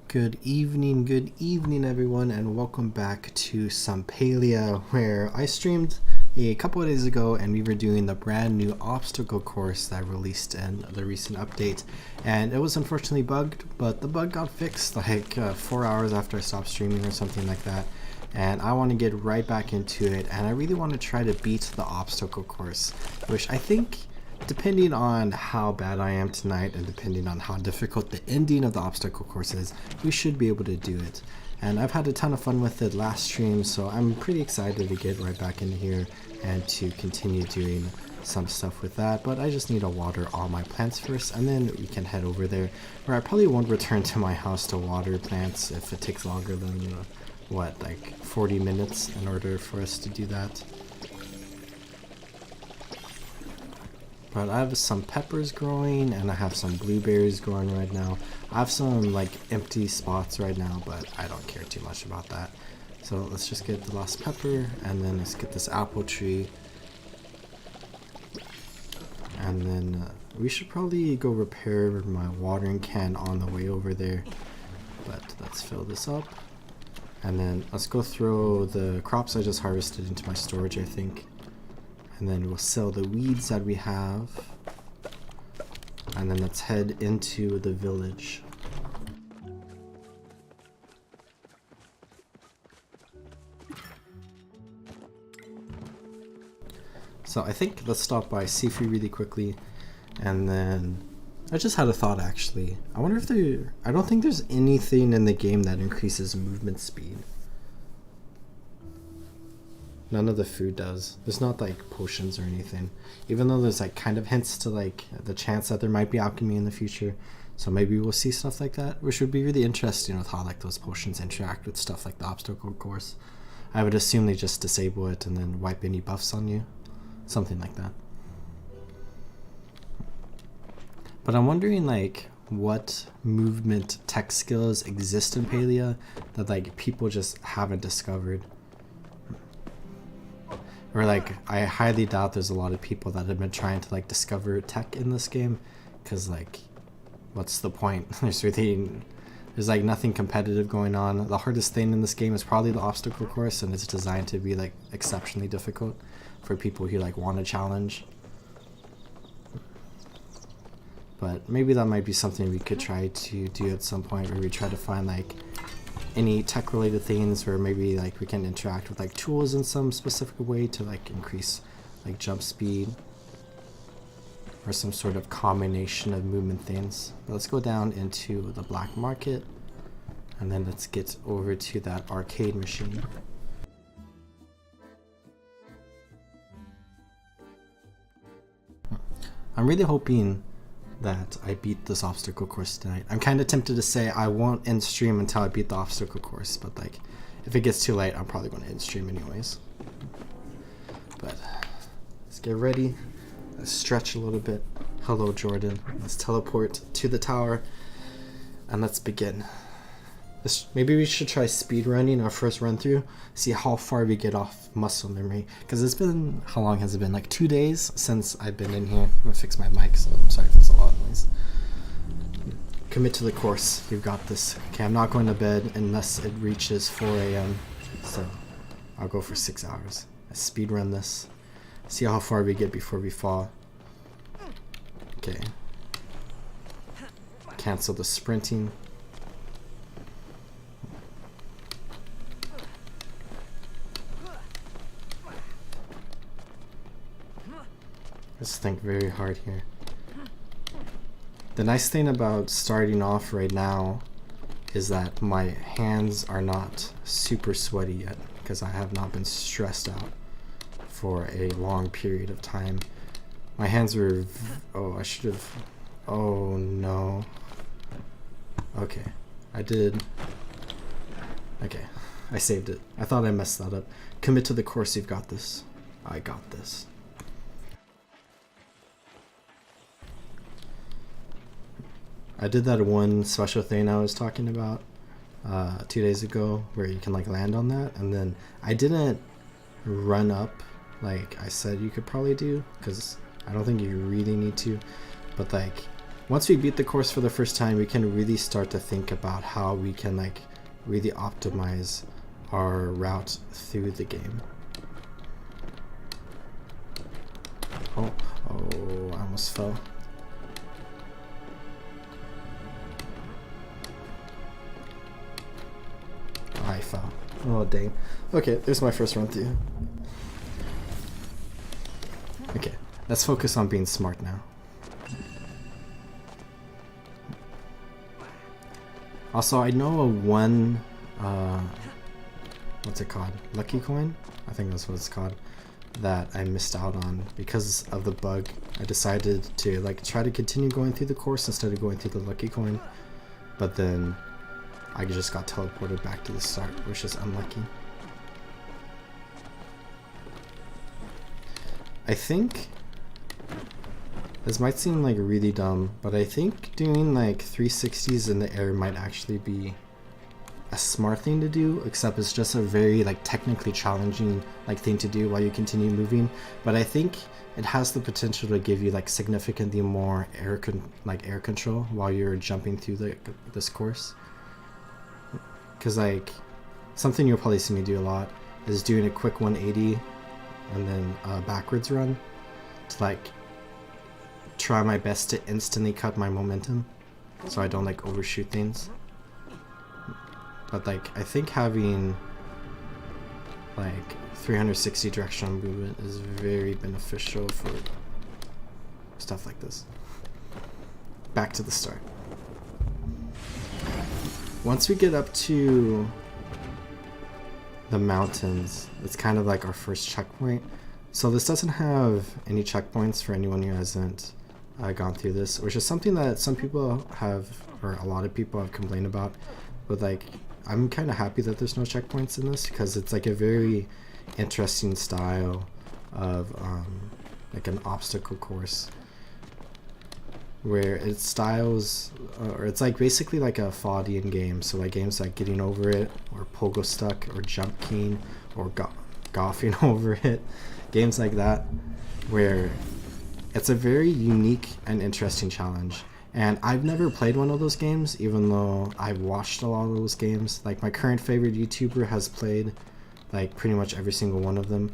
Good evening everyone, and welcome back to some Palia, where I streamed a couple of days ago and we were doing the brand new obstacle course that released in the recent update. And it was unfortunately bugged, but the bug got fixed like 4 hours after I stopped streaming or something like that. And I want to get right back into it, and I really want to try to beat the obstacle course, which I think, depending on how bad I am tonight and depending on how difficult the ending of the obstacle course is, we should be able to do it. And I've had a ton of fun with it last stream, so I'm pretty excited to get right back in here and to continue doing some stuff with that. But I just need to water all my plants first, and then we can head over there, where I probably won't return to my house to water plants if it takes longer than, what, like 40 minutes in order for us to do that. But I have some peppers growing, and I have some blueberries growing right now. I have some like empty spots right now, but I don't care too much about that. So let's just get the last pepper, and then let's get this apple tree. And then we should probably go repair my watering can on the way over there. But let's fill this up. And then let's go throw the crops I just harvested into my storage, I think. And then we'll sell the weeds that we have. And then let's head into the village. So I think let's stop by Sifu really quickly. And then I just had a thought actually. I wonder if I don't think there's anything in the game that increases movement speed. None of the food does. There's not like potions or anything. Even though there's like kind of hints to like the chance that there might be alchemy in the future. So maybe we'll see stuff like that, which would be really interesting with how like those potions interact with stuff like the obstacle course. I would assume they just disable it and then wipe any buffs on you. Something like that. But I'm wondering like what movement tech skills exist in Palia that like people just haven't discovered. Or like, I highly doubt there's a lot of people that have been trying to like discover tech in this game, because like, what's the point? There's like nothing competitive going on. The hardest thing in this game is probably the obstacle course, and it's designed to be like exceptionally difficult for people who like want a challenge. But maybe that might be something we could try to do at some point, where we try to find like any tech related things where maybe like we can interact with like tools in some specific way to like increase like jump speed, or some sort of combination of movement things. But let's go down into the black market, and then let's get over to that arcade machine. I'm really hoping that I beat this obstacle course tonight. I'm kind of tempted to say I won't end stream until I beat the obstacle course, but like if it gets too late, I'm probably going to end stream anyways. But let's get ready. Let's stretch a little bit. Hello Jordan. Let's teleport to the tower and let's begin. Maybe we should try speed running our first run through, see how far we get off muscle memory, because it's been, how long has it been, like 2 days since I've been in here. I'm gonna fix my mic, so I'm sorry if there's a lot of noise. Commit to the course, you've got this. Okay, I'm not going to bed unless it reaches 4 a.m. so I'll go for 6 hours. Let's speed run this, see how far we get before we fall. Okay, cancel the sprinting. Let's think very hard here. The nice thing about starting off right now is that my hands are not super sweaty yet, because I have not been stressed out for a long period of time. My hands were... oh, I should have... oh no. Okay, I did... okay, I saved it. I thought I messed that up. Commit to the course, you've got this. I got this. I did that one special thing I was talking about 2 days ago, where you can like land on that, and then I didn't run up like I said you could probably do, because I don't think you really need to, but like once we beat the course for the first time, we can really start to think about how we can like really optimize our route through the game. Oh, I almost fell. I fell. Oh dang. Okay, there's my first run through. Okay, let's focus on being smart now. Also, I know one, what's it called? Lucky coin? I think that's what it's called. That I missed out on because of the bug. I decided to like try to continue going through the course instead of going through the lucky coin. But then I just got teleported back to the start, which is unlucky. I think this might seem like really dumb, but I think doing like 360s in the air might actually be a smart thing to do, except it's just a very like technically challenging like thing to do while you continue moving. But I think it has the potential to give you like significantly more air control while you're jumping through this course. Because like something you'll probably see me do a lot is doing a quick 180 and then backwards run to like try my best to instantly cut my momentum so I don't like overshoot things. But like I think having like 360 directional movement is very beneficial for stuff like this. Back to the start. Once we get up to the mountains, it's kind of like our first checkpoint. So this doesn't have any checkpoints for anyone who hasn't gone through this, which is something that some people have, or a lot of people have complained about. But like, I'm kind of happy that there's no checkpoints in this because it's like a very interesting style of like an obstacle course where it styles, or it's like basically like a Faudian game. So like games like Getting Over It, or Pogo Stuck, or Jump King, or Golfing Over It, games like that, where it's a very unique and interesting challenge. And I've never played one of those games, even though I've watched a lot of those games. Like my current favorite YouTuber has played like pretty much every single one of them,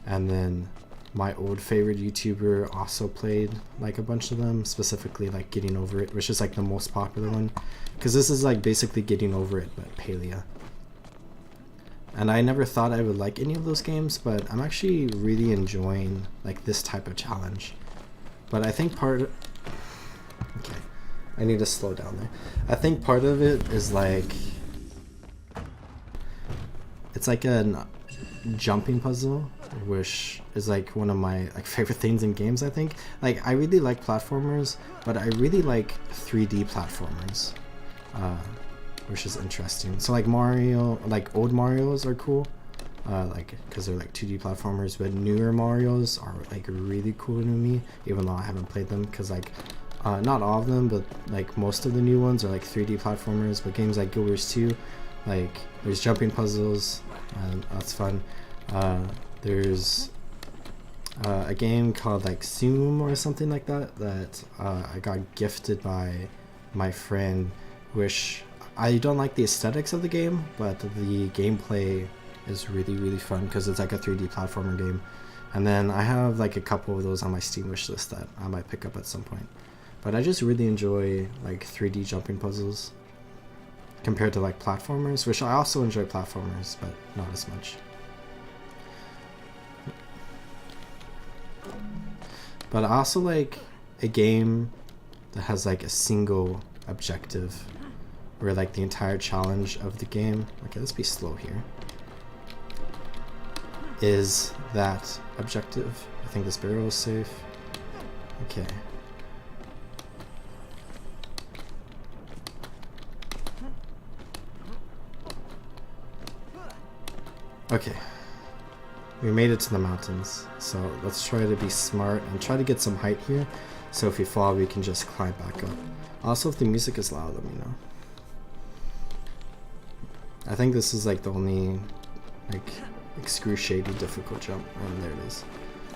and then my old favorite YouTuber also played like a bunch of them, specifically like Getting Over It, which is like the most popular one, because this is like basically Getting Over It but Palia. And I never thought I would like any of those games, but I'm actually really enjoying like this type of challenge. But I think okay, I need to slow down there. I think part of it is like, it's like a jumping puzzle, which is like one of my like favorite things in games. I think like I really like platformers, but I really like 3D platformers, which is interesting. So like Mario, like old Marios are cool, like because they're like 2D platformers, but newer Marios are like really cool to me, even though I haven't played them, because like not all of them, but like most of the new ones are like 3D platformers. But games like Guild Wars 2, like there's jumping puzzles, and that's fun. There's a game called like Zoom or something like that that I got gifted by my friend, which I don't like the aesthetics of the game, but the gameplay is really fun because it's like a 3D platformer game. And then I have like a couple of those on my Steam wishlist that I might pick up at some point. But I just really enjoy like 3D jumping puzzles compared to like platformers, which I also enjoy platformers, but not as much. But I also like a game that has like a single objective, where like the entire challenge of the game, okay, let's be slow here, is that objective. I think this barrel is safe. Okay. Okay. We made it to the mountains, so let's try to be smart and try to get some height here, so if we fall we can just climb back up. Also, if the music is loud, let me know. I think this is like the only like excruciating difficult jump. Oh, there it is.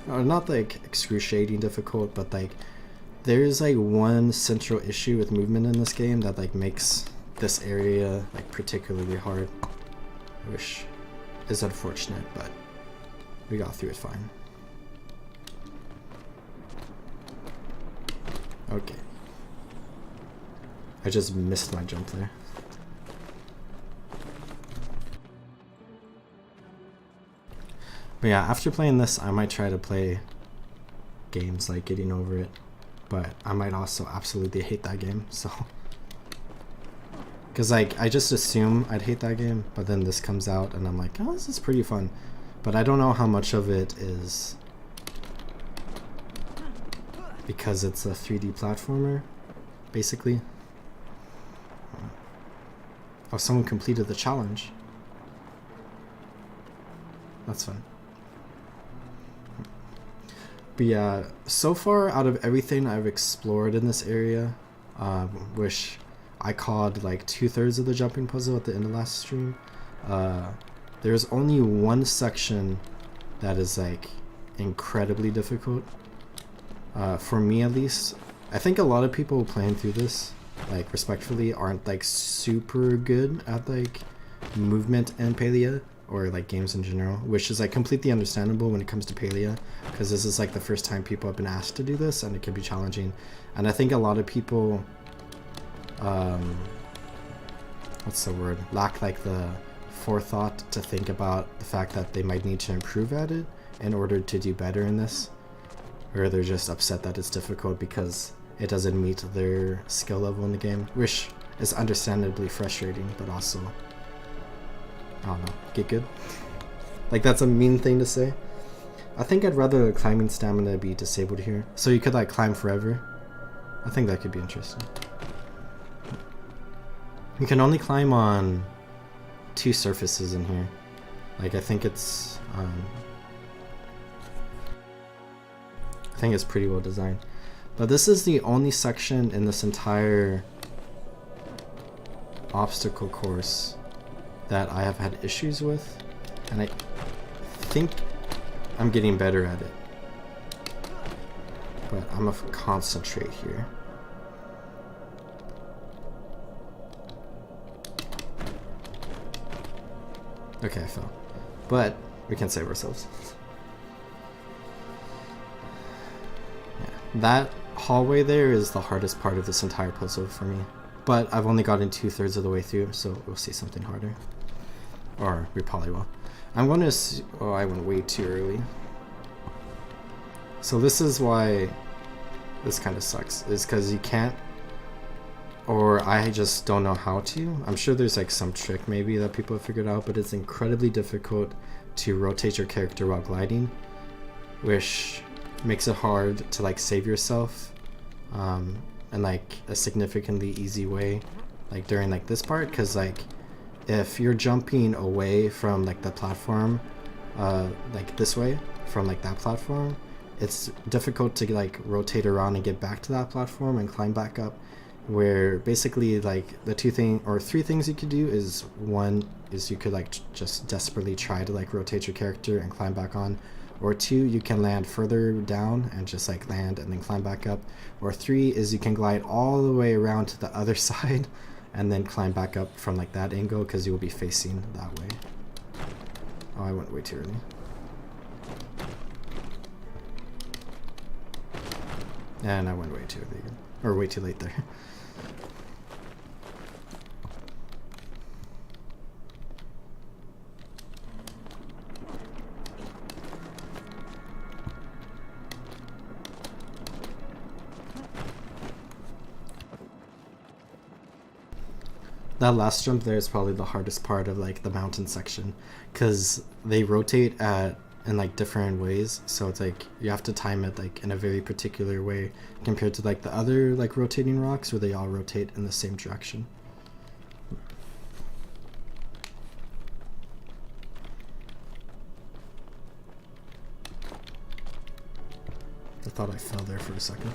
Not like excruciating difficult, but like there's like one central issue with movement in this game that like makes this area like particularly hard, which is unfortunate, but we got through it fine. Okay. I just missed my jump there. But yeah, after playing this, I might try to play games like Getting Over It, but I might also absolutely hate that game, so. Because like, I just assume I'd hate that game, but then this comes out and I'm like, oh, this is pretty fun. But I don't know how much of it is because it's a 3D platformer, basically. Oh, someone completed the challenge. That's fun. But yeah, so far out of everything I've explored in this area, which I called like 2/3 of the jumping puzzle at the end of last stream, there's only one section that is like incredibly difficult. For me at least. I think a lot of people playing through this, like respectfully, aren't like super good at like movement and Palia, or like games in general, which is like completely understandable when it comes to Palia, because this is like the first time people have been asked to do this and it can be challenging. And I think a lot of people what's the word, lack like the forethought to think about the fact that they might need to improve at it in order to do better in this, or they're just upset that it's difficult because it doesn't meet their skill level in the game, which is understandably frustrating, but also, I don't know, get good. Like, that's a mean thing to say. I think I'd rather climbing stamina be disabled here, so you could like climb forever. I think that could be interesting. You can only climb on 2 surfaces in here. Like, I think it's pretty well designed. But this is the only section in this entire obstacle course that I have had issues with, and I think I'm getting better at it. But I'm gonna concentrate here. Okay, I fell. But we can save ourselves. Yeah, that hallway there is the hardest part of this entire puzzle for me. But I've only gotten 2/3 of the way through, so we'll see something harder. Or we probably will. I'm going to... Oh, I went way too early. So this is why this kind of sucks. Is because you can't... Or I just don't know how to. I'm sure there's like some trick maybe that people have figured out, but it's incredibly difficult to rotate your character while gliding, which makes it hard to like save yourself in like a significantly easy way, like during like this part, because like if you're jumping away from like the platform like this way from like that platform, it's difficult to like rotate around and get back to that platform and climb back up, where basically like the 3 things you could do is, one is you could like just desperately try to like rotate your character and climb back on, or 2, you can land further down and just like land and then climb back up, or 3 is you can glide all the way around to the other side and then climb back up from like that angle, because you will be facing that way. Oh, I went way too early. And I went way too early again. Or way too late there. That last jump there is probably the hardest part of like the mountain section, because they rotate in like different ways, so it's like you have to time it like in a very particular way compared to like the other like rotating rocks where they all rotate in the same direction. I thought I fell there for a second.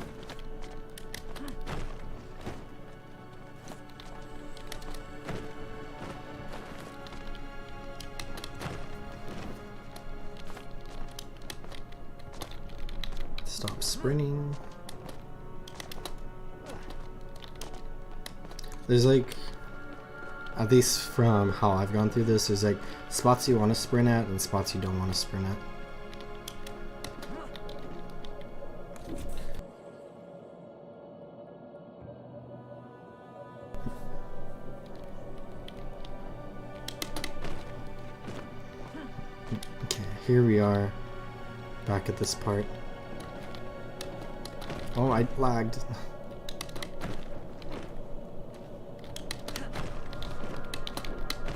Stop sprinting. There's like, at least from how I've gone through this, there's like spots you want to sprint at and spots you don't want to sprint at. Okay, here we are, back at this part. Oh, I lagged.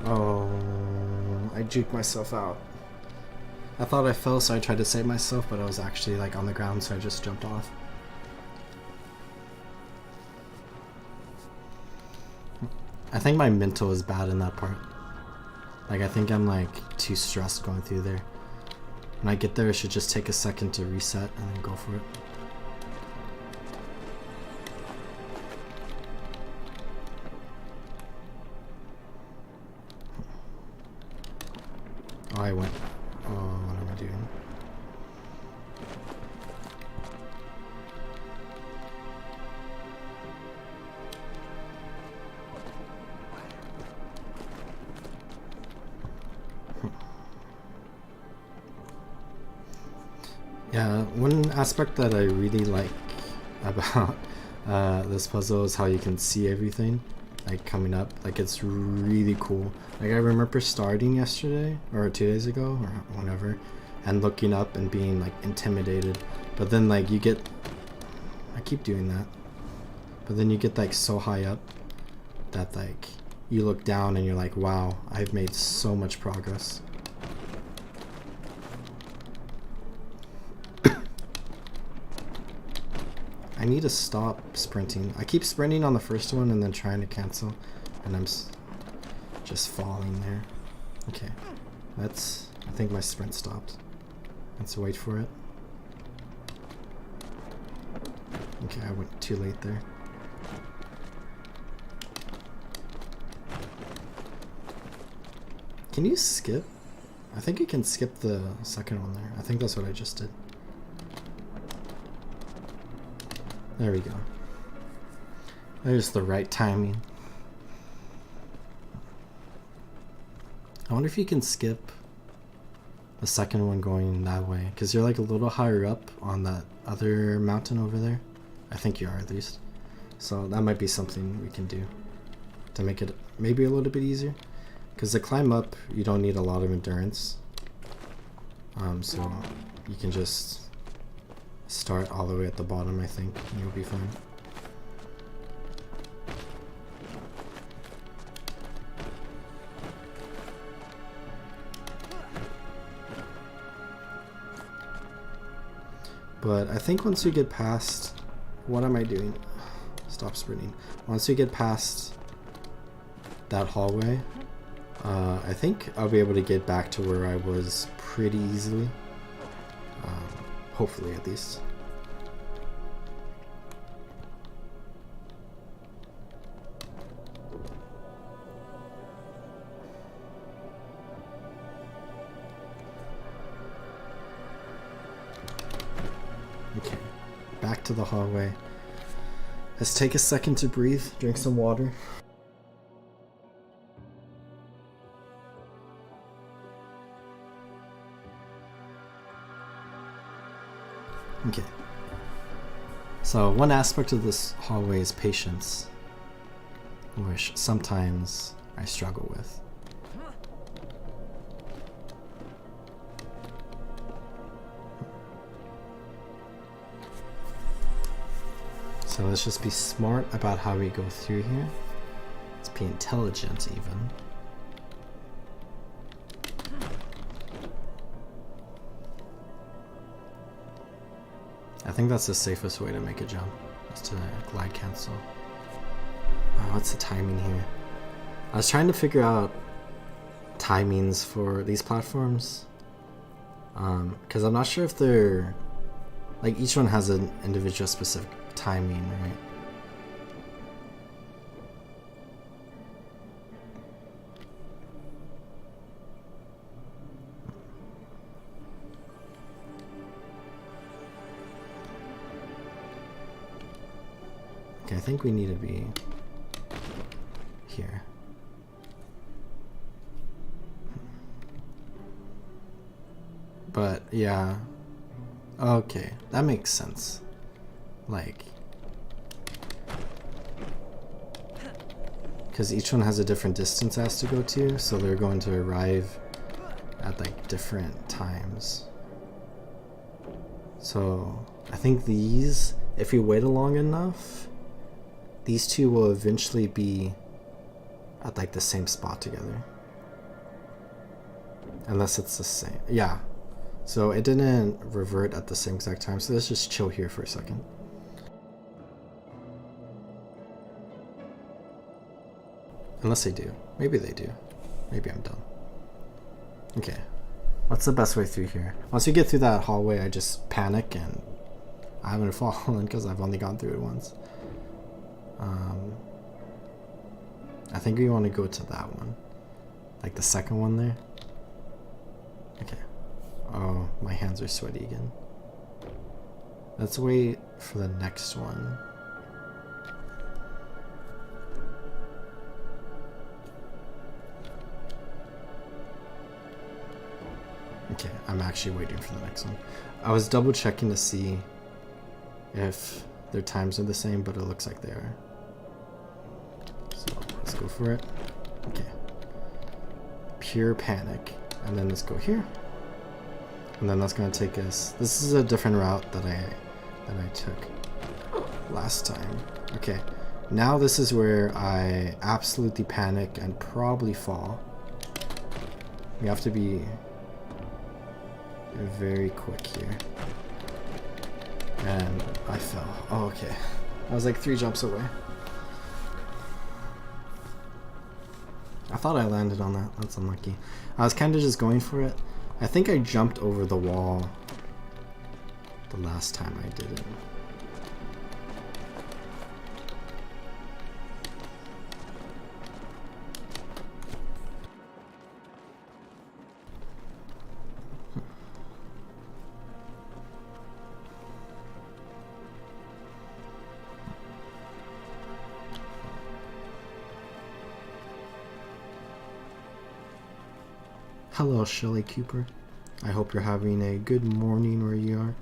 Oh, I juked myself out. I thought I fell, so I tried to save myself, but I was actually like on the ground, so I just jumped off. I think my mental is bad in that part. Like, I think I'm like too stressed going through there. When I get there, I should just take a second to reset and then go for it. Oh, I went. Oh, what am I doing? Yeah, one aspect that I really like about this puzzle is how you can see everything like coming up. Like, it's really cool. Like, I remember starting yesterday or 2 days ago or whenever and looking up and being like intimidated, but then like you get, I keep doing that, but then you get like so high up that like you look down and you're like, wow, I've made so much progress. I need to stop sprinting. I keep sprinting on the first one and then trying to cancel, and I'm just falling there. Okay, let's, I think my sprint stopped. Let's wait for it. Okay, I went too late there. Can you skip? I think you can skip the second one there. I think that's what I just did. There we go. There's the right timing. I wonder if you can skip the second one going that way, because you're like a little higher up on that other mountain over there. I think you are, at least. So that might be something we can do to make it maybe a little bit easier, because to climb up you don't need a lot of endurance. So you can just start all the way at the bottom, I think, and you'll be fine. But I think once you get past, what am I doing? Stop sprinting. Once you get past that hallway, I think I'll be able to get back to where I was pretty easily. Hopefully, at least. Okay, back to the hallway. Let's take a second to breathe, drink some water. Okay. So one aspect of this hallway is patience, which sometimes I struggle with. So let's just be smart about how we go through here. Let's be intelligent even. I think that's the safest way to make a jump, is to glide cancel. Oh, what's the timing here? I was trying to figure out timings for these platforms, because I'm not sure if they're, like, each one has an individual specific timing, right? Okay, I think we need to be here. But yeah, okay, that makes sense. Like, because each one has a different distance it has to go to, so they're going to arrive at like different times. So I think these, if you wait long enough, these two will eventually be at like the same spot together. Unless it's the same. Yeah. So it didn't revert at the same exact time, so let's just chill here for a second. Unless they do. Maybe they do. Maybe I'm dumb. Okay. What's the best way through here? Once you get through that hallway, I just panic and I haven't fallen because I've only gone through it once. I think we want to go to that one. Like the second one there. Okay. Oh, my hands are sweaty again. Let's wait for the next one. Okay, I'm actually waiting for the next one. I was double checking to see if their times are the same, but it looks like they are. So let's go for it. Okay. Pure panic. And then let's go here. And then that's gonna take us. This is a different route that I took last time. Okay. Now this is where I absolutely panic and probably fall. We have to be very quick here. And I fell. Oh, okay. I was like 3 jumps away. I thought I landed on that. That's unlucky. I was kind of just going for it. I think I jumped over the wall the last time I did it. Hello, Shelly Cooper. I hope you're having a good morning where you are.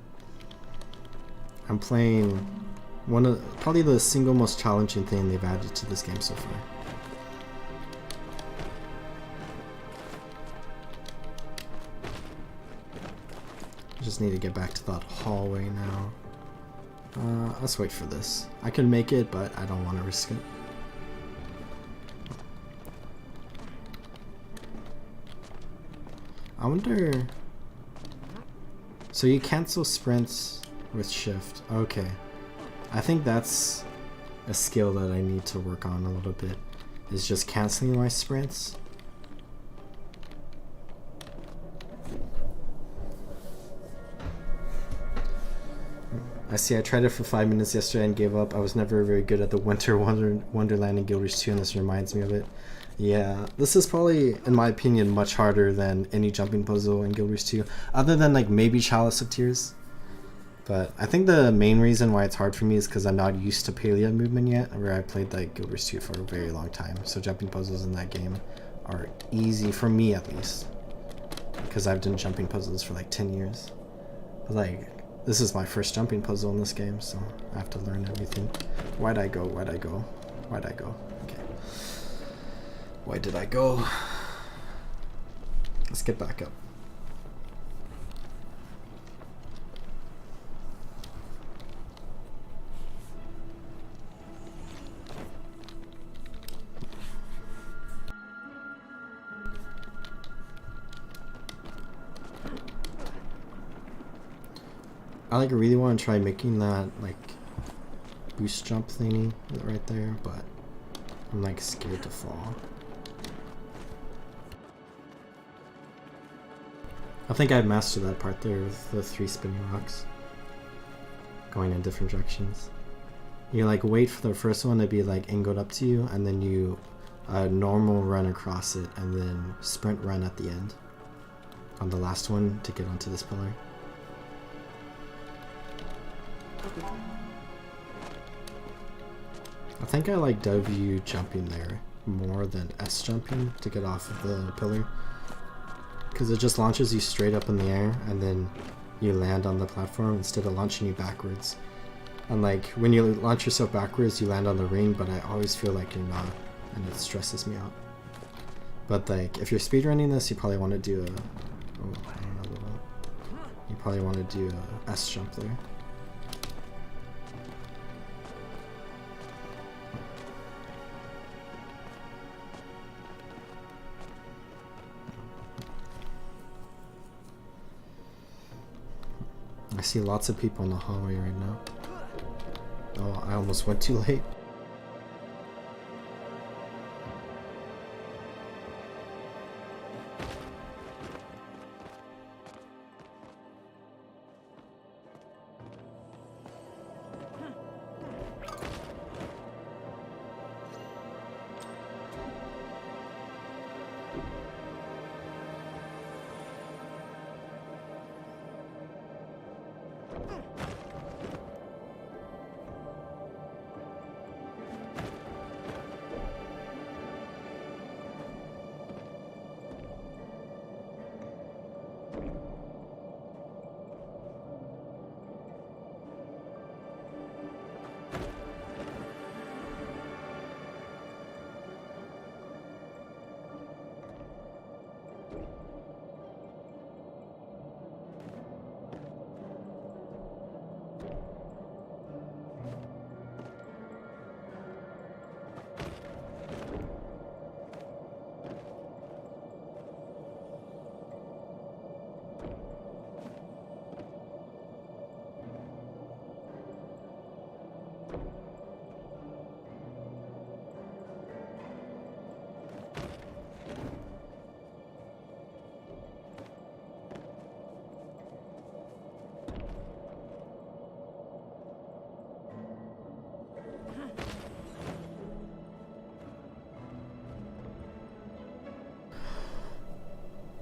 I'm playing probably the single most challenging thing they've added to this game so far. I just need to get back to that hallway now. Let's wait for this. I can make it, but I don't want to risk it. I wonder... So you cancel sprints with shift. Okay. I think that's a skill that I need to work on a little bit. Is just canceling my sprints. I see I tried it for 5 minutes yesterday and gave up. I was never very good at the Winter Wonderland in Guild Wars 2, and this reminds me of it. Yeah, this is probably, in my opinion, much harder than any jumping puzzle in Guild Wars 2, other than like maybe Chalice of Tears. But I think the main reason why it's hard for me is because I'm not used to Palia movement yet, where I played like Guild Wars 2 for a very long time. So jumping puzzles in that game are easy, for me at least, because I've done jumping puzzles for like 10 years. But like, this is my first jumping puzzle in this game, so I have to learn everything. Why'd I go? Why'd I go? Why'd I go? Okay. Why did I go? Let's get back up. I like really want to try making that like boost jump thingy right there, but I'm like scared to fall. I think I've mastered that part there with the 3 spinning rocks going in different directions. You like wait for the first one to be like angled up to you, and then you normal run across it, and then sprint run at the end on the last one to get onto this pillar. I think I like W jumping there more than S jumping to get off of the pillar. Because it just launches you straight up in the air and then you land on the platform instead of launching you backwards. And like when you launch yourself backwards, you land on the ring, but I always feel like you're not, and it stresses me out. But like if you're speedrunning this, you probably want to do a, oh, I don't know, you probably want to do a S jump there. I see lots of people in the hallway right now. Oh, I almost went too late.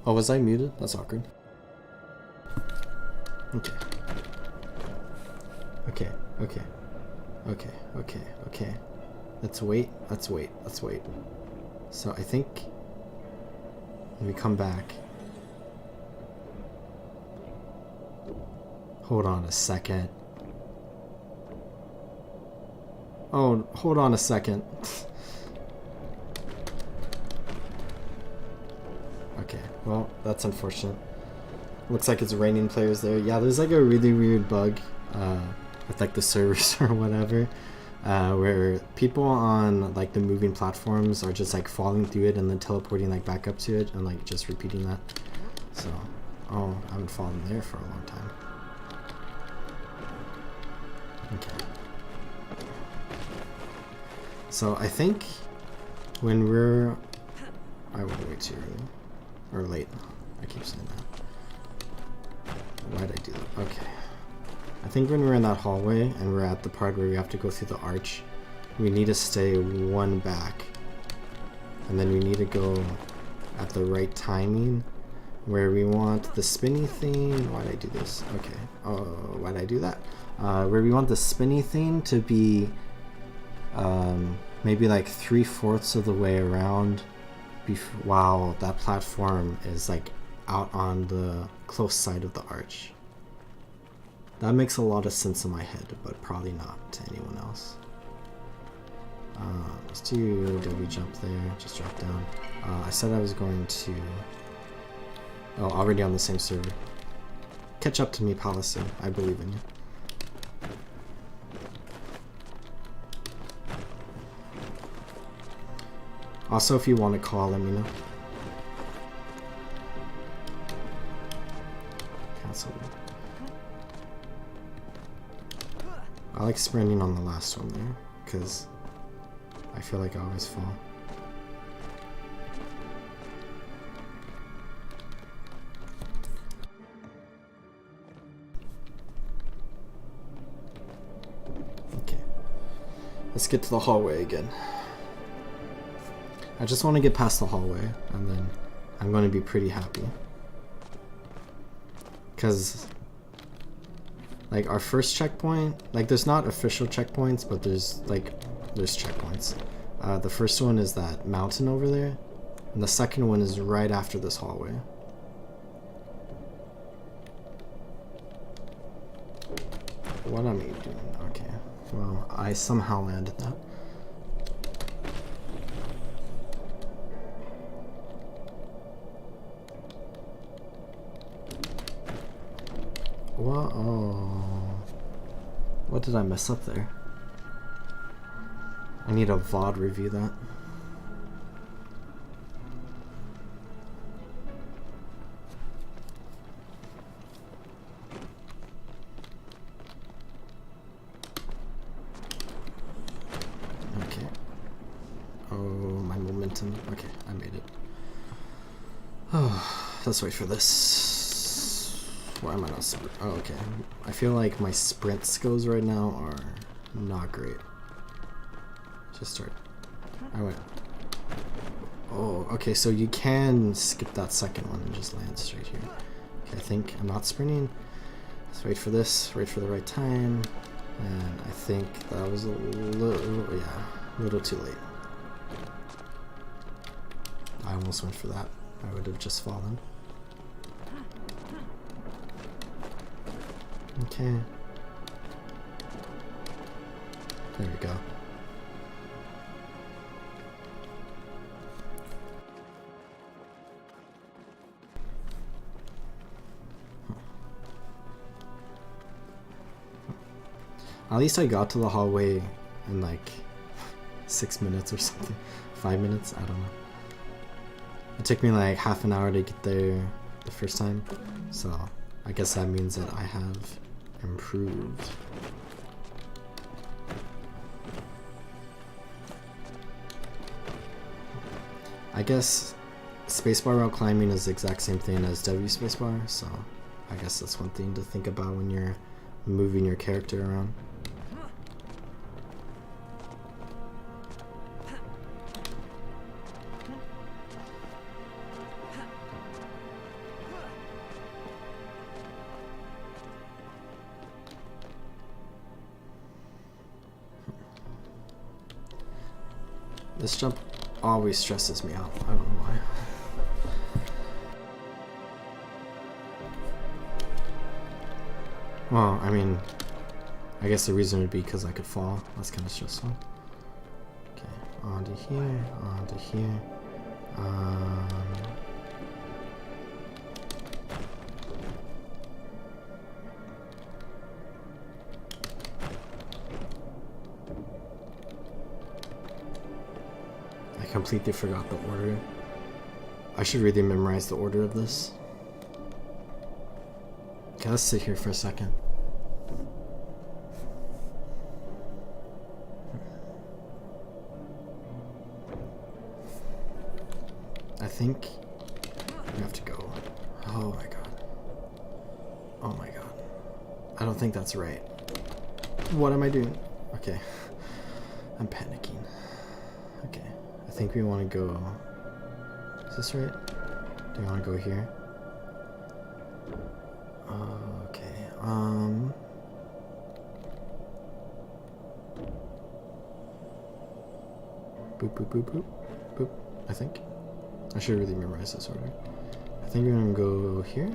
Oh, was I muted? That's awkward. Okay. Okay, okay. Okay, okay, okay. Let's wait, let's wait, let's wait. So I think when we come back... Hold on a second. Oh, hold on a second. Okay, well, that's unfortunate. Looks like it's raining players there. Yeah, there's like a really weird bug with like the servers or whatever, where people on like the moving platforms are just like falling through it and then teleporting like back up to it and like just repeating that. So, oh, I haven't fallen there for a long time. Okay. So I think when we're... I went way too early. Or late. I keep saying that. Why'd I do that? Okay. I think when we're in that hallway and we're at the part where we have to go through the arch, we need to stay one back. And then we need to go at the right timing where we want the spinny thing. Why'd I do this? Okay. Oh, why'd I do that? Where we want the spinny thing to be maybe like 3/4 of the way around while that platform is like out on the close side of the arch. That makes a lot of sense in my head, but probably not to anyone else. Let's do W jump there, just drop down. I said I was going to... Oh, already on the same server. Catch up to me, Palia. I believe in you. Also, if you want to call, let me know. Cancel. I like sprinting on the last one there, because I feel like I always fall. Okay. Let's get to the hallway again. I just want to get past the hallway, and then I'm going to be pretty happy. Because, like, our first checkpoint, like, there's not official checkpoints, but there's checkpoints. The first one is that mountain over there, and the second one is right after this hallway. What am I doing? Okay, well, I somehow landed that. What? Oh, what did I mess up there? I need a VOD review that. Okay. Oh, my momentum. Okay, I made it. Oh, let's wait for this. Why am I not sprint? Oh, okay. I feel like my sprint skills right now are not great. Just start. I went. Oh, okay, so you can skip that second one and just land straight here. Okay, I think I'm not sprinting. Let's wait for this, wait for the right time. And I think that was a little too late. I almost went for that. I would have just fallen. Okay. There we go. At least I got to the hallway in like 6 minutes or something. 5 minutes? I don't know. It took me like half an hour to get there the first time. So I guess that means that I have improved. I guess spacebar while climbing is the exact same thing as W spacebar, so I guess that's one thing to think about when you're moving your character around. This jump always stresses me out. I don't know why. Well, I mean, I guess the reason would be because I could fall. That's kind of stressful. Okay, onto here, onto here. I completely forgot the order. I should really memorize the order of this. Okay, let's sit here for a second. I think we have to go. Oh my god. Oh my god. I don't think that's right. What am I doing? Okay. I'm panicking. Okay. I think we want to go... Is this right? Do you want to go here? Okay. Boop, boop, boop, boop. Boop, I think. I should really memorize this order. I think we're gonna go here.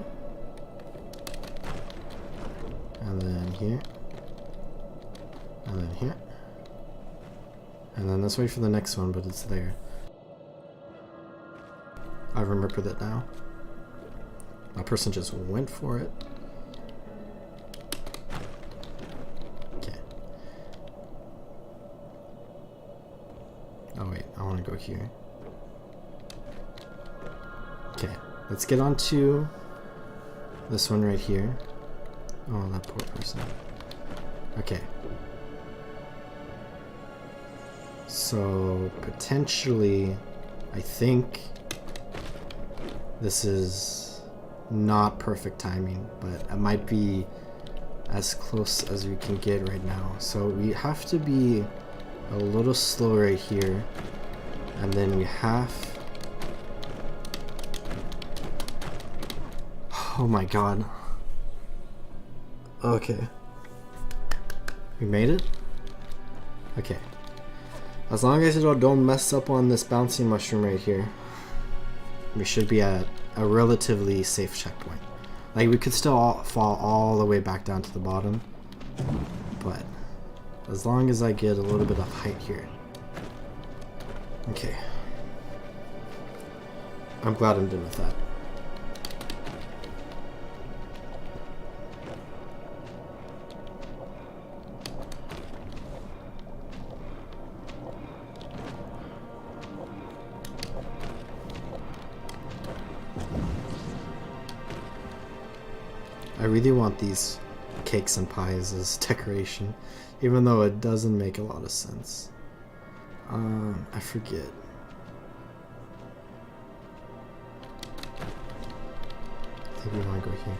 And then here. And then here. And then let's wait for the next one, but it's there. I remember that now. That person just went for it. Okay. Oh wait, I want to go here. Okay, let's get on to this one right here. Oh, that poor person. Okay. So, potentially, I think this is not perfect timing, but it might be as close as we can get right now. So we have to be a little slow right here, and then we have... Oh my god. Okay. We made it? Okay. As long as you don't mess up on this bouncing mushroom right here, we should be at a relatively safe checkpoint. Like, we could still fall all the way back down to the bottom, but as long as I get a little bit of height here. Okay. I'm glad I'm done with that. I really want these cakes and pies as decoration, even though it doesn't make a lot of sense. I forget. I think we want to go here.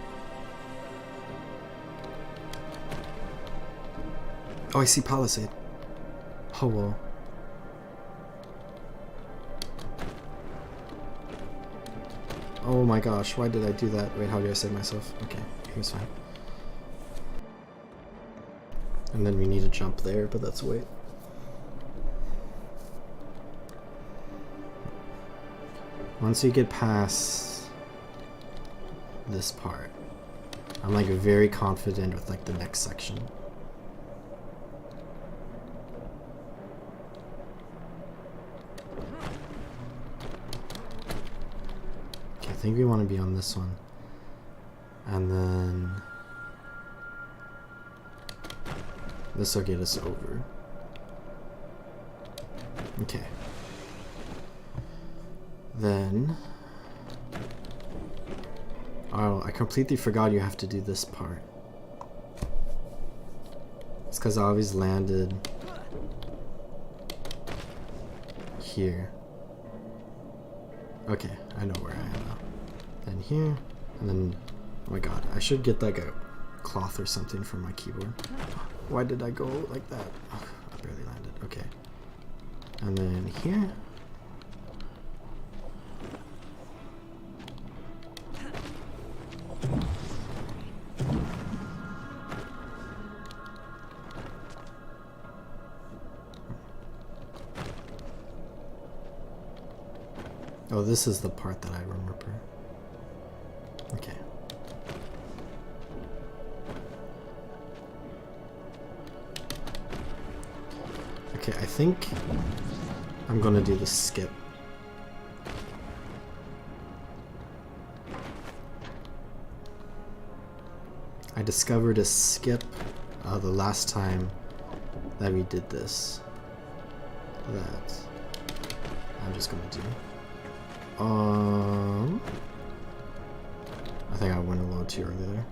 Oh, I see Palisade. Oh well. Oh my gosh, why did I do that? Wait, how do I save myself? Okay, here's fine. And then we need to jump there, but let's wait. Once you get past this part, I'm like very confident with like the next section. Okay, I think we want to be on this one. And then this will get us over. Okay. Then, oh, I completely forgot you have to do this part. It's because I always landed here. Okay, I know where I am now. Then here, and then, oh my god, I should get like a cloth or something for my keyboard. Why did I go like that? Oh, I barely landed. Okay. And then here. Oh, this is the part that I remember. Okay. Okay, I think I'm gonna do the skip. I discovered a skip the last time that we did this. That I'm just gonna do. I think I went a little too early there.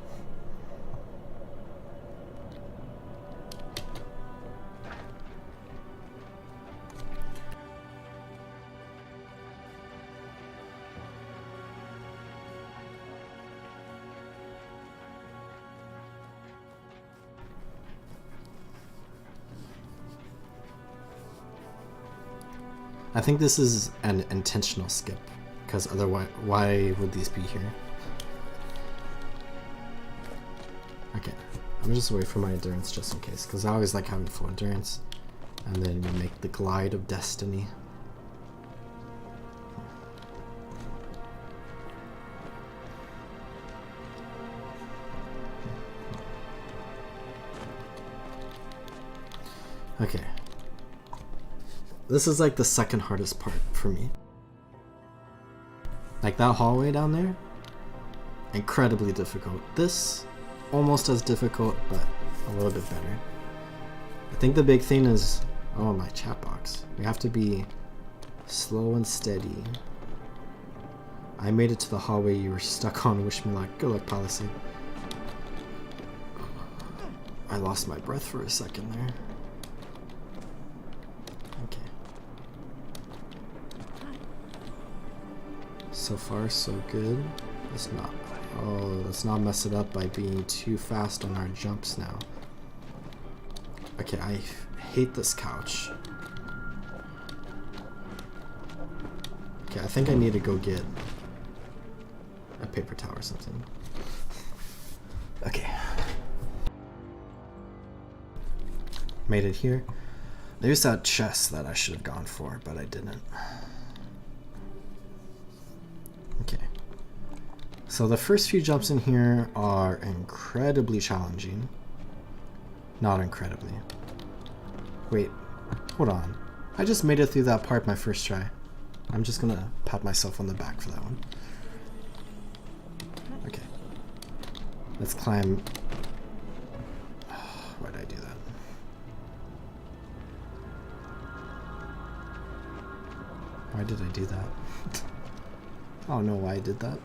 I think this is an intentional skip, because otherwise, why would these be here? Okay, I'm just wait for my endurance just in case, because I always like having full endurance, and then you make the glide of destiny. Okay. This is like the second hardest part for me. Like that hallway down there, incredibly difficult. This, almost as difficult, but a little bit better. I think the big thing is, oh, my chat box. We have to be slow and steady. I made it to the hallway you were stuck on. Wish me luck. Good luck, Palisade. I lost my breath for a second there. So far, so good. Let's not. Oh, let's not mess it up by being too fast on our jumps now. Okay, I hate this couch. Okay, I think I need to go get a paper towel or something. Okay. Made it here. There's that chest that I should have gone for, but I didn't. Okay. So the first few jumps in here are incredibly challenging. Not incredibly. Wait, hold on. I just made it through that part my first try. I'm just gonna pat myself on the back for that one. Okay. Let's climb. Why did I do that? Why did I do that? I don't know why I did that.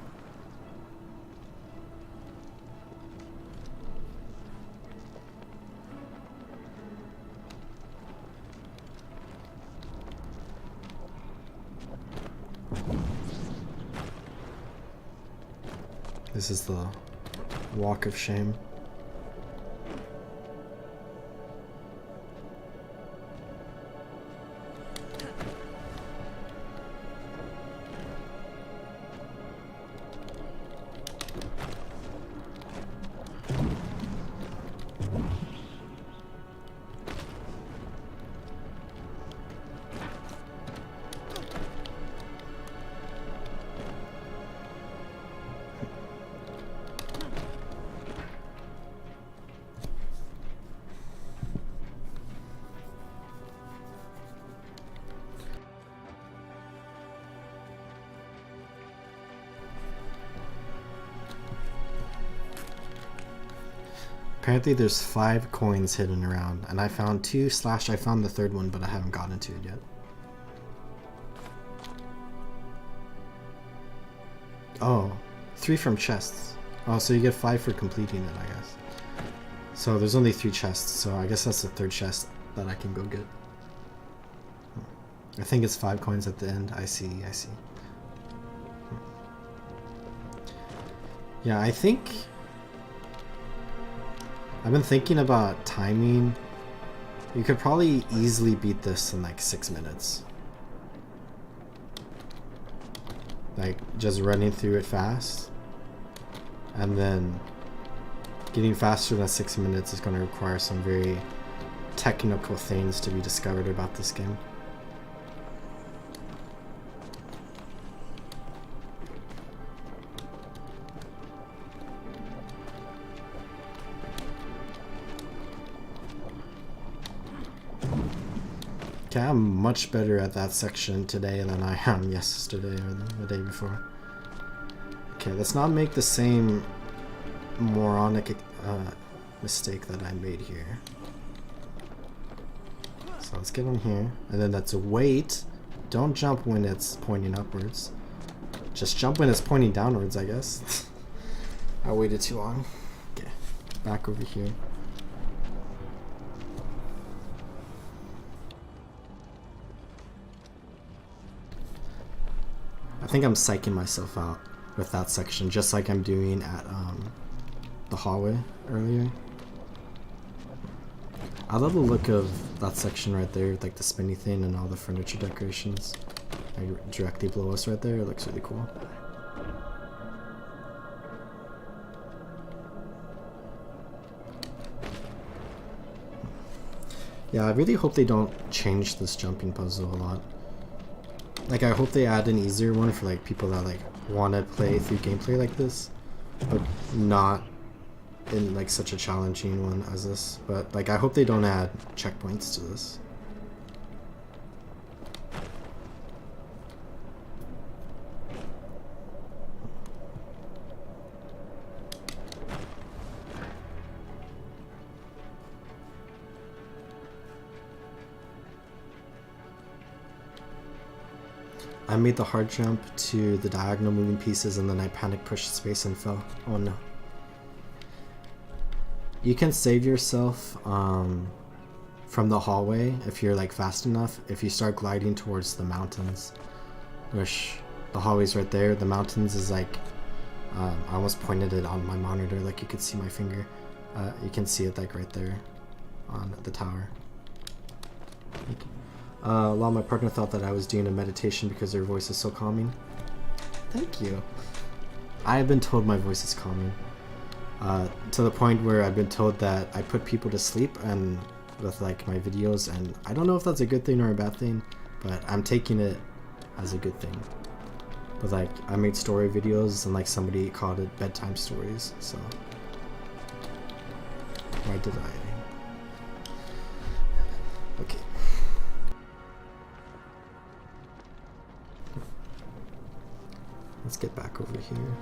This is the walk of shame. Apparently there's 5 coins hidden around, and I found 2 / I found the third one, but I haven't gotten to it yet. Oh, 3 from chests. Oh, so you get 5 for completing it, I guess. So there's only 3 chests, so I guess that's the 3rd chest that I can go get. I think it's 5 coins at the end. I see. Yeah, I think I've been thinking about timing. You could probably easily beat this in like 6 minutes. Like just running through it fast. And then getting faster than 6 minutes is going to require some very technical things to be discovered about this game. Okay, I'm much better at that section today than I am yesterday or the day before. Okay, let's not make the same moronic mistake that I made here. So let's get on here, and then let's wait. Don't jump when it's pointing upwards. Just jump when it's pointing downwards, I guess. I waited too long. Okay, back over here. I think I'm psyching myself out with that section, just like I'm doing at the hallway earlier. I love the look of that section right there, like the spinny thing and all the furniture decorations like directly below us right there. It looks really cool. Yeah, I really hope they don't change this jumping puzzle a lot. Like, I hope they add an easier one for like people that like want to play through gameplay like this, but not in like such a challenging one as this. But like, I hope they don't add checkpoints to this. I made the hard jump to the diagonal moving pieces and then I panic pushed space and fell. Oh no. You can save yourself from the hallway if you're like fast enough if you start gliding towards the mountains. Which the hallway's right there. The mountains is like I almost pointed it on my monitor like you could see my finger. You can see it like right there on the tower. A lot of my partner thought that I was doing a meditation because their voice is so calming. Thank you. I have been told my voice is calming. To the point where I've been told that I put people to sleep and with like my videos, and I don't know if that's a good thing or a bad thing, but I'm taking it as a good thing. But like I made story videos and like somebody called it bedtime stories, so why did I? Okay. Let's get back over here.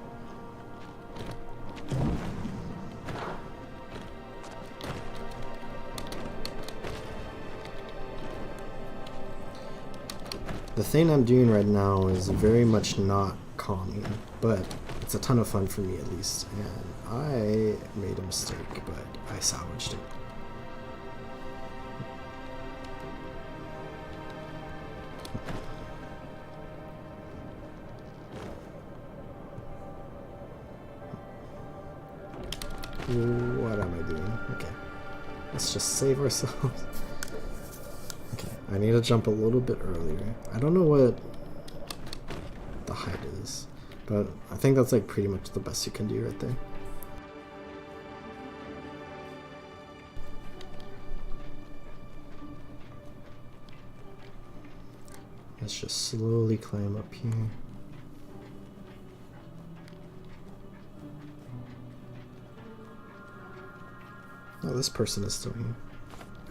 The thing I'm doing right now is very much not calming, but it's a ton of fun for me at least. And I made a mistake, but I salvaged it. What am I doing? Okay. Let's just save ourselves. Okay, I need to jump a little bit earlier. I don't know what the height is, but I think that's like pretty much the best you can do right there. Let's just slowly climb up here. Oh, this person is still here.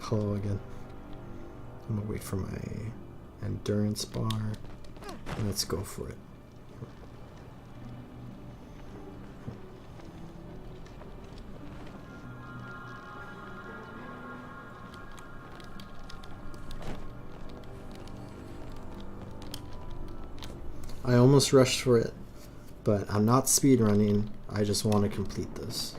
Hello again. I'm gonna wait for my endurance bar. Let's go for it. I almost rushed for it, but I'm not speedrunning. I just want to complete this.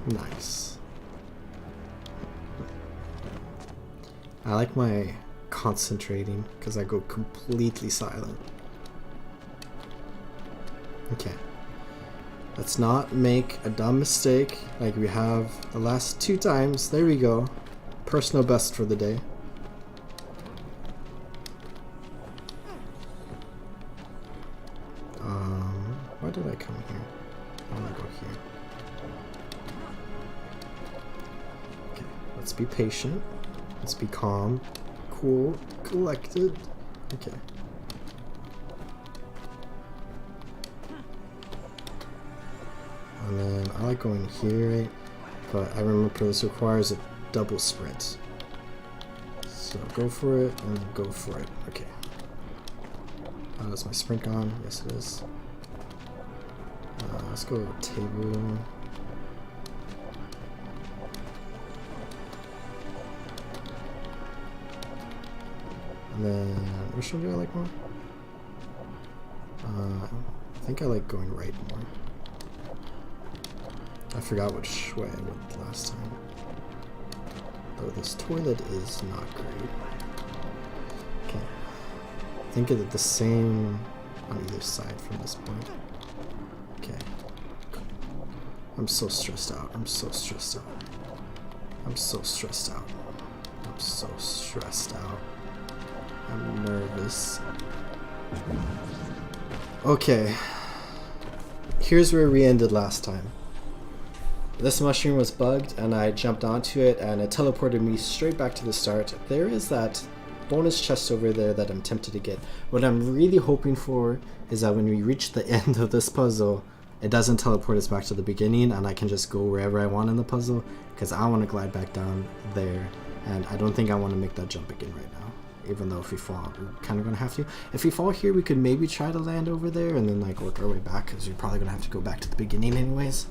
Nice. I like my concentrating because I go completely silent. Okay. Let's not make a dumb mistake like we have the last 2 times. There we go. Personal best for the day. Why did I come here? I want to go here. Okay, let's be patient. Let's be calm, cool, collected. Okay. And then I like going here, right? But I remember this requires a double sprint. So go for it and then go for it. Okay. Is my sprint on? Yes, it is. Let's go table. And then, which one do I like more? I think I like going right more. I forgot which way I went last time. Though this toilet is not great. Okay. Think of it the same on either side from this point. Okay. I'm so stressed out. I'm so stressed out. I'm so stressed out. I'm so stressed out. I'm nervous. Okay. Here's where we ended last time. This mushroom was bugged and I jumped onto it and it teleported me straight back to the start. There is that bonus chest over there that I'm tempted to get. What I'm really hoping for is that when we reach the end of this puzzle, it doesn't teleport us back to the beginning and I can just go wherever I want in the puzzle, because I want to glide back down there and I don't think I want to make that jump again right now. Even though if we fall, we're kind of going to have to. If we fall here, we could maybe try to land over there and then like work our way back, because we're probably going to have to go back to the beginning anyways.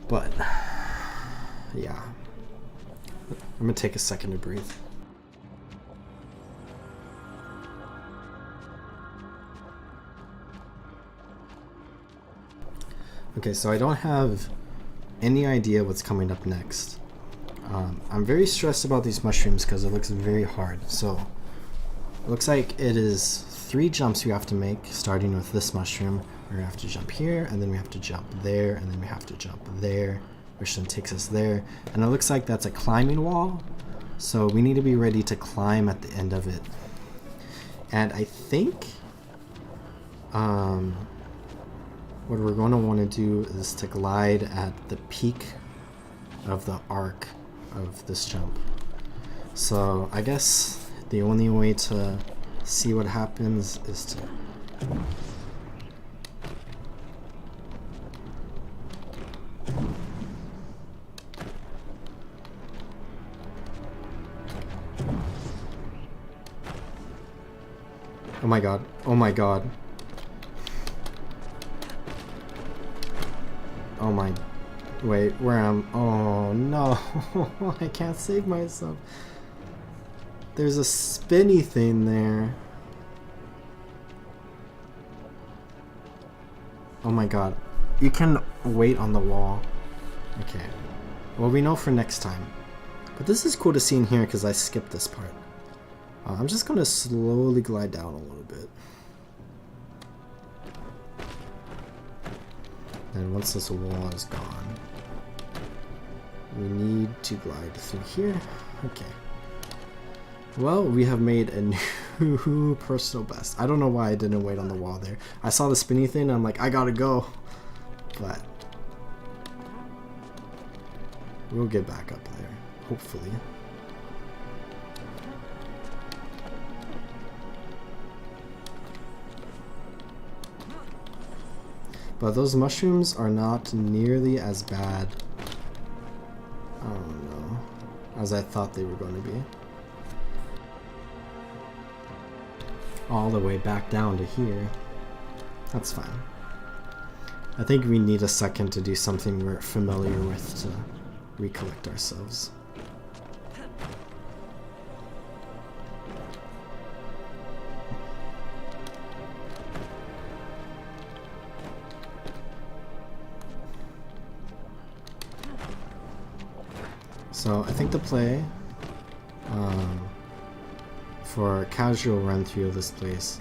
But yeah, I'm going to take a second to breathe. Okay, so I don't have any idea what's coming up next. I'm very stressed about these mushrooms because it looks very hard. So it looks like it is 3 jumps we have to make, starting with this mushroom. We're gonna have to jump here, and then we have to jump there, and then we have to jump there, which then takes us there. And it looks like that's a climbing wall, so we need to be ready to climb at the end of it. And I think what we're going to want to do is to glide at the peak of the arc of this jump. So I guess the only way to see what happens is to oh my god, oh my god. Oh my, wait, where am, oh no, I can't save myself. There's a spinny thing there. Oh my god, you can wait on the wall. Okay, well we know for next time. But this is cool to see in here because I skipped this part. I'm just going to slowly glide down a little bit. And once this wall is gone, we need to glide through here. Okay. Well, we have made a new personal best. I don't know why I didn't wait on the wall there. I saw the spinny thing and I'm like, I gotta go. But we'll get back up there, hopefully. But those mushrooms are not nearly as bad, I don't know, as I thought they were going to be. All the way back down to here. That's fine. I think we need a second to do something we're familiar with to recollect ourselves. So I think the play for a casual run through of this place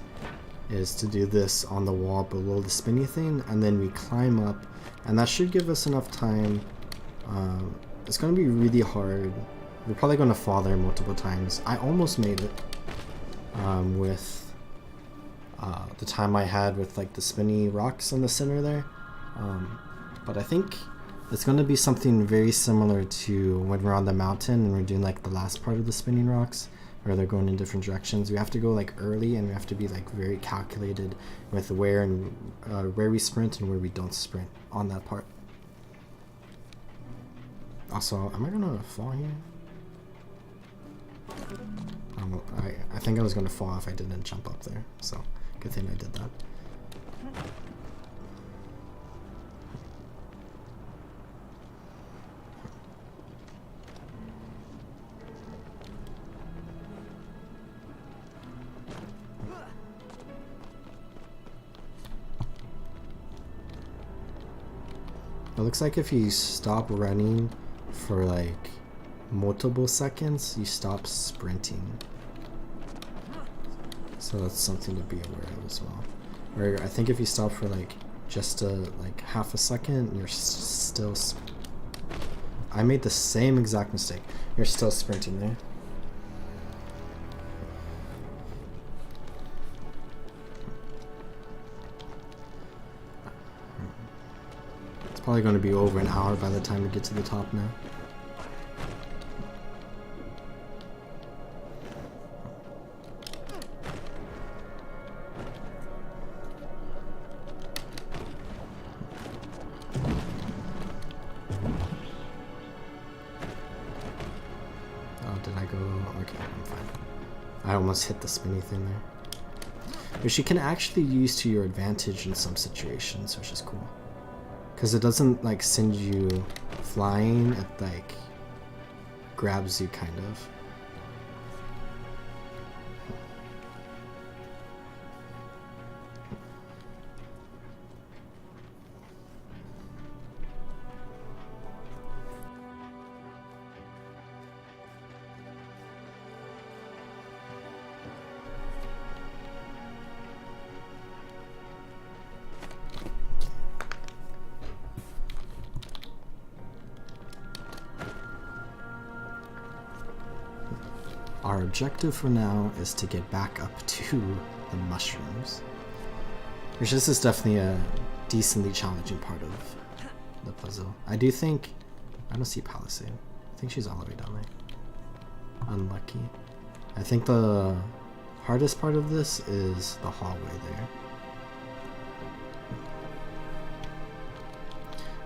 is to do this on the wall below the spinny thing, and then we climb up, and that should give us enough time. It's going to be really hard. We're probably going to fall there multiple times. I almost made it with the time I had with like the spinny rocks in the center there, but I think it's going to be something very similar to when we're on the mountain and we're doing like the last part of the spinning rocks, where they're going in different directions. We have to go like early, and we have to be like very calculated with where we sprint and where we don't sprint on that part. Also, am I gonna fall here? I think I was gonna fall if I didn't jump up there, so good thing I did that. It looks like if you stop running for like multiple seconds, you stop sprinting. So that's something to be aware of as well. Where I think if you stop for like just like half a second, you're still. I made the same exact mistake. You're still sprinting there. Probably going to be over an hour by the time we get to the top now. Oh, did I go? Okay, I'm fine. I almost hit the spinny thing there. Which you can actually use to your advantage in some situations, which is cool. Because it doesn't like send you flying, it like grabs you kind of. our objective for now is to get back up to the mushrooms. Which this is definitely a decently challenging part of the puzzle. I do think... I don't see Palisade. I think she's all the way down there. Unlucky. I think the hardest part of this is the hallway there.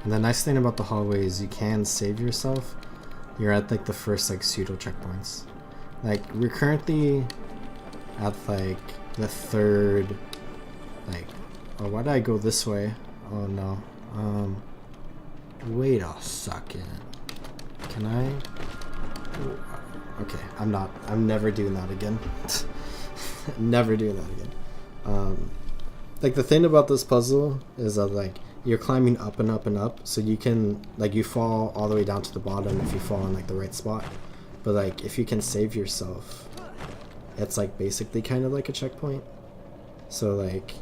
And the nice thing about the hallway is you can save yourself. You're at like the first like pseudo checkpoints. Like we're currently at like the third, like, oh, why did I go this way? Oh no. Wait a second. Can I? Okay, I'm never doing that again. Never doing that again. Like the thing about this puzzle is that like you're climbing up and up and up, so you can like you fall all the way down to the bottom if you fall in like the right spot. But like if you can save yourself, it's like basically kind of like a checkpoint. So like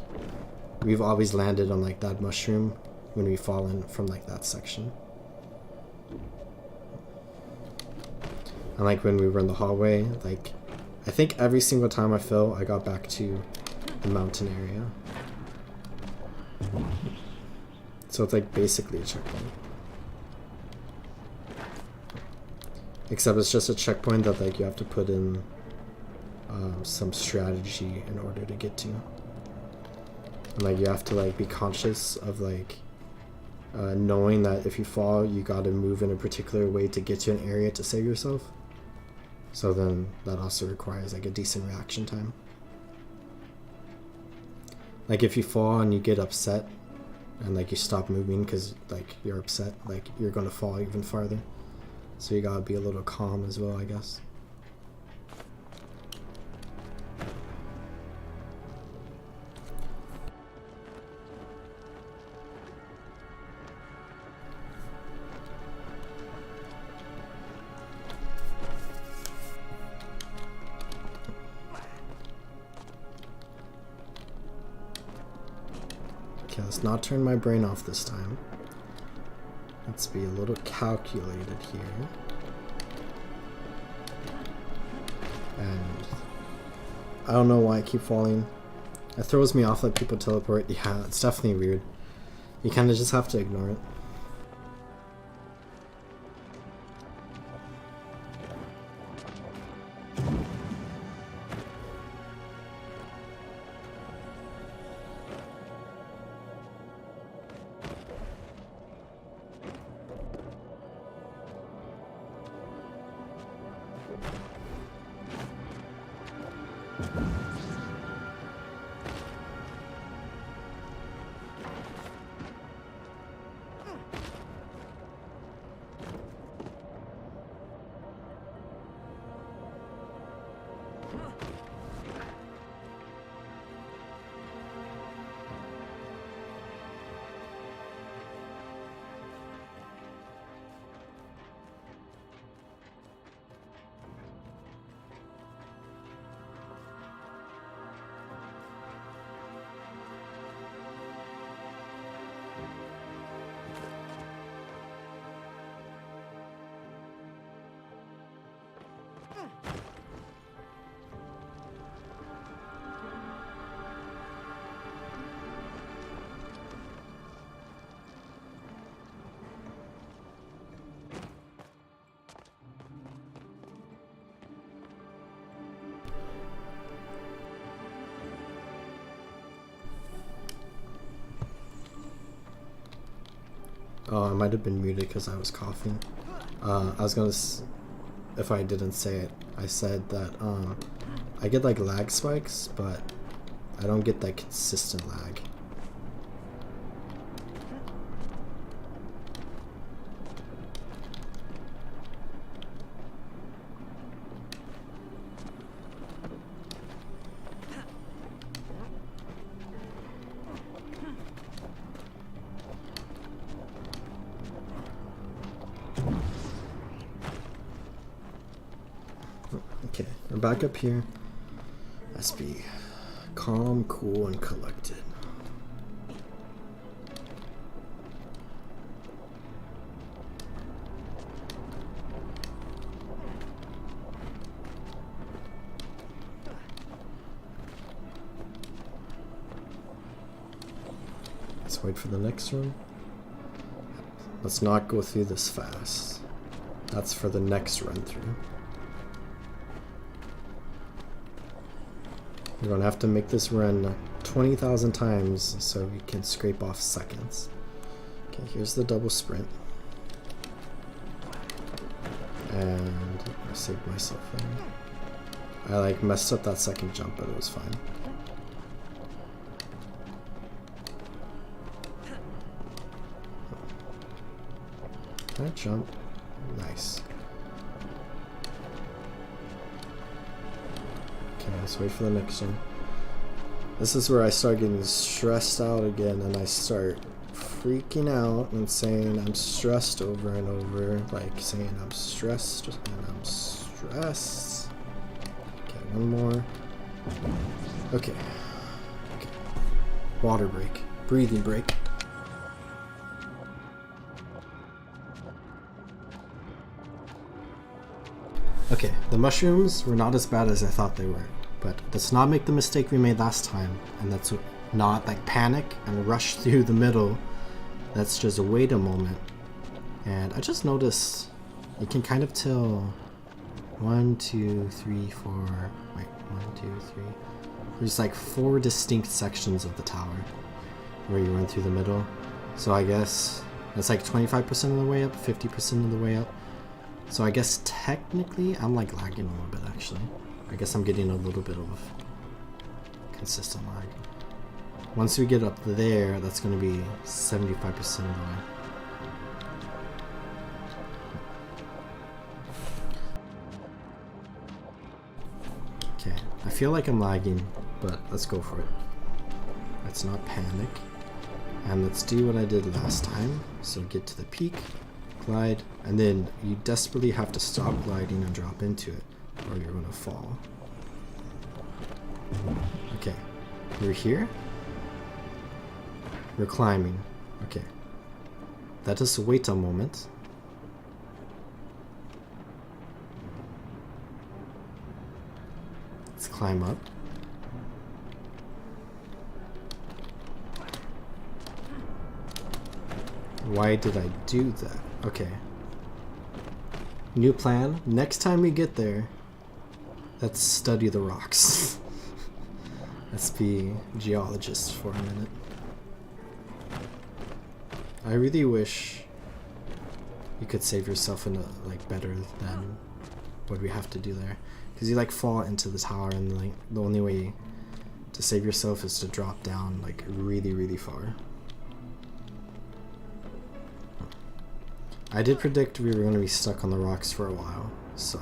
we've always landed on like that mushroom when we fall in from like that section. And like when we were in the hallway, like I think every single time I fell, I got back to the mountain area. So it's like basically a checkpoint. Except it's just a checkpoint that like you have to put in some strategy in order to get to. And like you have to like be conscious of like knowing that if you fall, you gotta move in a particular way to get to an area to save yourself. So then that also requires like a decent reaction time. Like if you fall and you get upset and like you stop moving because like you're upset, like you're gonna fall even farther. So you gotta be a little calm as well, I guess. Okay, let's not turn my brain off this time. Let's be a little calculated here. And I don't know why I keep falling. It throws me off that people teleport. Yeah, it's definitely weird. You kind of just have to ignore it. Oh, I might have been muted because I was coughing. I was gonna, if I didn't say it, I said that I get like lag spikes, but I don't get that consistent lag. Okay, we're back up here. Let's be calm, cool, and collected. Let's wait for the next one. Let's not go through this fast. That's for the next run through. We're gonna have to make this run 20,000 times so we can scrape off seconds. Okay, here's the double sprint. And I saved myself in. I like messed up that second jump, but it was fine. Can I jump? Nice. Okay, let's wait for the next one. This is where I start getting stressed out again, and I start freaking out and saying I'm stressed over and over, like saying I'm stressed and I'm stressed. Okay, one more. Okay. Okay. Water break. Breathing break. Okay, the mushrooms were not as bad as I thought they were, but let's not make the mistake we made last time, and that's not like panic and rush through the middle. Let's just wait a moment. And I just noticed you can kind of tell 1, 2, 3, 4, wait, 1, 2, 3. There's like 4 distinct sections of the tower where you run through the middle. So I guess that's like 25% of the way up, 50% of the way up. So I guess technically I'm like lagging a little bit actually. I guess I'm getting a little bit of consistent lag. Once we get up there, that's going to be 75% of the way. Okay, I feel like I'm lagging, but let's go for it. Let's not panic. And let's do what I did last time. So get to the peak. Glide, and then you desperately have to stop gliding and drop into it, or you're gonna fall. Okay, we're here. We're climbing. Okay, let us wait a moment. Let's climb up. Why did I do that? Okay. New plan. Next time we get there, let's study the rocks. Let's be geologists for a minute. I really wish you could save yourself in a, like, better than what we have to do there. Because you like fall into the tower and like the only way to save yourself is to drop down like really, really far. I did predict we were going to be stuck on the rocks for a while, so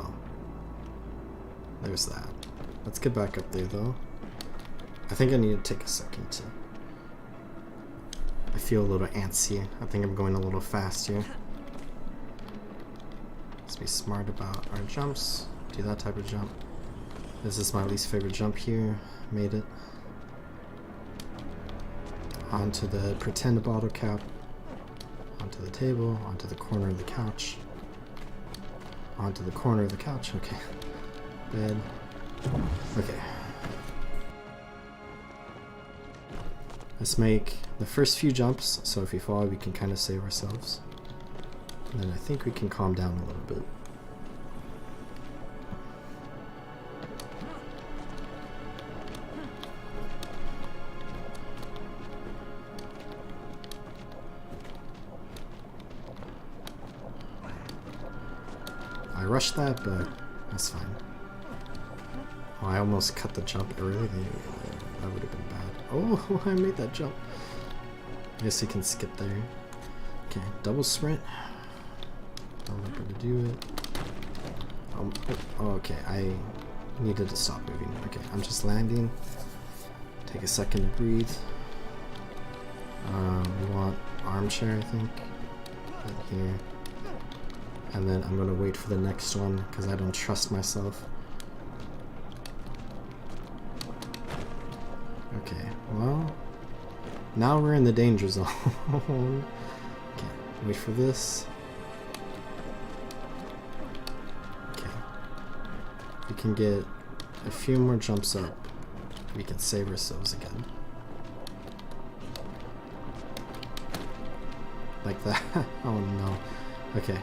there's that. Let's get back up there though. I think I need to take a second to... I feel a little antsy. I think I'm going a little fast here. Let's be smart about our jumps. Do that type of jump. This is my least favorite jump here. Made it. Onto the pretend bottle cap. Onto the table, onto the corner of the couch. Onto the corner of the couch, okay. Bed. Okay. Let's make the first few jumps, so if we fall we can kind of save ourselves. And then I think we can calm down a little bit. I rushed that, but that's fine. Oh, I almost cut the jump early. That would have been bad. Oh, I made that jump. I guess you can skip there. Okay, double sprint. I'm not going to do it. Oh, okay, I needed to stop moving. Okay, I'm just landing. Take a second to breathe. We want armchair, I think. Right here. And then I'm going to wait for the next one because I don't trust myself. Okay, well, now we're in the danger zone. Okay, wait for this. Okay, if we can get a few more jumps up, we can save ourselves again. Like that. Oh no. Okay.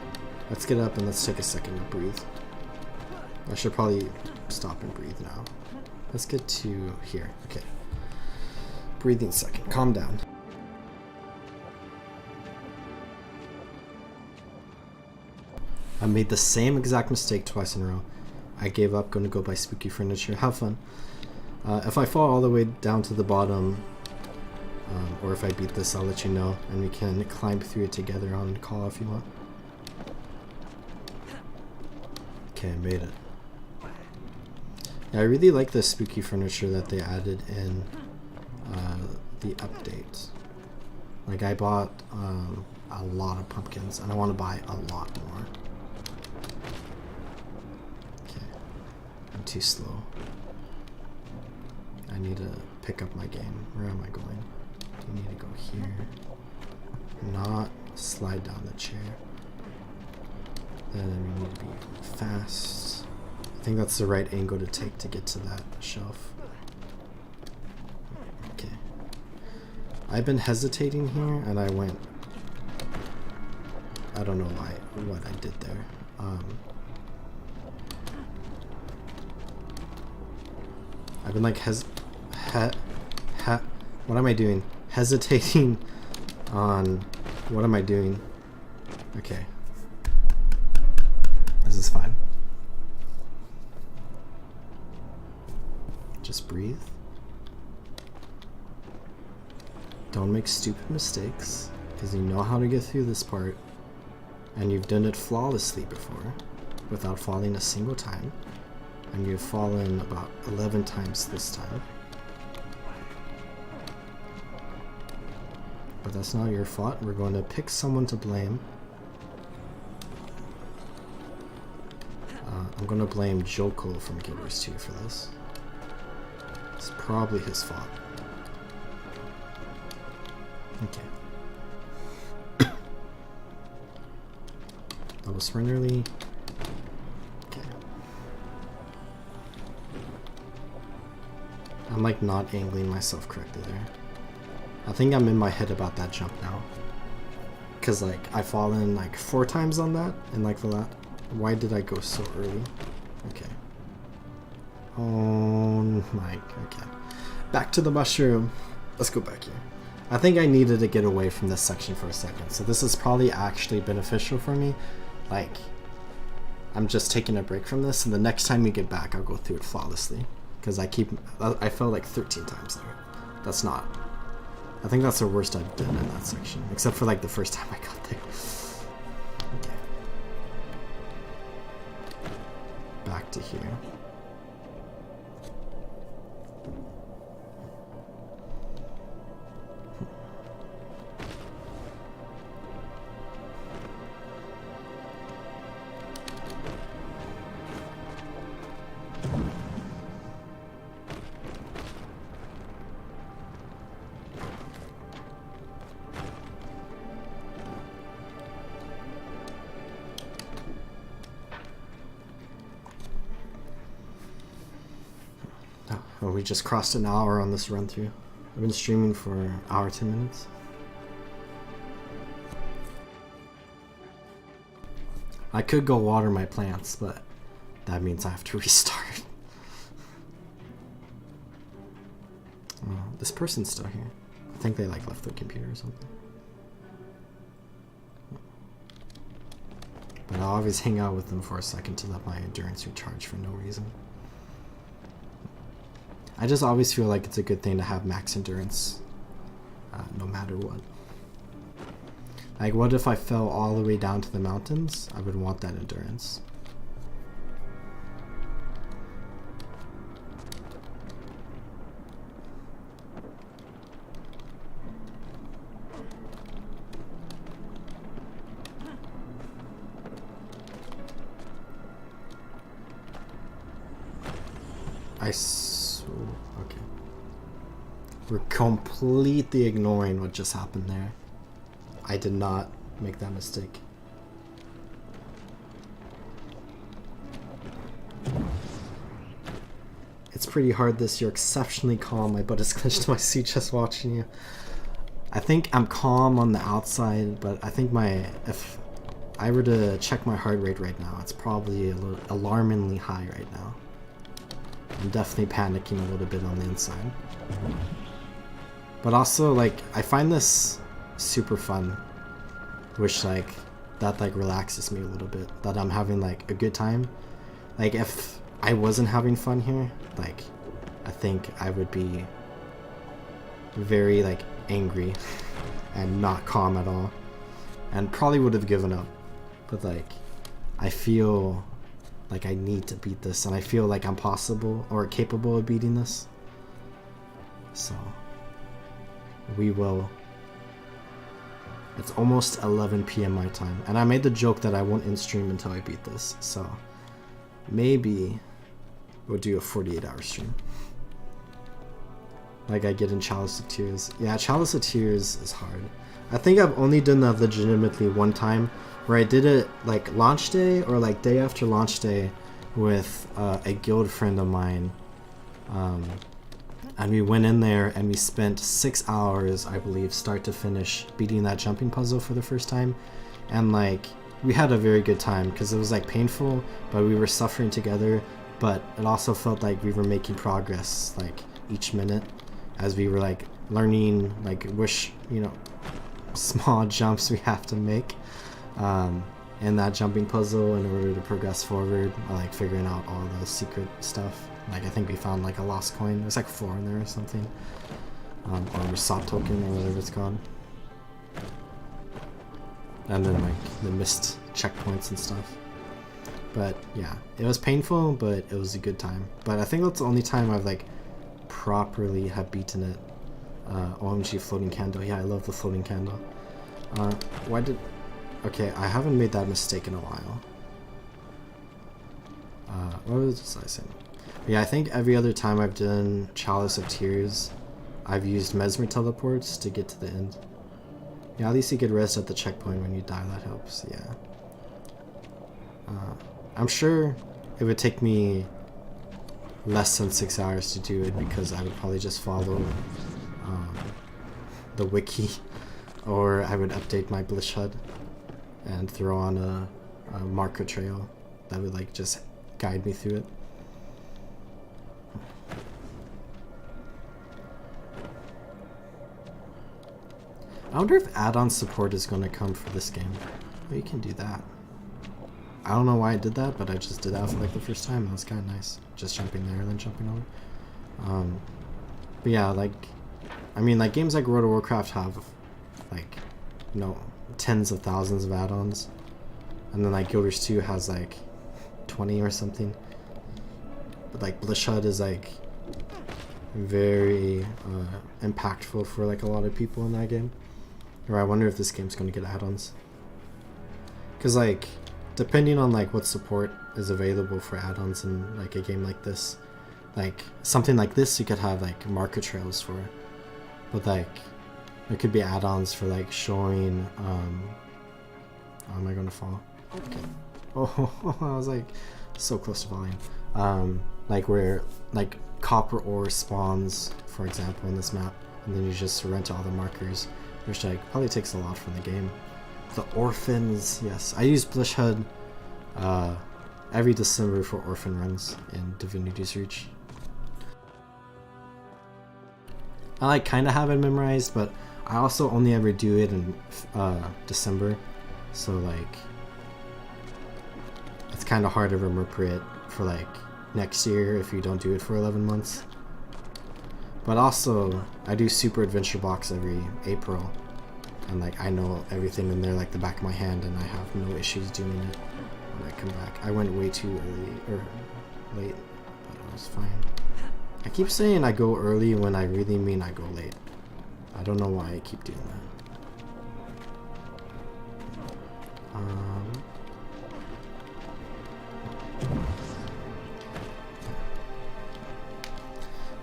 Let's get up and let's take a second to breathe. I should probably stop and breathe now. Let's get to here. Okay. Breathing second. Calm down. I made the same exact mistake twice in a row. I gave up, gonna go buy spooky furniture. Have fun. If I fall all the way down to the bottom, or if I beat this, I'll let you know, and we can climb through it together on call if you want. Okay, I made it. Yeah, I really like the spooky furniture that they added in the update. Like, I bought a lot of pumpkins, and I want to buy a lot more. Okay, I'm too slow. I need to pick up my game. Where am I going? Do you need to go here? Not slide down the chair. Then we need to be fast. I think that's the right angle to take to get to that shelf. Okay. I've been hesitating here and I went... I don't know what I did there. I've been like what am I doing? Hesitating on... What am I doing? Okay. This is fine. Just breathe. Don't make stupid mistakes, because you know how to get through this part, and you've done it flawlessly before, without falling a single time, and you've fallen about 11 times this time. But that's not your fault. We're going to pick someone to blame. I'm going to blame Joko from Guild Wars 2 for this. It's probably his fault. Okay. Double surrender early. Okay. I'm like not angling myself correctly there. I think I'm in my head about that jump now. Cause like I've fallen like 4 times on that and like that. Why did I go so early? Okay. Oh my, okay. Back to the mushroom. Let's go back here. I think I needed to get away from this section for a second. So this is probably actually beneficial for me. Like, I'm just taking a break from this, and the next time we get back, I'll go through it flawlessly. Because I fell like 13 times there. That's not. I think that's the worst I've done in that section. Except for like the first time I got there. Okay. Back to here. Oh, we just crossed an hour on this run through. I've been streaming for an hour, 10 minutes. I could go water my plants, but that means I have to restart. Oh, this person's still here. I think they like left their computer or something. But I'll always hang out with them for a second to let my endurance recharge for no reason. I just always feel like it's a good thing to have max endurance, no matter what. Like, what if I fell all the way down to the mountains? I would want that endurance. Okay. We're completely ignoring what just happened there. I did not make that mistake. It's pretty hard this. You're exceptionally calm. My butt is clenched to my seat just watching you. I think I'm calm on the outside, but I think if I were to check my heart rate right now, it's probably a little alarmingly high right now. I'm definitely panicking a little bit on the inside. But also, like, I find this super fun, which like that like relaxes me a little bit, that I'm having like a good time. Like if I wasn't having fun here, like I think I would be very like angry and not calm at all, and probably would have given up. But like I feel like I need to beat this, and I feel like I'm possible or capable of beating this, so we will. It's almost 11 p.m. my time, and I made the joke that I won't end stream until I beat this, so maybe we'll do a 48-hour stream. Like I get in Chalice of Tears. Yeah, Chalice of Tears is hard. I think I've only done that legitimately one time, where I did it like launch day or like day after launch day with a guild friend of mine. And we went in there and we spent 6 hours, I believe, start to finish, beating that jumping puzzle for the first time. And like, we had a very good time because it was like painful, but we were suffering together. But it also felt like we were making progress like each minute as we were like learning like small jumps we have to make in that jumping puzzle in order to progress forward, like figuring out all the secret stuff. Like I think we found like a lost coin. There's like 4 in there or something, or a resort token or whatever it's called. And then like the missed checkpoints and stuff. But yeah, it was painful, but it was a good time. But I think that's the only time I've like properly have beaten it. OMG floating candle. Yeah, I love the floating candle. Okay, I haven't made that mistake in a while. What was I saying? Yeah, I think every other time I've done Chalice of Tears, I've used Mesmer teleports to get to the end. Yeah, at least you get rest at the checkpoint when you die, that helps, yeah. I'm sure it would take me less than 6 hours to do it because I would probably just follow the wiki, or I would update my Bliss HUD and throw on a marker trail that would like just guide me through it. I wonder if add-on support is going to come for this game. Oh, you can do that. I don't know why I did that, but I just did that for like the first time. That was kind of nice. Just jumping there and then jumping over. But yeah, like, I mean, like games like World of Warcraft have like, tens of thousands of add-ons. And then like Guild Wars 2 has like 20 or something. But like Bliss HUD is like very impactful for like a lot of people in that game. Or I wonder if this game's going to get add-ons. Because like, depending on like what support is available for add-ons in like a game like this, like something like this you could have like marker trails for. But like, there could be add-ons for like showing, oh, am I going to fall? Okay. Oh, I was like so close to falling. Like where like copper ore spawns, for example, in this map, and then you just surrender all the markers, which like probably takes a lot from the game. The orphans, yes, I use Bliss HUD every December for orphan runs in Divinity's Reach. I like kind of have it memorized, but I also only ever do it in December, so like it's kind of hard to remember it for like next year if you don't do it for 11 months. But also, I do Super Adventure Box every April, and like I know everything in there like the back of my hand, and I have no issues doing it when I come back. I went way too early, or late, but it was fine. I keep saying I go early when I really mean I go late. I don't know why I keep doing that.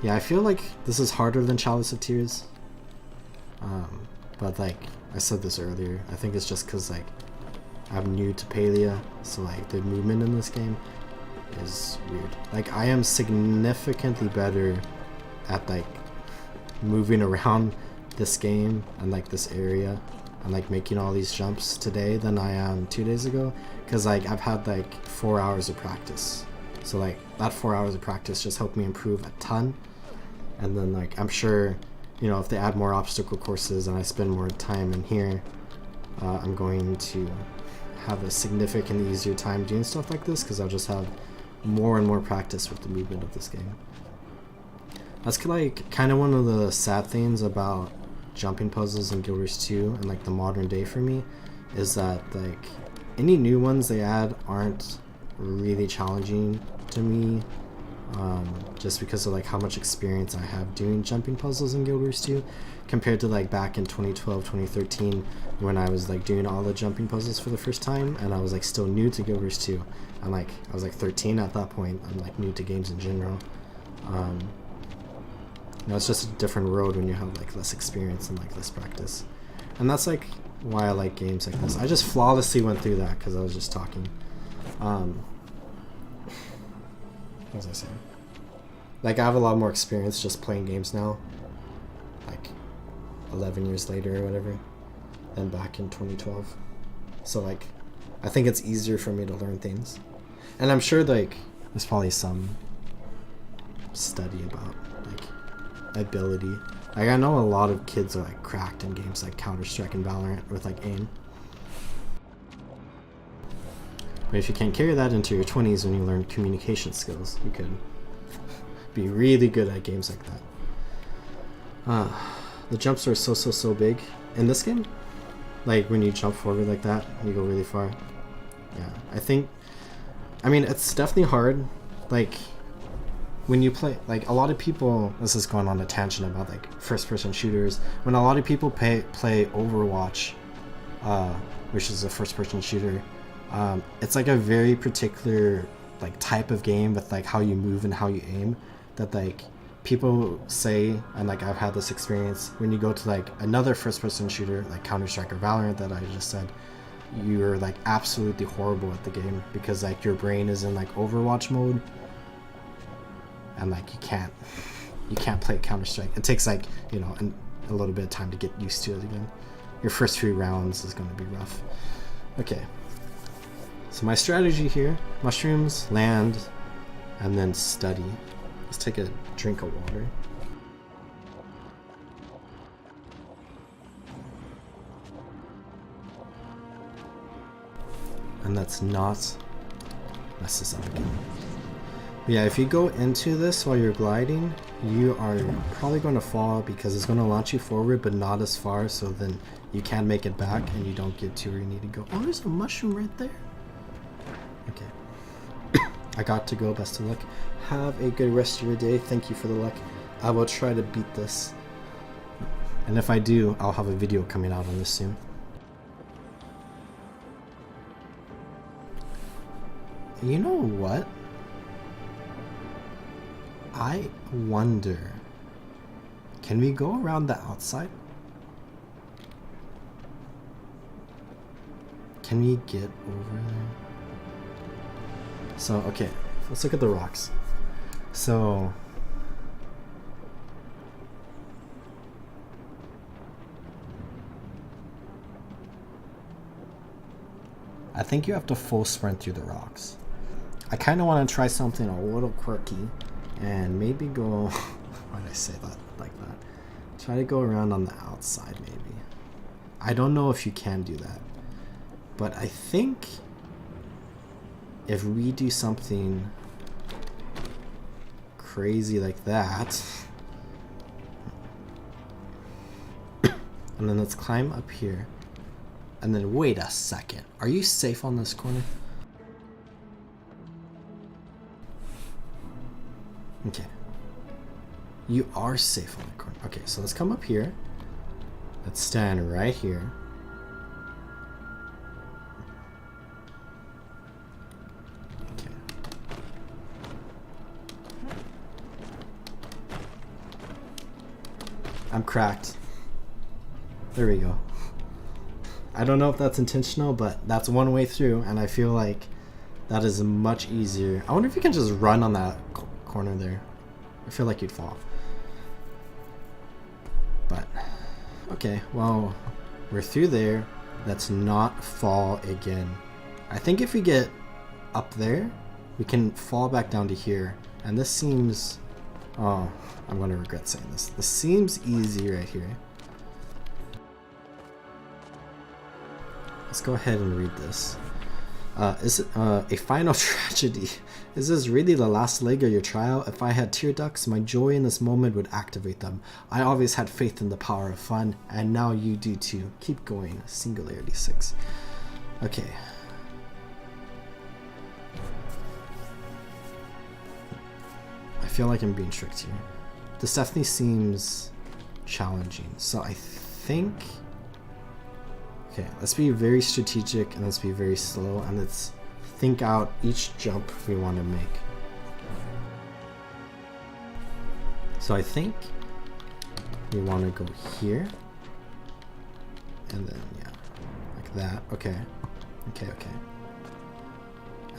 Yeah, I feel like this is harder than Chalice of Tears. But like I said this earlier, I think it's just because like I'm new to Palia, so like the movement in this game is weird. Like I am significantly better at like moving around this game and like this area and like making all these jumps today than I am 2 days ago, because like I've had like 4 hours of practice. So like that 4 hours of practice just helped me improve a ton. And then like I'm sure, you know, if they add more obstacle courses and I spend more time in here, I'm going to have a significantly easier time doing stuff like this, because I'll just have more and more practice with the movement of this game. That's like kind of one of the sad things about jumping puzzles in Guild Wars 2 and like the modern day for me, is that like any new ones they add aren't really challenging to me, just because of like how much experience I have doing jumping puzzles in Guild Wars 2 compared to like back in 2012, 2013 when I was like doing all the jumping puzzles for the first time and I was like still new to Guild Wars 2. And like I was like 13 at that point. I'm like new to games in general. You know, it's just a different road when you have like less experience and like less practice. And that's like why I like games like this. I just flawlessly went through that because I was just talking. What was I saying? Like I have a lot more experience just playing games now, like 11 years later or whatever, than back in 2012. So like I think it's easier for me to learn things. And I'm sure like there's probably some study about like ability. Like I know a lot of kids are like cracked in games like Counter-Strike and Valorant with like aim. But if you can't carry that into your 20s when you learn communication skills, you could be really good at games like that. The jumps are so big in this game. Like when you jump forward like that, you go really far. Yeah, I mean, it's definitely hard. Like when you play, like a lot of people, this is going on a tangent about like first-person shooters. When a lot of people play Overwatch, which is a first-person shooter, it's like a very particular like type of game with like how you move and how you aim that like people say, and like I've had this experience, when you go to like another first-person shooter like Counter-Strike or Valorant that I just said, you're like absolutely horrible at the game because like your brain is in like Overwatch mode and like you can't play Counter-Strike. It takes like, you know, a little bit of time to get used to it again. Your first few rounds is going to be rough. Okay, so my strategy here: mushrooms, land, and then study. Let's take a drink of water. And let's not mess this up again. But yeah, if you go into this while you're gliding, you are probably going to fall because it's going to launch you forward but not as far, so then you can make it back and you don't get to where you need to go. Oh, there's a mushroom right there. Okay. I got to go. Best of luck. Have a good rest of your day. Thank you for the luck. I will try to beat this. And if I do, I'll have a video coming out on this soon. You know what? I wonder, can we go around the outside? Can we get over there? So, okay, let's look at the rocks. So, I think you have to full sprint through the rocks. I kind of want to try something a little quirky and maybe go, why did I say that like that? Try to go around on the outside maybe. I don't know if you can do that, but I think if we do something crazy like that, and then let's climb up here, and then wait a second, are you safe on this corner? Okay. You are safe on the corner. Okay, so let's come up here. Let's stand right here. Okay. I'm cracked. There we go. I don't know if that's intentional, but that's one way through, and I feel like that is much easier. I wonder if you can just run on that corner there. I feel like you'd fall. But Okay, well, we're through there. Let's not fall again. I think if we get up there, we can fall back down to here. And this seems... Oh, I'm going to regret saying this. This seems easy right here. Let's go ahead and read this. Is it a final tragedy? Is this really the last leg of your trial? If I had tear ducts, my joy in this moment would activate them. I always had faith in the power of fun, and now you do too. Keep going. Singularity 6. Okay. I feel like I'm being tricked here. This definitely seems challenging. So I think... Okay, let's be very strategic and let's be very slow and let's think out each jump we want to make. So I think we want to go here and then yeah, like that. Okay, okay, okay.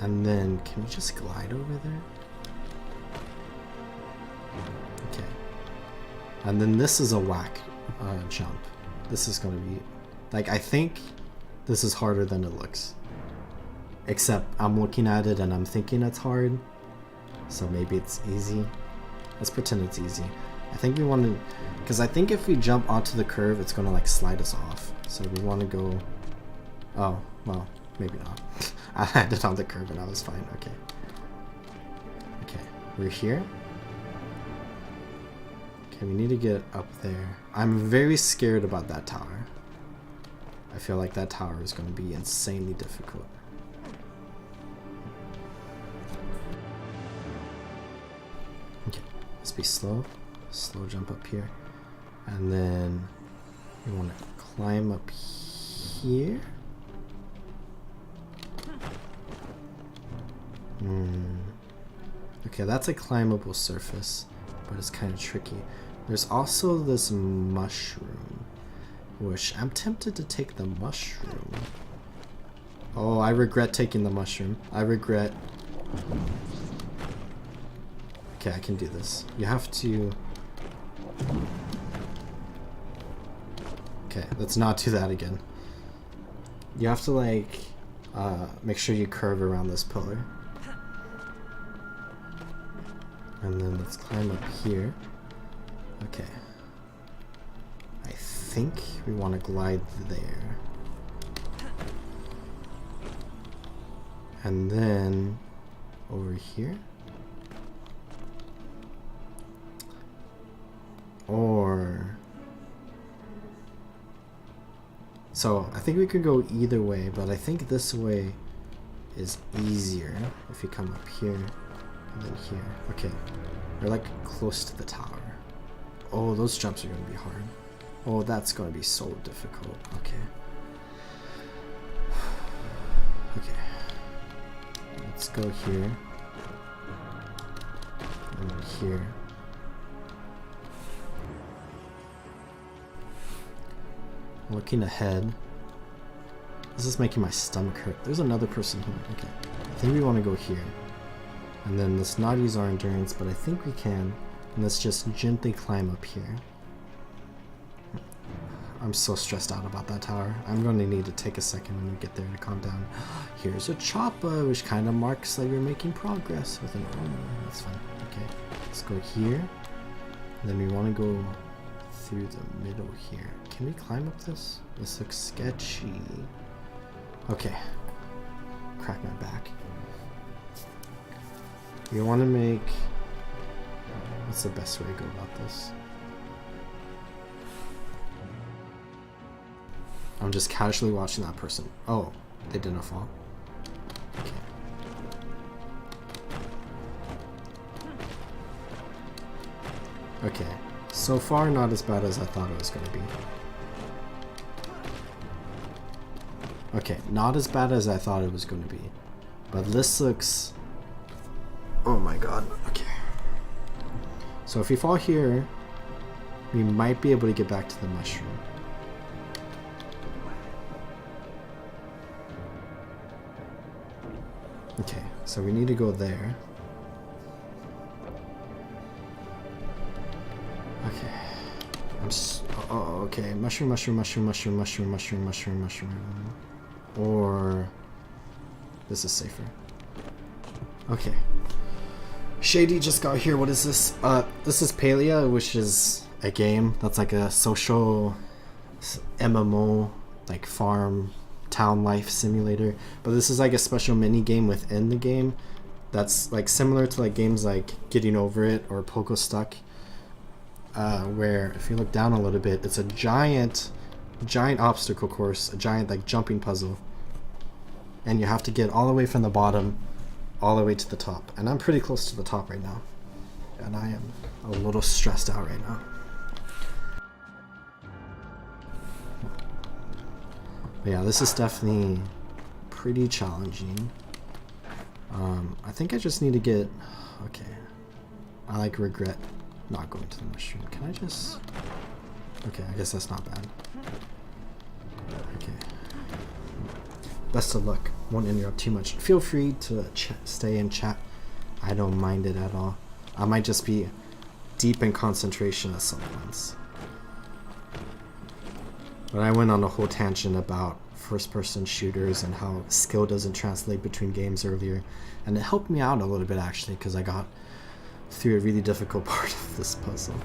And then can we just glide over there? Okay. And then this is a whack jump. This is going to be... Like, I think this is harder than it looks. Except I'm looking at it and I'm thinking it's hard. So maybe it's easy. Let's pretend it's easy. I think we want to... Because I think if we jump onto the curve, it's going to, like, slide us off. So we want to go... Oh, well, maybe not. I landed on the curve and I was fine. Okay. Okay, we're here. Okay, we need to get up there. I'm very scared about that tower. I feel like that tower is going to be insanely difficult. Okay, let's be slow. Slow jump up here. And then we want to climb up here. Okay, that's a climbable surface, but it's kind of tricky. There's also this mushroom. Which I'm tempted to take the mushroom. Oh, I regret taking the mushroom. I regret. Okay, I can do this. You have to... Okay, let's not do that again. You have to, like, make sure you curve around this pillar. And then let's climb up here. Okay. I think we want to glide there. And then over here. Or... So I think we could go either way, but I think this way is easier if you come up here and then here. Okay, we're like close to the tower. Oh, those jumps are going to be hard. Oh, that's going to be so difficult. Okay. Okay. Let's go here. And then here. Looking ahead. This is making my stomach hurt. There's another person here. Okay. I think we want to go here. And then let's not use our endurance, but I think we can. And let's just gently climb up here. I'm so stressed out about that tower. I'm going to need to take a second when we get there to calm down. Here's a chopper, which kind of marks that you're making progress with an armor. That's fine. Okay, let's go here. And then we want to go through the middle here. Can we climb up this? This looks sketchy. Okay. Crack my back. You want to make... What's the best way to go about this? I'm just casually watching that person. Oh, they didn't fall. Okay. Okay. So far, not as bad as I thought it was going to be. Okay, not as bad as I thought it was going to be. But this looks... Oh my god. Okay. So if we fall here, we might be able to get back to the mushroom. Okay, so we need to go there. Okay. Okay, mushroom, mushroom, mushroom, mushroom, mushroom, mushroom, mushroom, mushroom. Or this is safer. Okay. Shady just got here. What is this? This is Palia, which is a game that's like a social MMO, like farm town life simulator. But this is like a special mini game within the game that's like similar to like games like Getting Over It or Pogo Stuck, where if you look down a little bit, it's a giant obstacle course, a giant like jumping puzzle, and you have to get all the way from the bottom all the way to the top. And I'm pretty close to the top right now, and I am a little stressed out right now. But yeah, this is definitely pretty challenging. I think I just need to get... Okay. I like regret not going to the mushroom. Can I just... Okay, I guess that's not bad. Okay. Best of luck. Won't interrupt too much. Feel free to stay in chat. I don't mind it at all. I might just be deep in concentration at some points. But I went on a whole tangent about first-person shooters and how skill doesn't translate between games earlier, and it helped me out a little bit actually, because I got through a really difficult part of this puzzle.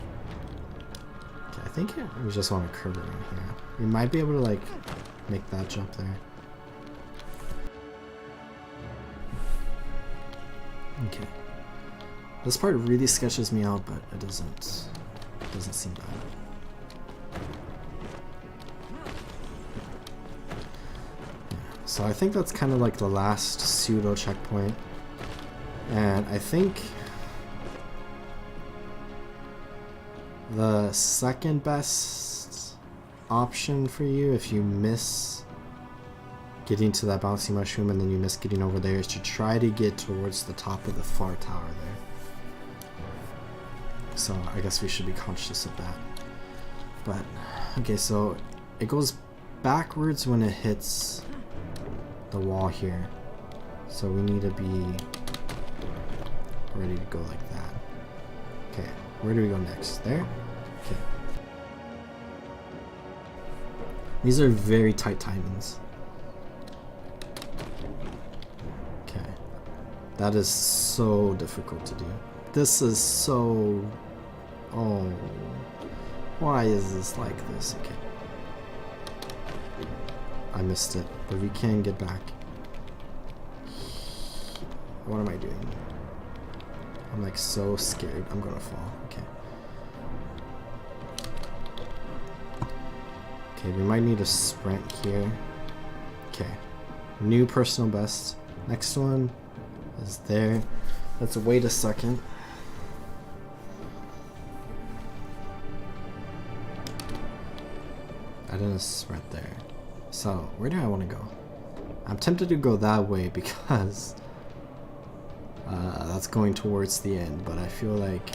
Okay, I think we just want to curve around here. We might be able to like make that jump there. Okay. This part really sketches me out, but it doesn't seem bad. So I think that's kind of like the last pseudo checkpoint, and I think the second best option for you if you miss getting to that bouncy mushroom and then you miss getting over there is to try to get towards the top of the far tower there. So I guess we should be conscious of that. But okay, so it goes backwards when it hits the wall here, so we need to be ready to go like that. Okay, where do we go next? There? Okay. These are very tight timings. Okay. That is so difficult to do. This is so... Oh. Why is this like this? Okay. I missed it, but we can get back. What am I doing? I'm like so scared. I'm gonna fall. Okay. Okay, we might need a sprint here. Okay. New personal best. Next one is there. Let's wait a second. I didn't sprint there. So, where do I want to go? I'm tempted to go that way because that's going towards the end, but I feel like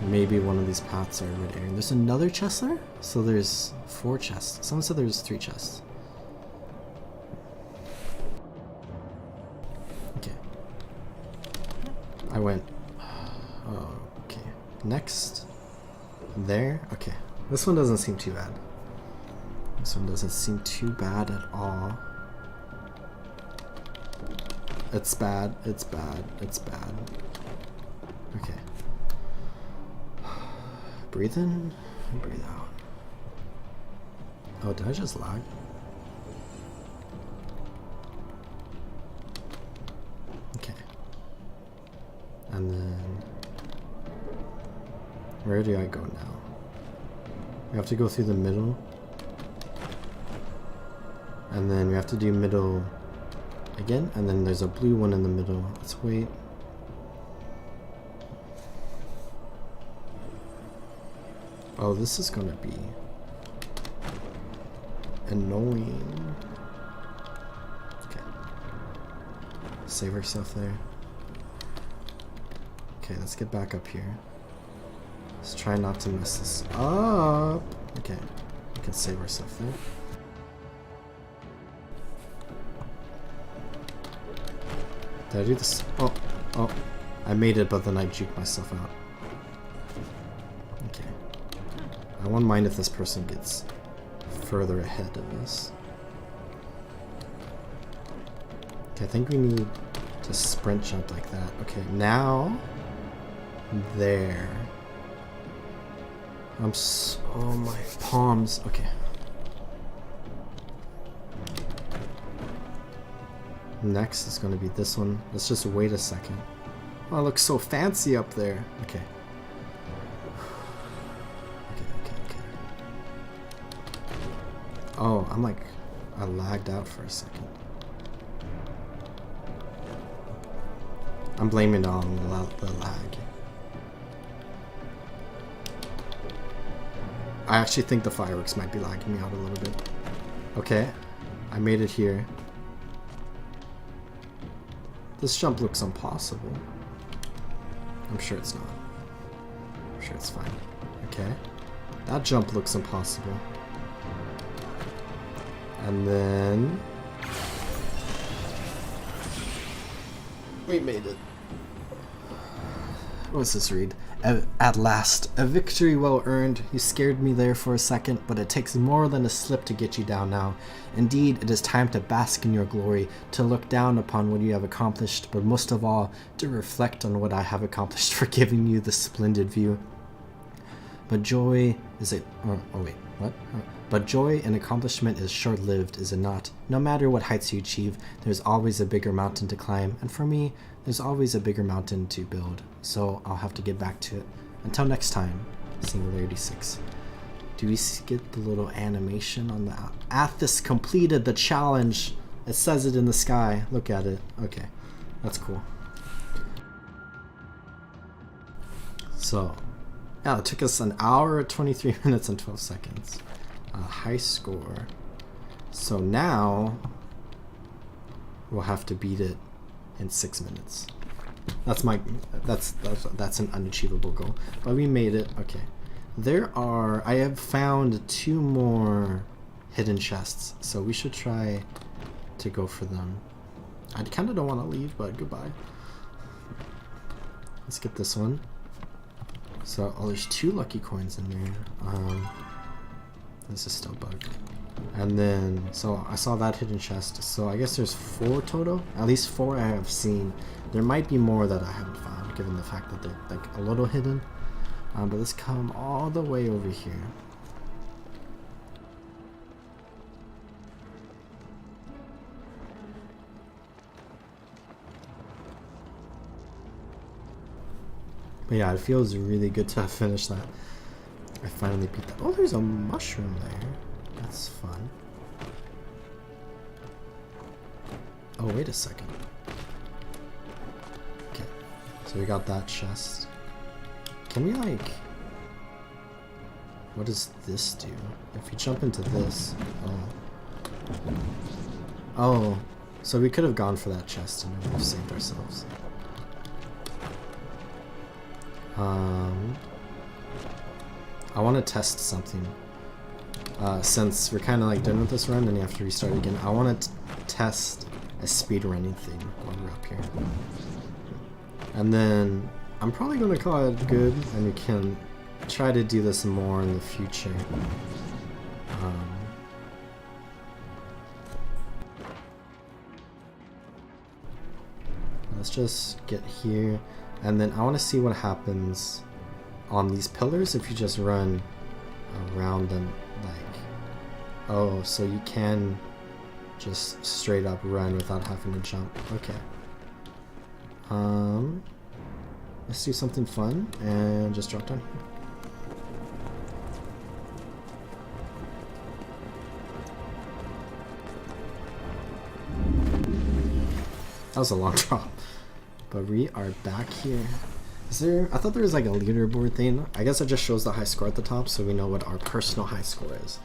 maybe one of these paths are red area. There's another chest there? So there's 4 chests. Someone said there's 3 chests. Okay. I went... Oh, okay. Next. There? Okay. This one doesn't seem too bad. This one doesn't seem too bad at all. It's bad, it's bad, it's bad. Okay. Breathe in, breathe out. Oh, did I just lag? Okay. And then... Where do I go now? We have to go through the middle. And then we have to do middle again, and then there's a blue one in the middle. Let's wait. Oh, this is gonna be annoying. Okay. Save ourselves there. Okay, let's get back up here. Let's try not to mess this up. Okay, we can save ourselves there. Did I do this? Oh, I made it, but then I juked myself out. Okay. I won't mind if this person gets further ahead of us. Okay, I think we need to sprint jump like that. Okay, now there. Oh, my palms. Okay. Next is going to be this one. Let's just wait a second. Oh, it looks so fancy up there. Okay. Okay. Oh, I lagged out for a second. I'm blaming it on the lag. I actually think the fireworks might be lagging me out a little bit. Okay, I made it here. This jump looks impossible. I'm sure it's not. I'm sure it's fine. Okay, that jump looks impossible. And then we made it. What's this read? At last, a victory well earned. You scared me there for a second, but it takes more than a slip to get you down now. Indeed, it is time to bask in your glory, to look down upon what you have accomplished, but most of all, to reflect on what I have accomplished for giving you this splendid view. But joy is a... Oh wait, what? But joy and accomplishment is short-lived, is it not? No matter what heights you achieve, there's always a bigger mountain to climb, and for me, there's always a bigger mountain to build, so I'll have to get back to it. Until next time, Singularity 6. Do we get the little animation on the... Athos completed the challenge! It says it in the sky. Look at it. Okay, that's cool. So, yeah, it took us an hour, 23 minutes, and 12 seconds. High score. So now, we'll have to beat it in 6 minutes. That's an unachievable goal, but we made it. Okay, I have found 2 more hidden chests, so we should try to go for them. I kind of don't want to leave, but goodbye. Let's get this one. So, oh, there's 2 lucky coins in there. This is still bugged. And then, so I saw that hidden chest. So I guess there's 4 total. At least 4 I have seen. There might be more that I haven't found, given the fact that they're like a little hidden. But let's come all the way over here. But yeah, it feels really good to have finished that. I finally beat that. Oh, there's a mushroom there. That's fun. Oh, wait a second. Okay, so we got that chest. Can we, like... What does this do? If we jump into this... Oh, so we could have gone for that chest and we would have saved ourselves. I want to test something. Since we're kind of like done with this run and you have to restart again, I want to test a speedrunning thing while we're up here. And then I'm probably going to call it good, and we can try to do this more in the future. Let's just get here, and then I want to see what happens on these pillars if you just run around them. Like, oh, so you can just straight up run without having to jump. Okay. Let's do something fun and just drop down here. That was a long drop. But we are back here. Is there... I thought there was like a leaderboard thing. I guess it just shows the high score at the top so we know what our personal high score is.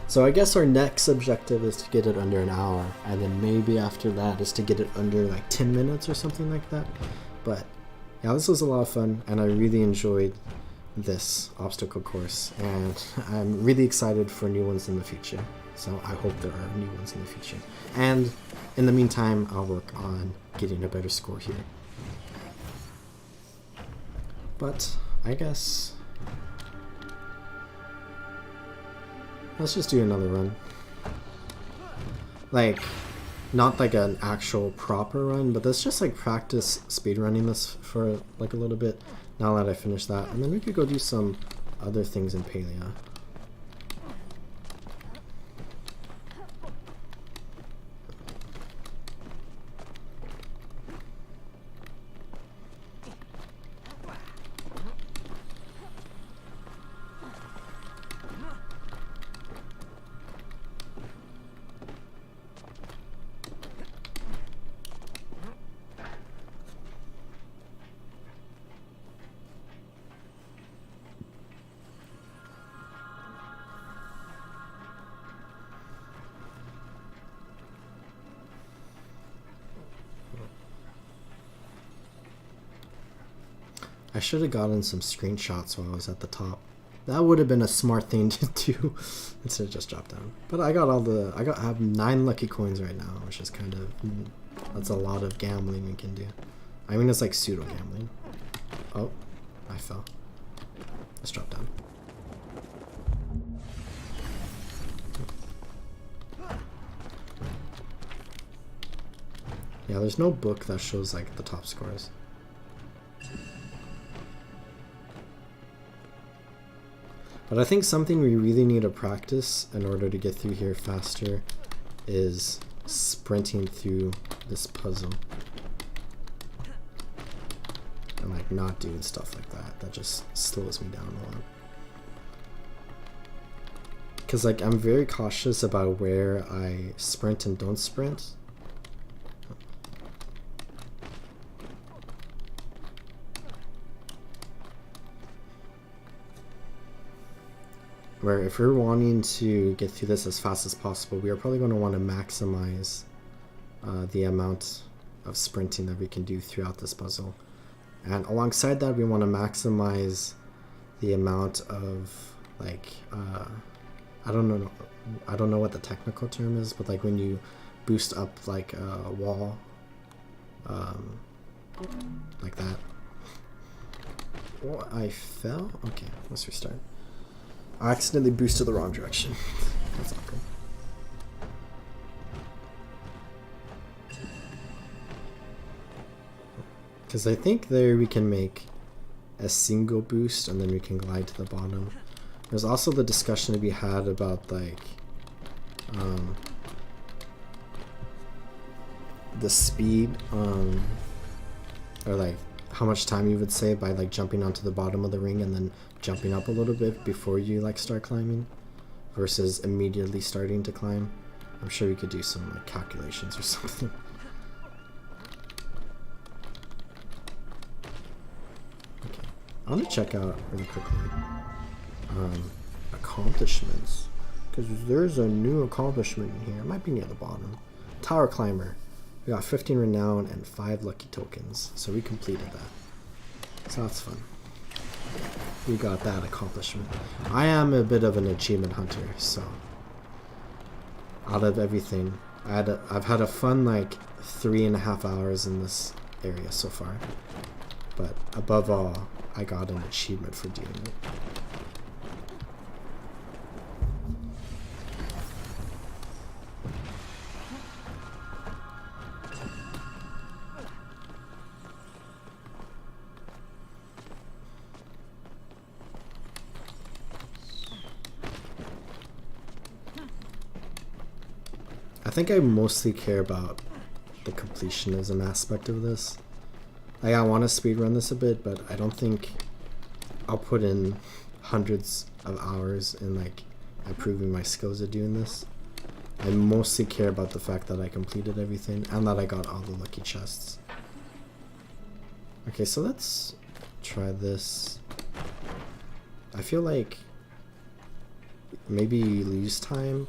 So I guess our next objective is to get it under an hour. And then maybe after that is to get it under like 10 minutes or something like that. But yeah, this was a lot of fun. And I really enjoyed this obstacle course. And I'm really excited for new ones in the future. So I hope there are new ones in the future. And in the meantime, I'll work on getting a better score here. But I guess Let's just do another run. Like, not like an actual proper run, but let's just like practice speedrunning this for like a little bit now that I finished that. And then we could go do some other things in Palia. I should have gotten some screenshots while I was at the top. That would have been a smart thing to do instead of just drop down. But I got I have 9 lucky coins right now, which is kind of, that's a lot of gambling we can do. I mean, it's like pseudo gambling. Oh, I fell. Let's drop down. Yeah, there's no book that shows like the top scores. But I think something we really need to practice in order to get through here faster is sprinting through this puzzle. And like not doing stuff like that. That just slows me down a lot. Because like I'm very cautious about where I sprint and don't sprint. Where if we're wanting to get through this as fast as possible, we are probably going to want to maximize the amount of sprinting that we can do throughout this puzzle. And alongside that, we want to maximize the amount of like I don't know what the technical term is, but like when you boost up like a wall, like that. Oh, I fell? Okay, let's restart. I accidentally boosted the wrong direction. That's not good. Because I think there we can make a single boost and then we can glide to the bottom. There's also the discussion to be had about like the speed or like how much time you would save by like jumping onto the bottom of the ring and then jumping up a little bit before you like start climbing versus immediately starting to climb. I'm sure we could do some like calculations or something. Okay, I want to check out really quickly accomplishments, because there's a new accomplishment in here. It might be near the bottom. Tower climber. We got 15 renown and 5 lucky tokens, so we completed that. So that's fun. We got that accomplishment. I am a bit of an achievement hunter, so out of everything, I've had a fun like 3.5 hours in this area so far. But above all, I got an achievement for doing it. I think I mostly care about the completionism aspect of this. Like, I want to speedrun this a bit, but I don't think I'll put in hundreds of hours in like improving my skills at doing this. I mostly care about the fact that I completed everything and that I got all the lucky chests. Okay, so let's try this. I feel like maybe you lose time,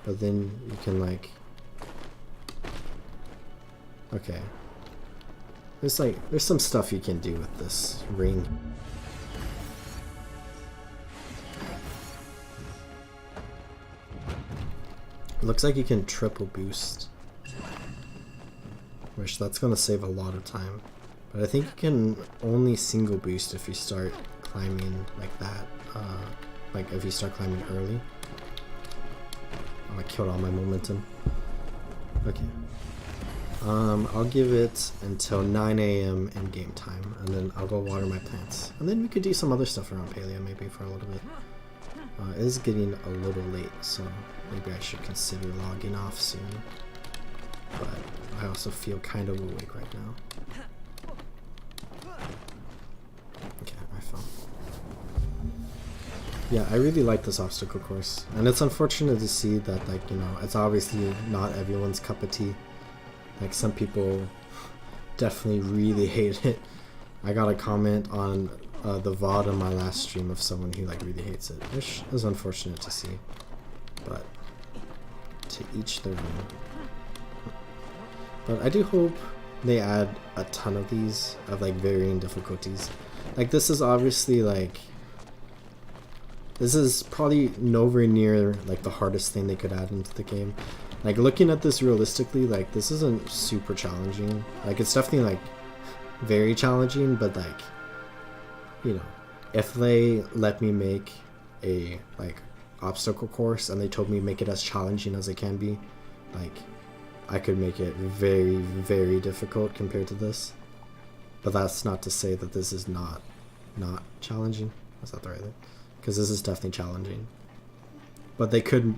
but then you can like, okay, there's some stuff you can do with this ring. It looks like you can triple boost, which that's gonna save a lot of time, but I think you can only single boost if you start climbing like that, like if you start climbing early. Oh, I killed all my momentum. Okay. I'll give it until 9 a.m. in game time, and then I'll go water my plants. And then we could do some other stuff around Palia maybe for a little bit. It is getting a little late, so maybe I should consider logging off soon. But I also feel kind of awake right now. Okay, I fell. Yeah, I really like this obstacle course, and it's unfortunate to see that, like, you know, it's obviously not everyone's cup of tea. Like, some people definitely really hate it. I got a comment on the VOD on my last stream of someone who, like, really hates it, which is unfortunate to see, but to each their own. But I do hope they add a ton of these, of, like, varying difficulties. Like, this is obviously, like, this is probably nowhere near, like, the hardest thing they could add into the game. Like, looking at this realistically, like, this isn't super challenging. Like, it's definitely, like, very challenging, but, like, you know, if they let me make a, like, obstacle course and they told me make it as challenging as it can be, like, I could make it very, very difficult compared to this. But that's not to say that this is not challenging. That's not the right thing. Because this is definitely challenging. But they could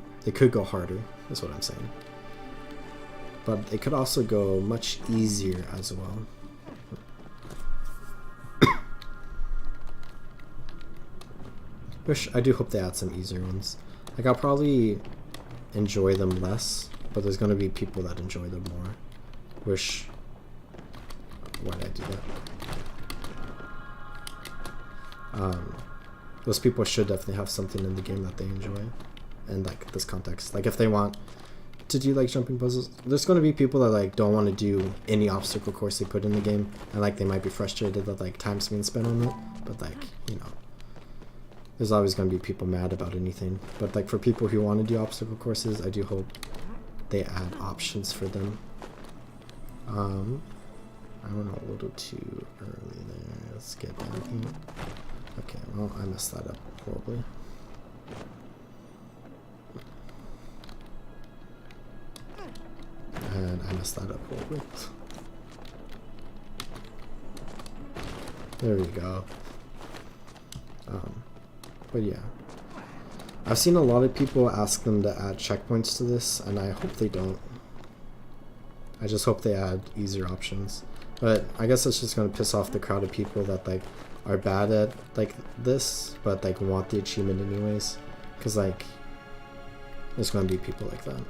go harder, is what I'm saying. But they could also go much easier as well. I do hope they add some easier ones. Like, I'll probably enjoy them less, but there's gonna be people that enjoy them more. Why did I do that? Those people should definitely have something in the game that they enjoy, in, like, this context. Like, if they want to do, like, jumping puzzles, there's gonna be people that, like, don't want to do any obstacle course they put in the game, and, like, they might be frustrated that, like, time's being spent on it, but, like, you know, there's always gonna be people mad about anything. But, like, for people who want to do obstacle courses, I do hope they add options for them. I went a little too early there. Let's get down here. Okay, well, I messed that up horribly. And I messed that up horribly. There we go. But yeah. I've seen a lot of people ask them to add checkpoints to this, and I hope they don't. I just hope they add easier options. But I guess it's just gonna piss off the crowd of people that, like, are bad at, like, this, but, like, want the achievement anyways. Cause, like, there's gonna be people like that.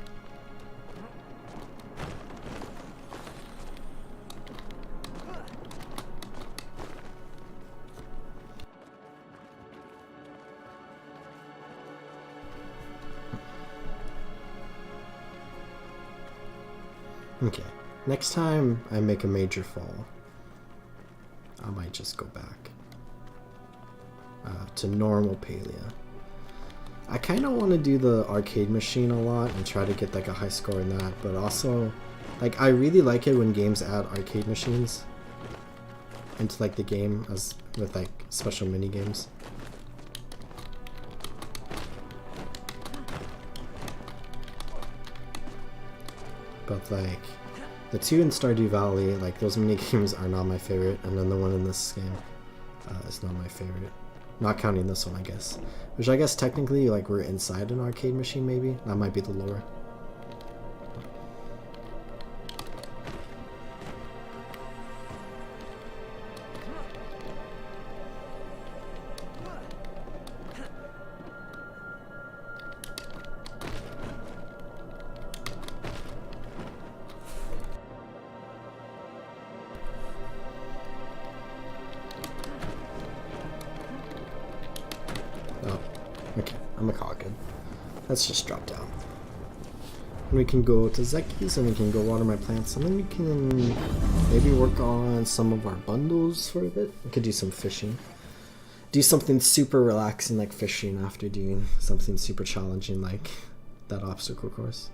Okay, next time I make a major fall, I might just go back to normal Palia. I kind of want to do the arcade machine a lot and try to get, like, a high score in that, but also, like, I really like it when games add arcade machines into, like, the game as with, like, special mini games. But, like, the two in Stardew Valley, like, those mini games are not my favorite, and then the one in this game is not my favorite. Not counting this one, I guess. Which I guess technically, like, we're inside an arcade machine, maybe? That might be the lore. Okay, I'm a call good. Let's just drop down. And we can go to Zeki's and we can go water my plants, and then we can maybe work on some of our bundles for a bit. We could do some fishing. Do something super relaxing like fishing after doing something super challenging like that obstacle course.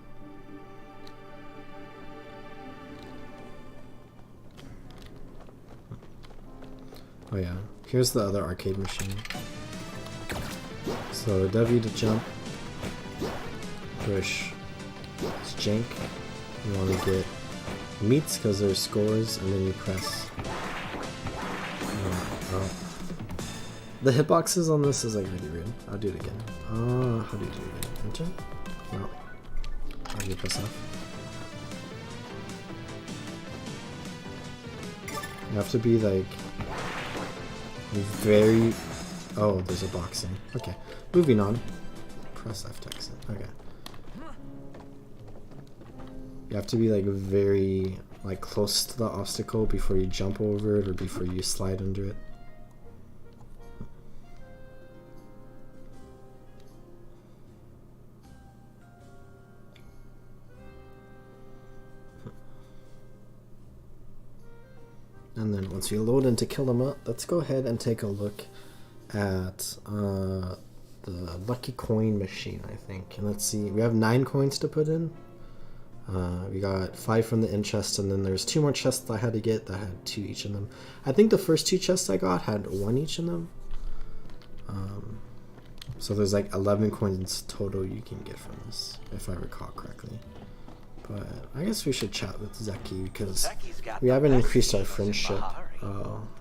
Oh yeah, here's the other arcade machine. So W to jump, push, jank. You want to get meats because there's scores, and then you press. The hitboxes on this is like really weird. I'll do it again. How do you do it again? Enter? No. How do you press F? You have to be like very. Oh, there's a boxing. Okay, moving on. Press F to exit. Okay. You have to be like very like close to the obstacle before you jump over it or before you slide under it. And then once you load in to kill them up, let's go ahead and take a look at the lucky coin machine, I think. And let's see, we have 9 coins to put in. We got 5 from the end chest, and then there's 2 more chests I had to get that had 2 each in them. I think the first 2 chests I got had 1 each in them. So there's like 11 coins total you can get from this, if I recall correctly. But I guess we should chat with Zeki because we haven't increased our friendship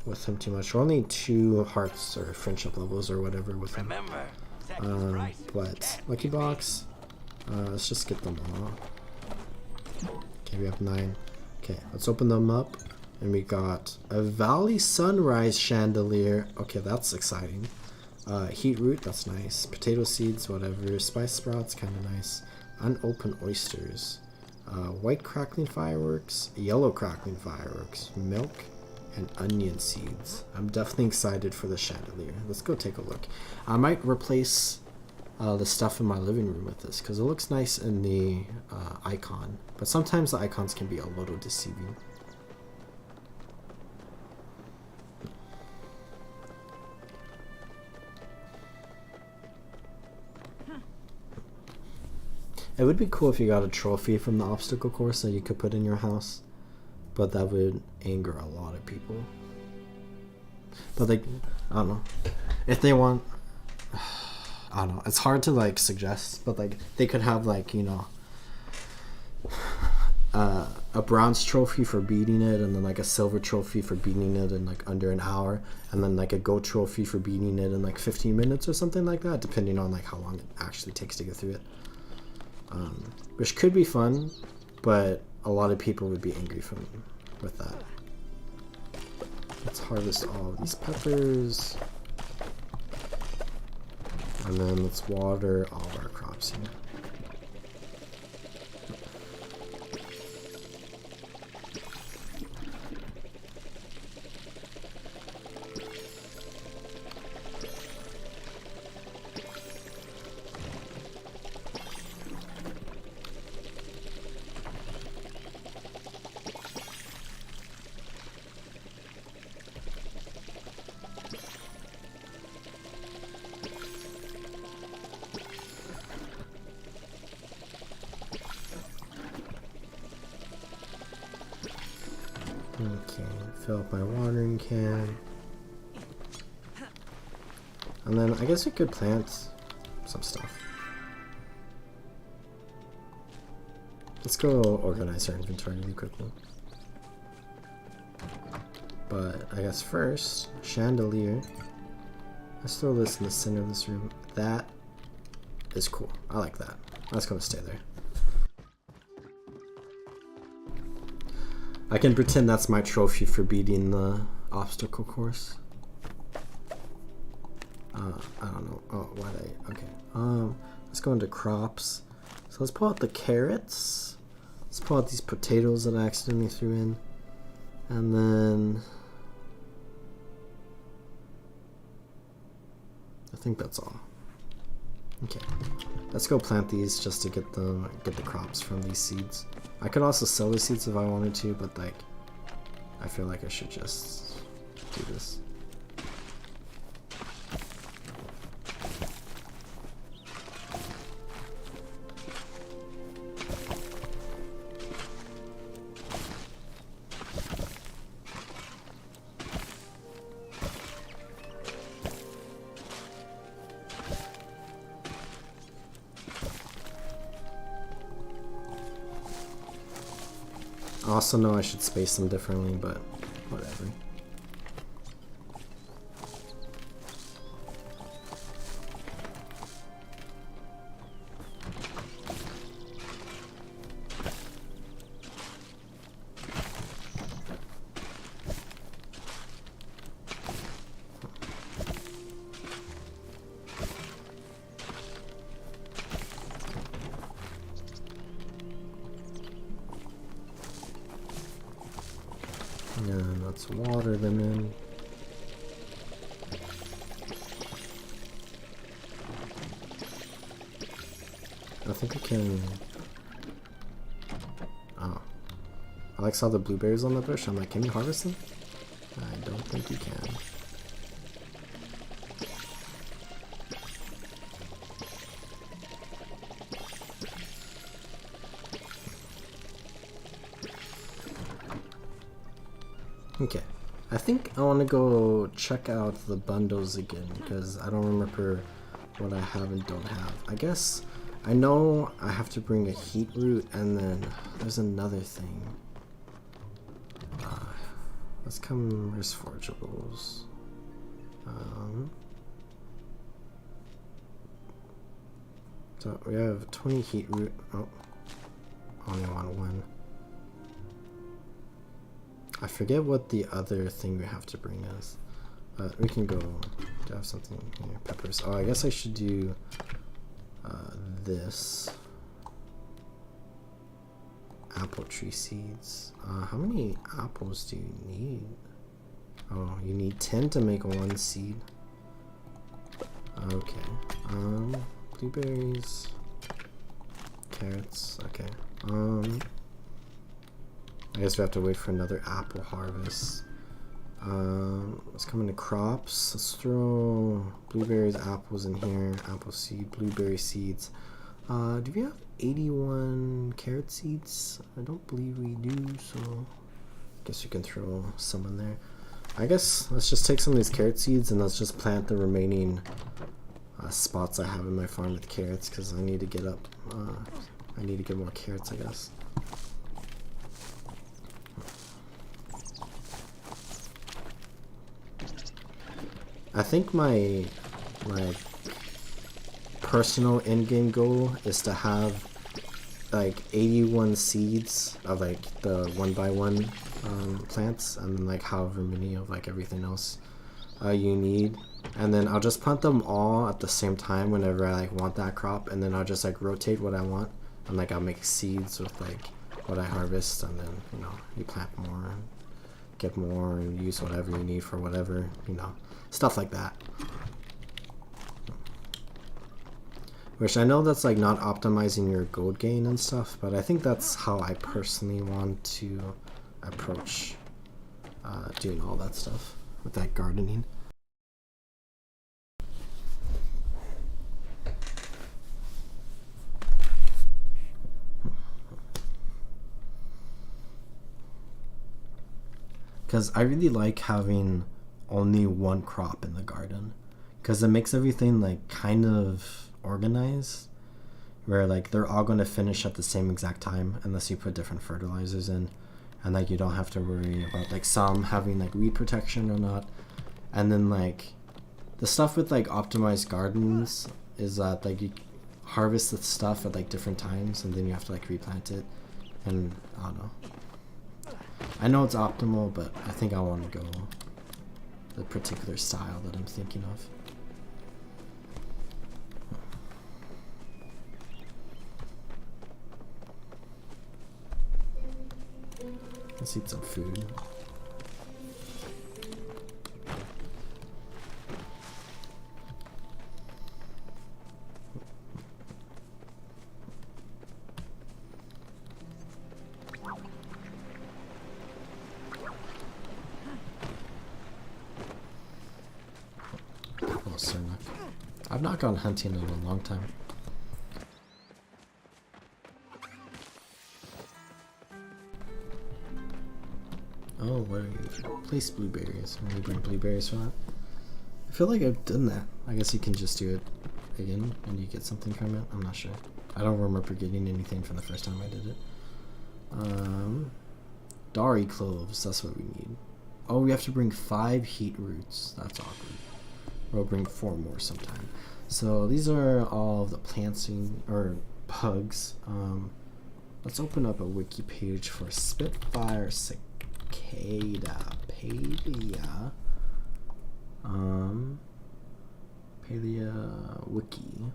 with him too much. We're only 2 hearts or friendship levels or whatever with him. But Lucky Box, let's just get them all. Okay, we have 9. Okay, let's open them up. And we got a Valley Sunrise Chandelier. Okay, that's exciting. Heat Root, that's nice. Potato Seeds, whatever. Spice Sprouts, kind of nice. Unopened Oysters. White Crackling Fireworks. Yellow Crackling Fireworks. Milk. And Onion Seeds. I'm definitely excited for the chandelier. Let's go take a look. I might replace the stuff in my living room with this because it looks nice in the icon. But sometimes the icons can be a little deceiving. It would be cool if you got a trophy from the obstacle course that you could put in your house, but that would anger a lot of people. But like, I don't know. If they want, I don't know. It's hard to like suggest, but like they could have like, you know, a bronze trophy for beating it, and then like a silver trophy for beating it in like under an hour, and then like a gold trophy for beating it in like 15 minutes or something like that, depending on like how long it actually takes to get through it. Which could be fun, but a lot of people would be angry with that. Let's harvest all of these peppers. And then let's water all of our crops here. Okay, fill up my watering can. And then I guess we could plant some stuff. Let's go organize our inventory really quickly. But I guess first, chandelier. Let's throw this in the center of this room. That is cool. I like that. That's gonna stay there. I can pretend that's my trophy for beating the obstacle course. I don't know. Oh, why did I? Okay. Let's go into crops. So let's pull out the carrots. Let's pull out these potatoes that I accidentally threw in. And then I think that's all. Okay. Let's go plant these just to get the crops from these seeds. I could also sell the seeds if I wanted to, but like I feel like I should just do this. I also know I should space them differently, but whatever. And let's water them in. I think I can... Oh. I like saw the blueberries on the bush. I'm like, can you harvest them? I don't think you can. Okay, I think I want to go check out the bundles again because I don't remember what I have and don't have. I guess I know I have to bring a heat root, and then there's another thing. Let's come, where's forgeables? So we have 20 heat root. Oh, only want one. I forget what the other thing we have to bring is. We can go. Do I have something here? Peppers. Oh, I guess I should do this. Apple tree seeds. How many apples do you need? Oh, you need 10 to make one seed. Okay. Blueberries. Carrots. Okay. I guess we have to wait for another apple harvest. Let's come into crops. Let's throw blueberries, apples in here. Apple seed, blueberry seeds. Do we have 81 carrot seeds? I don't believe we do, so I guess we can throw some in there. I guess let's just take some of these carrot seeds and let's just plant the remaining spots I have in my farm with carrots because I need to get up. I need to get more carrots, I guess. I think my personal end-game goal is to have like 81 seeds of like the 1x1 plants, and then like however many of like everything else you need, and then I'll just plant them all at the same time whenever I like want that crop, and then I'll just like rotate what I want, and like I'll make seeds with like what I harvest, and then you know you plant more, get more, and use whatever you need for whatever, you know. Stuff like that. Which I know that's like not optimizing your gold gain and stuff, but I think that's how I personally want to approach doing all that stuff with that gardening. Because I really like having only one crop in the garden because it makes everything like kind of organized, where like they're all going to finish at the same exact time unless you put different fertilizers in, and like you don't have to worry about like some having like weed protection or not. And then like the stuff with like optimized gardens is that like you harvest the stuff at like different times and then you have to like replant it, and I don't know, I know it's optimal, but I think I want to go the particular style that I'm thinking of. Let's eat some food. I've not gone hunting in a long time. Oh, what are you? Place blueberries. I'm gonna bring blueberries for that. I feel like I've done that. I guess you can just do it again and you get something from it. I'm not sure. I don't remember getting anything from the first time I did it. Dari cloves, that's what we need. Oh, we have to bring 5 heat roots. That's awkward. We'll bring 4 more sometime. So these are all of the plants or bugs. Let's open up a wiki page for Spitfire cicada. Palia. Palia wiki.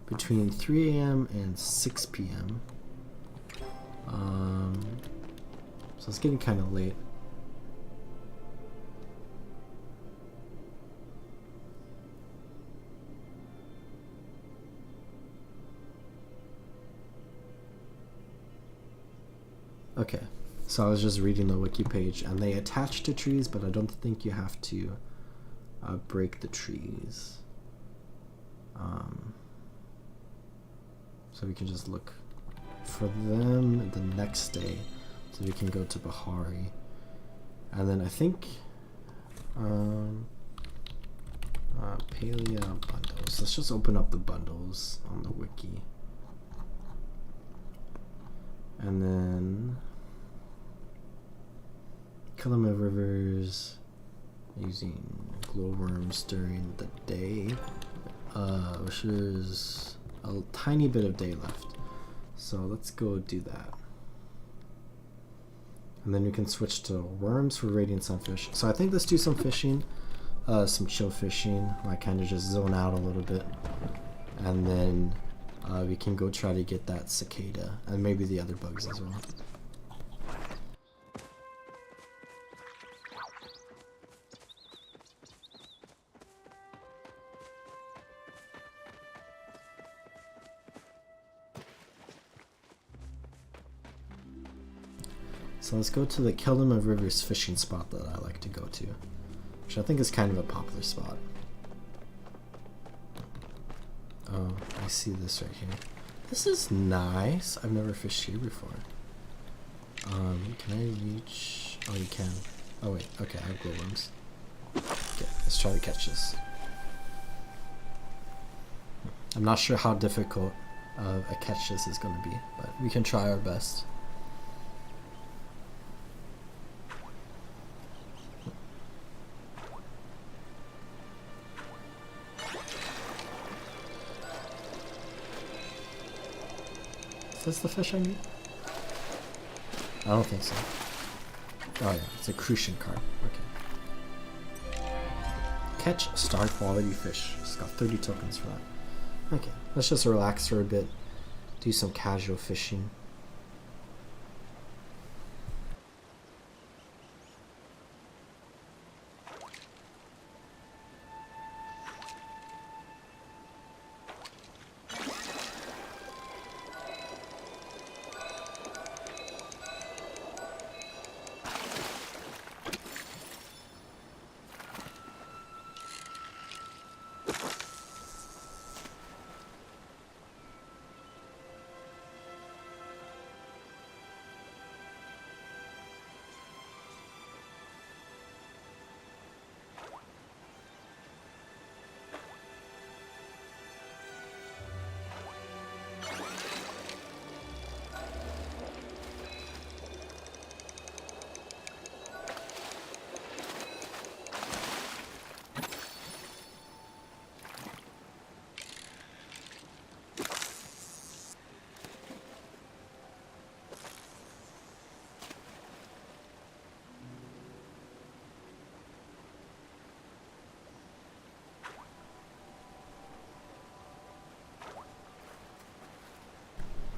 Between 3 a.m. and 6 p.m. So it's getting kind of late. Okay, so I was just reading the wiki page, and they attach to trees, but I don't think you have to break the trees. So we can just look for them the next day, so we can go to Bahari, and then I think Palia bundles. Let's just open up the bundles on the wiki, and then Kalama Rivers using glowworms during the day, which is a tiny bit of day left. So let's go do that. And then we can switch to worms for radiant sunfish. So I think let's do some fishing, some chill fishing. I kind of just zone out a little bit. And then we can go try to get that cicada and maybe the other bugs as well. So let's go to the Kelima Rivers fishing spot that I like to go to, which I think is kind of a popular spot. Oh, I see this right here. This is nice. I've never fished here before. Can I reach? Oh, you can. Oh wait, okay, I have glowworms. Okay, let's try to catch this. I'm not sure how difficult a catch this is going to be, but we can try our best. Is this the fish I need? I don't think so. Oh yeah, it's a crucian carp. Okay. Catch star quality fish. It's got 30 tokens for that. Okay, let's just relax for a bit. Do some casual fishing.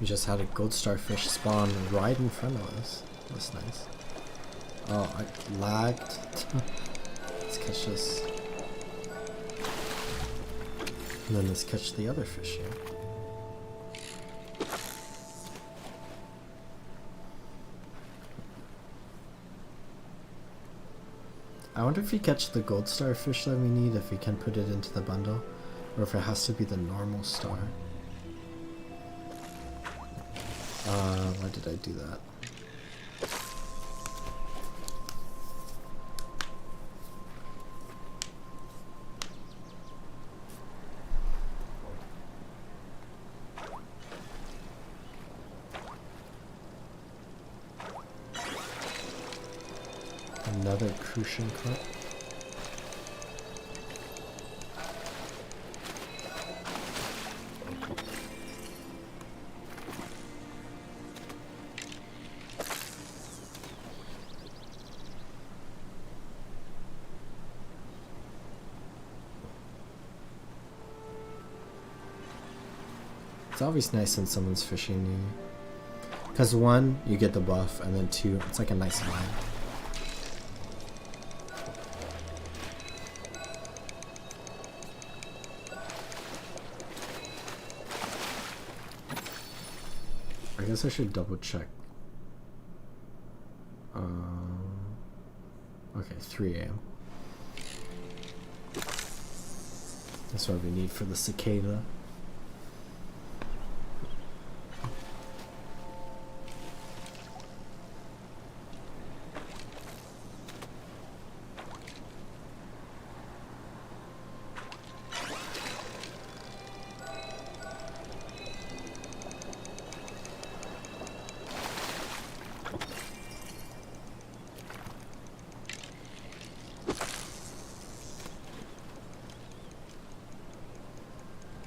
We just had a gold starfish spawn right in front of us. That's nice. Oh, I lagged. Let's catch this. And then let's catch the other fish here. I wonder if we catch the gold starfish that we need, if we can put it into the bundle, or if it has to be the normal star. Why did I do that? Another crucian carp. It's always nice when someone's fishing you. Because one, you get the buff, and then two, it's like a nice line. I guess I should double check. Okay, 3 a.m. That's what we need for the cicada.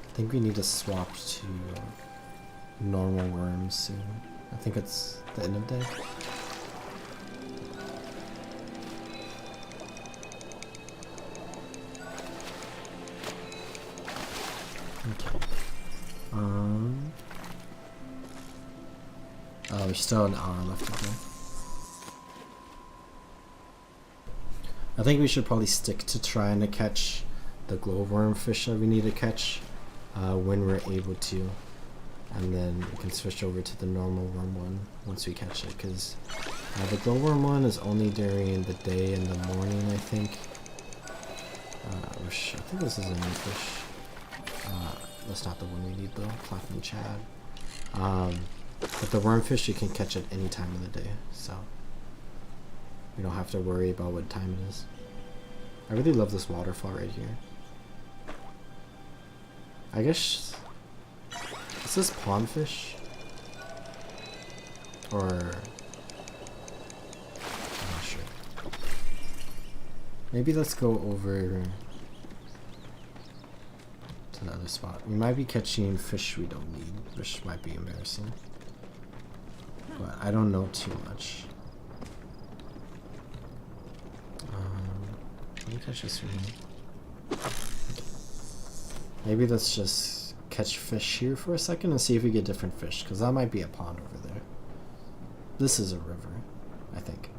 I think we need to swap to normal worms soon. I think it's the end of day. Okay. Oh, there's still an hour left to go. I think we should probably stick to trying to catch the glowworm fish that we need to catch. When we're able to, and then we can switch over to the normal worm one once we catch it, because the glowworm one is only during the day and the morning, I think. I think this is a new fish. That's not the one we need though, platinum chad. But the wormfish you can catch at any time of the day, so we don't have to worry about what time it is. I really love this waterfall right here. I guess, is this pondfish? Or, I'm not sure. Maybe let's go over to the other spot. We might be catching fish we don't need, which might be embarrassing. But I don't know too much. Let me catch this one. Maybe let's just catch fish here for a second and see if we get different fish, because that might be a pond over there. This is a river, I think.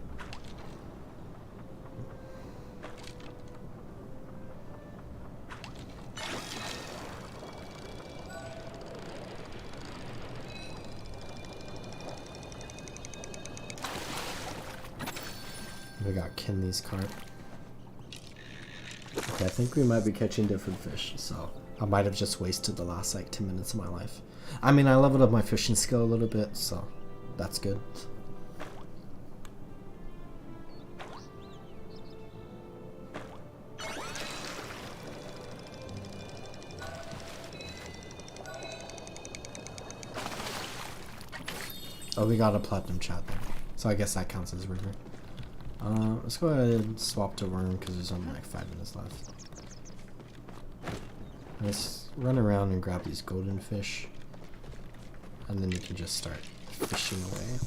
We got Kinley's carp. Okay, I think we might be catching different fish, so I might have just wasted the last like 10 minutes of my life. I mean, I leveled up my fishing skill a little bit, so that's good. Oh, we got a platinum chat there, so I guess that counts as river. Let's go ahead and swap to worm because there's only like 5 minutes left. Let's run around and grab these golden fish, and then you can just start fishing away.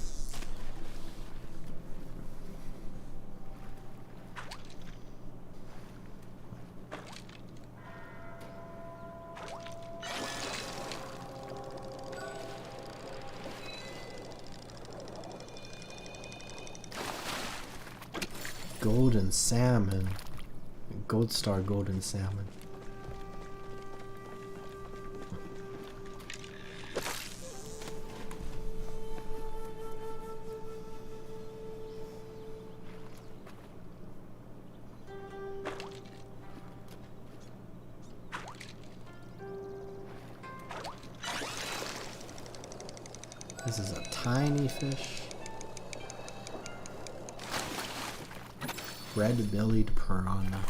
Golden salmon. Gold star golden salmon. This is a tiny fish. Red-bellied piranha.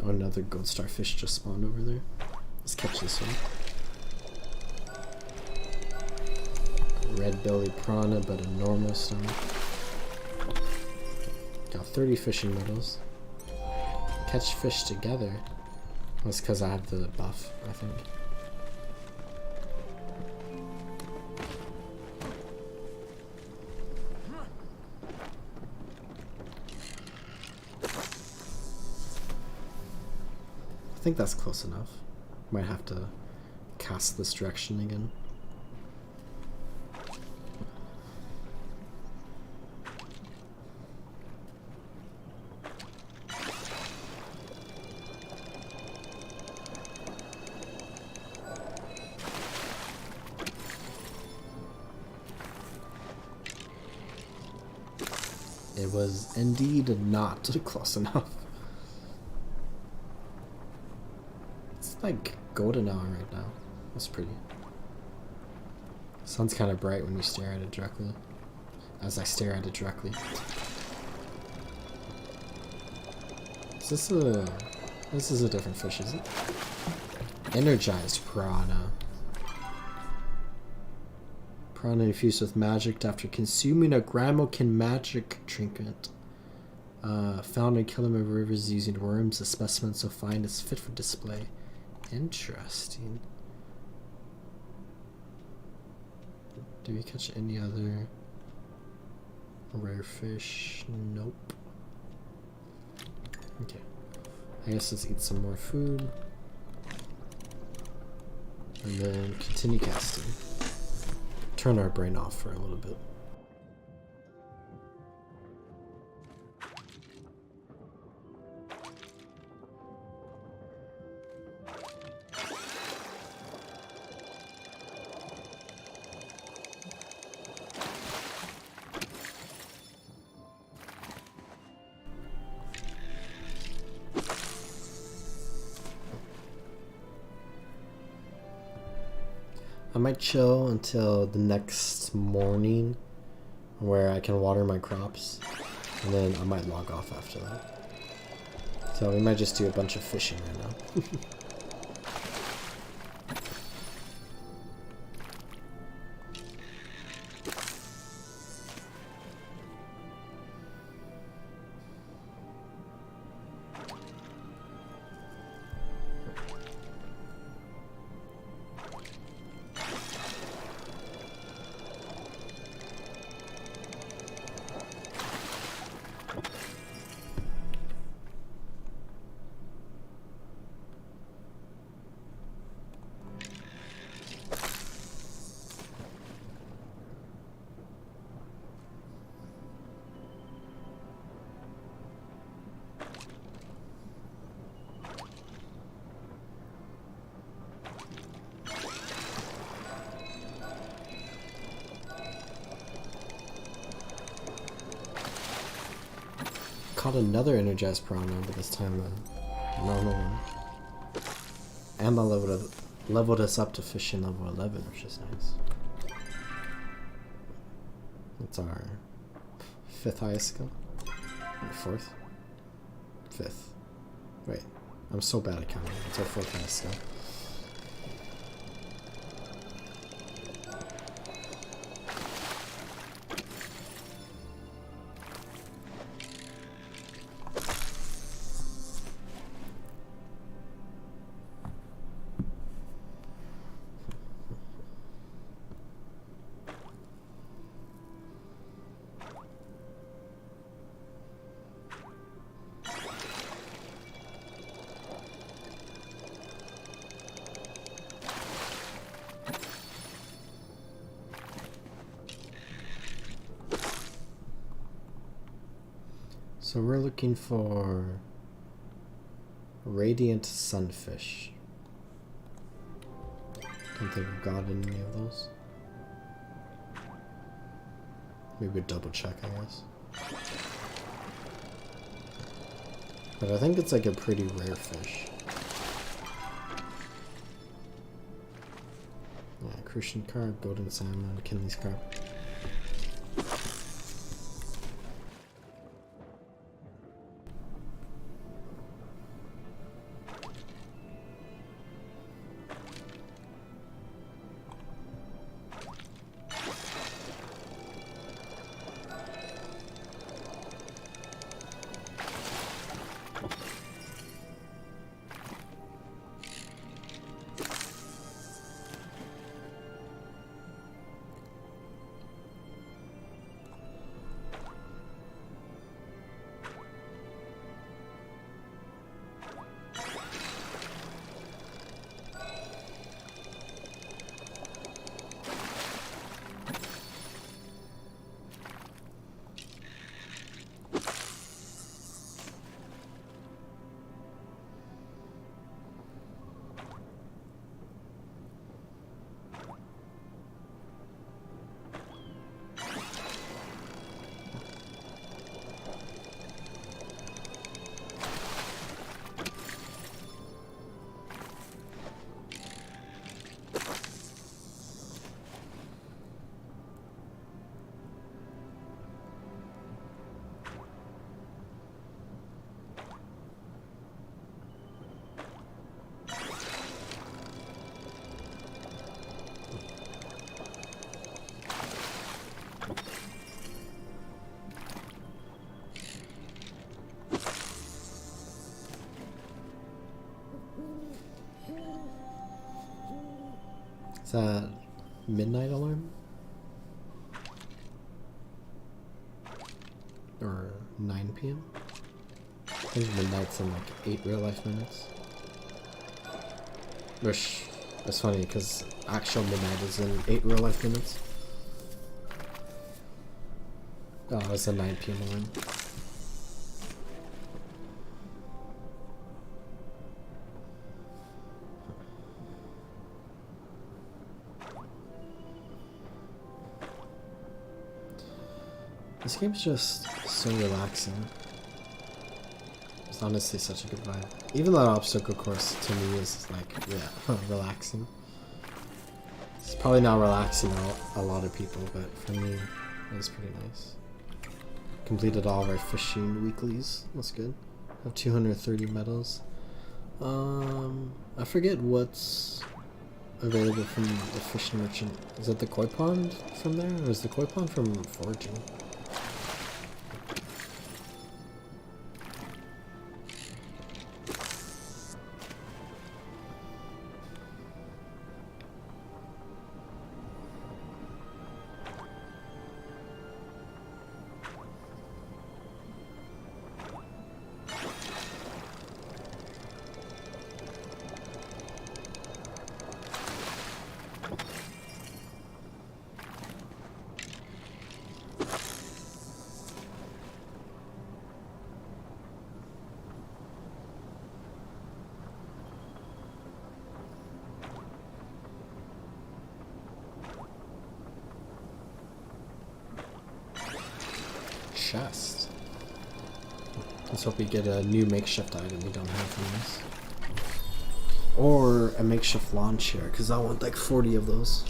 Oh, another gold star fish just spawned over there. Let's catch this one. Red belly piranha, but a normal stone. Got 30 fishing medals. Catch fish together. That's because I have the buff, I think. I think that's close enough. Might have to cast this direction again. It was indeed not close enough. It's like golden hour right now. That's pretty. Sun's kind of bright when you stare at it directly. As I stare at it directly. This is a different fish, is it? Energized piranha. Piranha infused with magic after consuming a Gramokin magic trinket. Found in Kilima rivers using worms. A specimen so fine it's fit for display. Interesting. Do we catch any other rare fish? Nope. Okay. I guess let's eat some more food. And then continue casting. Turn our brain off for a little bit. I might chill until the next morning where I can water my crops, and then I might log off after that. So we might just do a bunch of fishing right now. Caught another energized piranha, but this time a normal one. And I leveled us up to fishing level 11, which is nice. It's our 5th highest skill. Or 4th? 5th. Wait, I'm so bad at counting. It's our 4th highest skill. So we're looking for radiant sunfish. Don't think we've got any of those. Maybe double check, I guess. But I think it's like a pretty rare fish. Yeah, crucian carp, golden salmon, Kinley's carp. Is that midnight alarm? Or 9 p.m.? I think midnight's in like 8 real life minutes. Which is funny because actual midnight is in 8 real life minutes. Oh, it's a 9 p.m. alarm. This game's just so relaxing. It's honestly such a good vibe. Even that obstacle course to me is like, yeah, relaxing. It's probably not relaxing a lot of people, but for me, it was pretty nice. Completed all of our fishing weeklies. That's good. Have 230 medals. I forget what's available from the fish merchant. Is it the koi pond from there, or is the koi pond from foraging? Chest. Let's hope we get a new makeshift item we don't have from this. Or a makeshift lawn chair, because I want like 40 of those.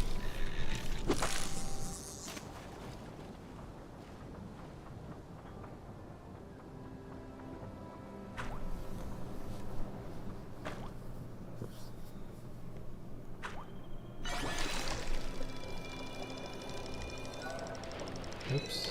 Oops.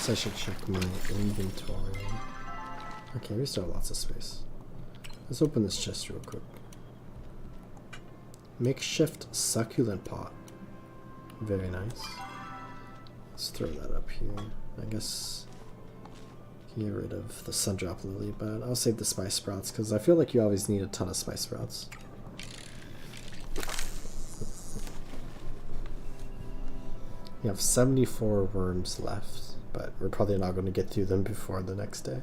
Guess I should check my inventory. Okay, we still have lots of space. Let's open this chest real quick. Makeshift succulent pot. Very nice. Let's throw that up here. I guess get rid of the sundrop lily, but I'll save the spice sprouts because I feel like you always need a ton of spice sprouts. You have 74 worms left, but we're probably not going to get through them before the next day.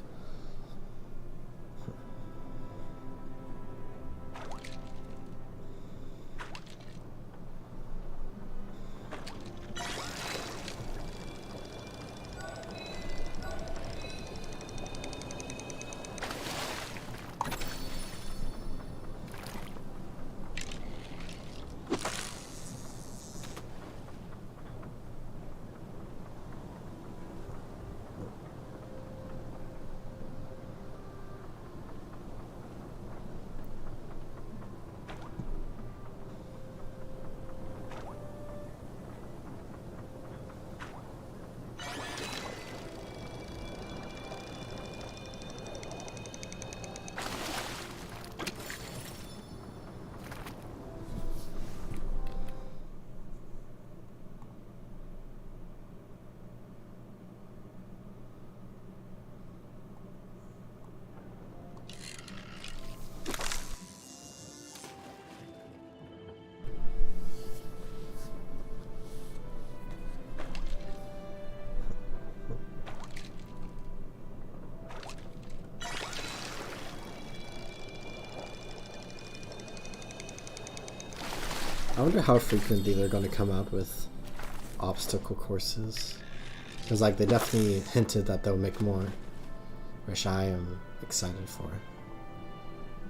I wonder how frequently they're going to come out with obstacle courses. Because like they definitely hinted that they'll make more, which I am excited for.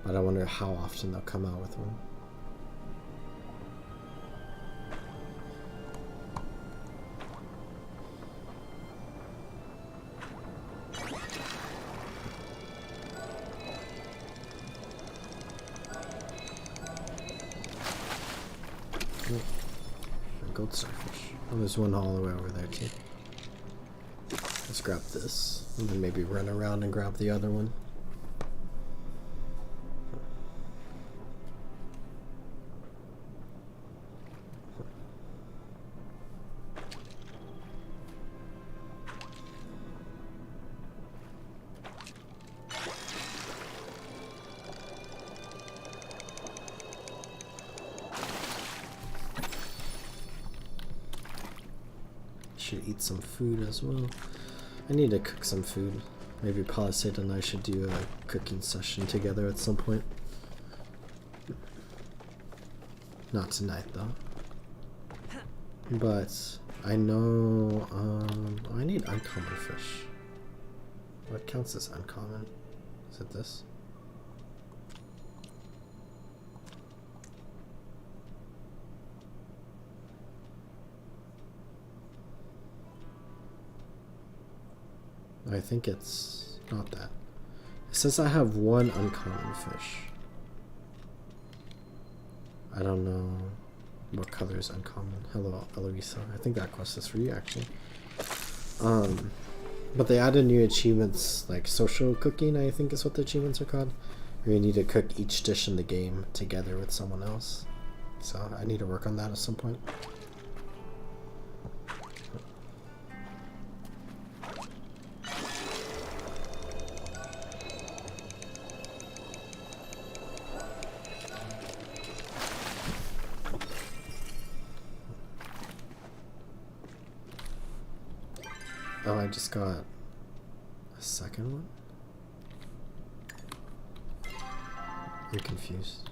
But I wonder how often they'll come out with one. Gold starfish. Oh, there's one all the way over there too. Let's grab this, and then maybe run around and grab the other one. Should eat some food as well. I need to cook some food. Maybe Palisade and I should do a cooking session together at some point. Not tonight though. But I know I need uncommon fish. What counts as uncommon? Is it this? I think it's not that. It says I have one uncommon fish. I don't know what color is uncommon. Hello, Eloisa. I think that quest is for you actually. But they added new achievements like social cooking, I think is what the achievements are called. Where you need to cook each dish in the game together with someone else. So I need to work on that at some point. Oh, I just got a second one? I'm confused.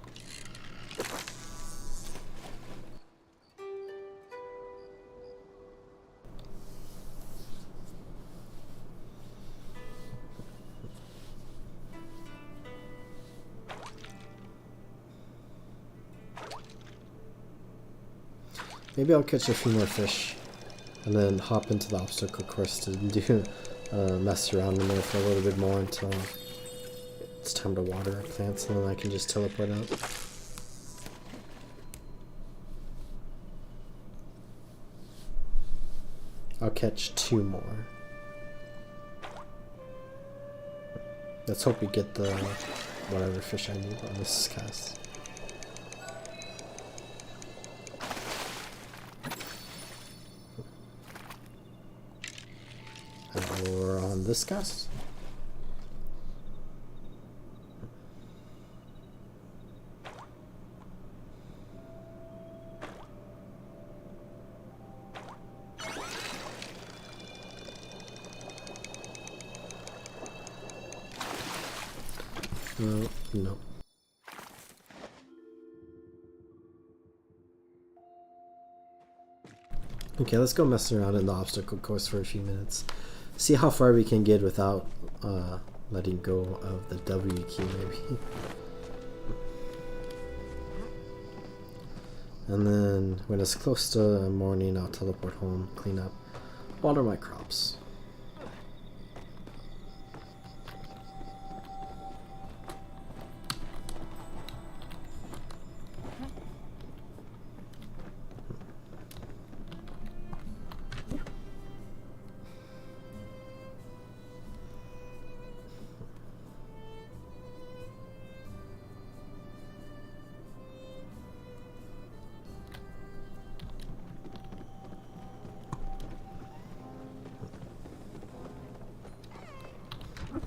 Maybe I'll catch a few more fish. And then hop into the obstacle course to do mess around in there for a little bit more until it's time to water plants, and then I can just teleport out. I'll catch 2 more. Let's hope we get the whatever fish I need on this cast. Or on this cast. No. Okay, let's go mess around in the obstacle course for a few minutes. See how far we can get without letting go of the W key, maybe. And then when it's close to morning, I'll teleport home, clean up, water my crops.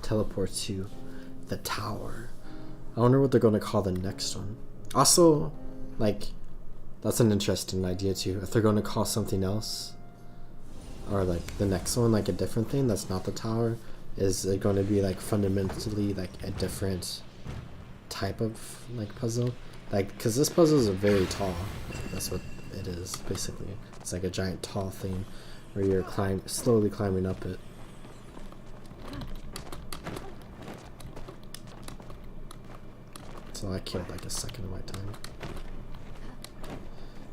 Teleport to the tower. I wonder what they're going to call the next one. Also, like, that's an interesting idea too. If they're going to call something else, or like the next one, like a different thing that's not the tower, is it going to be like fundamentally like a different type of like puzzle? Like, because this puzzle is very tall. That's what it is, basically. It's like a giant tall thing where you're slowly climbing up it. So I killed like a second of my time.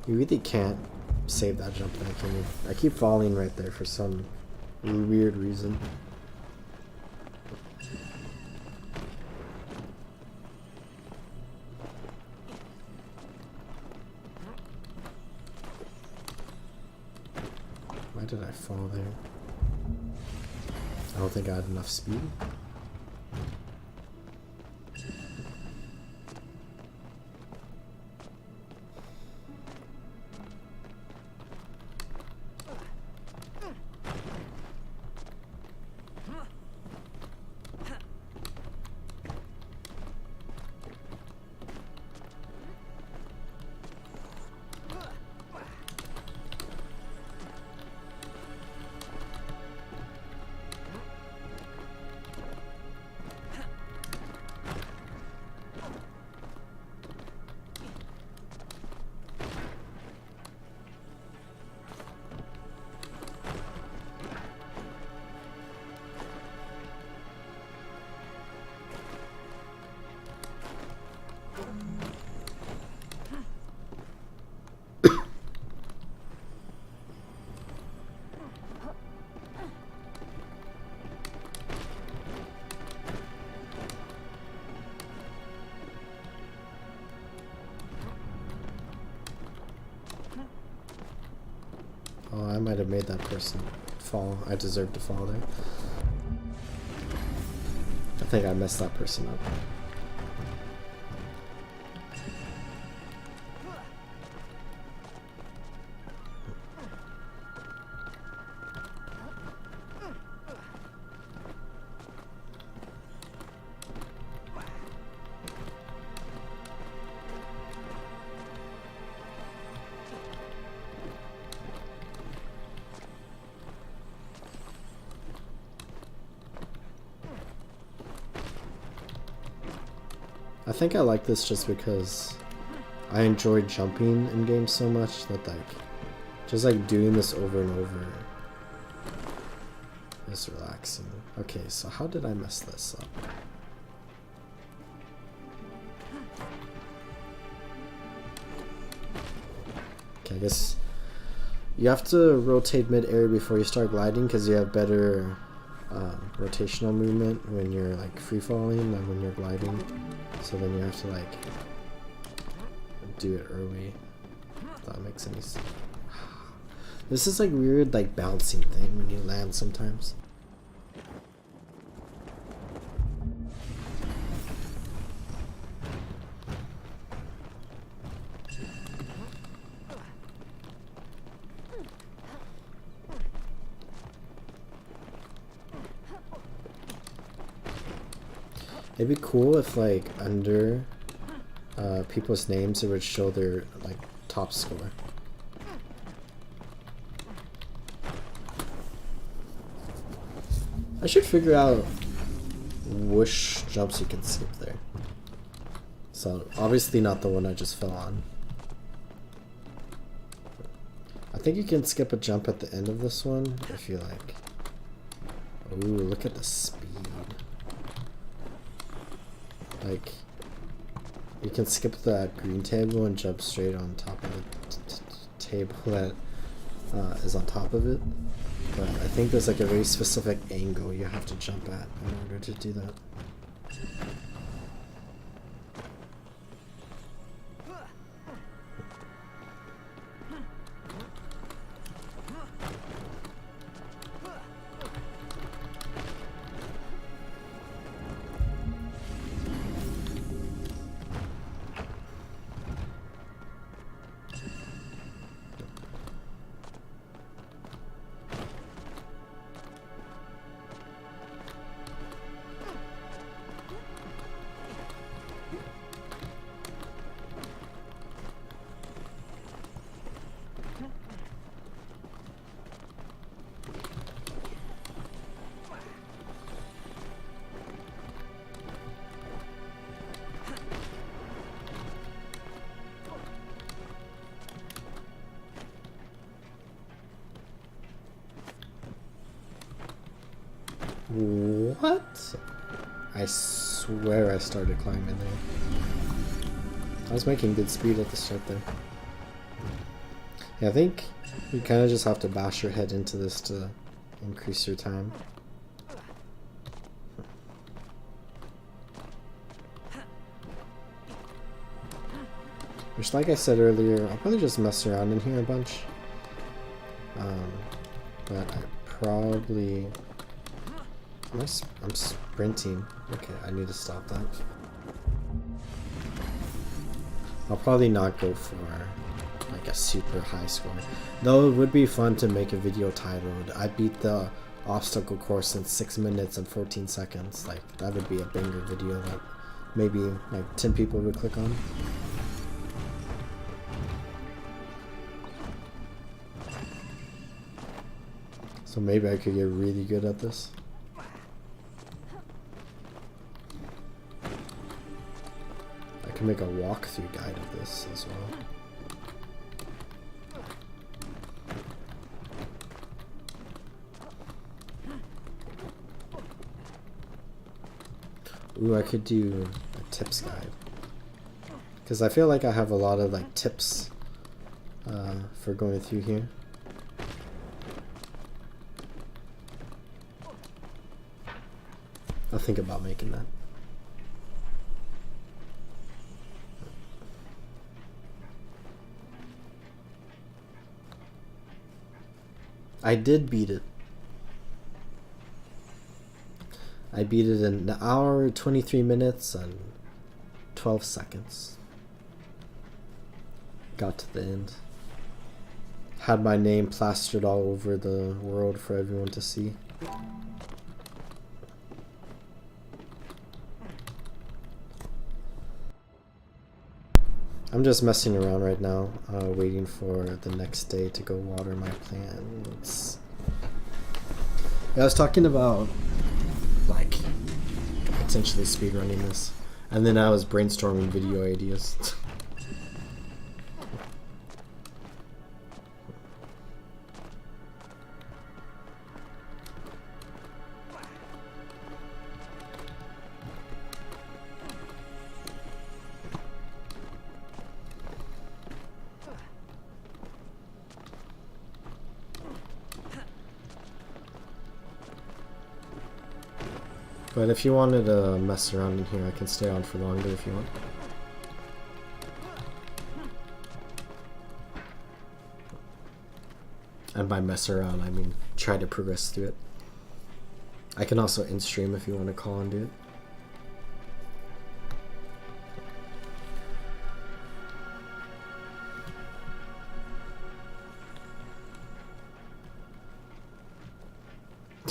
You really can't save that jump there, can you? I keep falling right there for some weird reason. Why did I fall there? I don't think I had enough speed. Oh, I might have made that person fall. I deserve to fall there. I think I messed that person up. I think I like this just because I enjoy jumping in games so much that like just like doing this over and over is relaxing. Okay, so how did I mess this up? Okay, I guess you have to rotate mid-air before you start gliding because you have better rotational movement when you're like free falling than when you're gliding. So then you have to like do it early. If that makes any sense. This is like weird like bouncing thing when you land sometimes. It'd be cool if like under people's names it would show their like top score. I should figure out which jumps you can skip there. So obviously not the one I just fell on. I think you can skip a jump at the end of this one if you like. Ooh, look at the speed. Like, you can skip that green table and jump straight on top of the table that is on top of it. But I think there's like a very specific angle you have to jump at in order to do that. What? I swear I started climbing there. I was making good speed at the start there. Yeah, I think you kind of just have to bash your head into this to increase your time. Which, like I said earlier, I'll probably just mess around in here a bunch. But I probably... I'm sprinting. Okay, I need to stop that. I'll probably not go for like a super high score. Though it would be fun to make a video titled, I beat the obstacle course in 6 minutes and 14 seconds. Like, that would be a banger video that maybe like 10 people would click on. So maybe I could get really good at this. I can make a walkthrough guide of this as well. Ooh, I could do a tips guide. Because I feel like I have a lot of like tips for going through here. I'll think about making that. I did beat it. I beat it in an hour, 23 minutes, and 12 seconds. Got to the end. Had my name plastered all over the world for everyone to see. I'm just messing around right now, waiting for the next day to go water my plants. Yeah, I was talking about like potentially speedrunning this, and then I was brainstorming video ideas. But if you wanted to mess around in here, I can stay on for longer if you want. And by mess around, I mean try to progress through it. I can also end stream if you want to call and do it.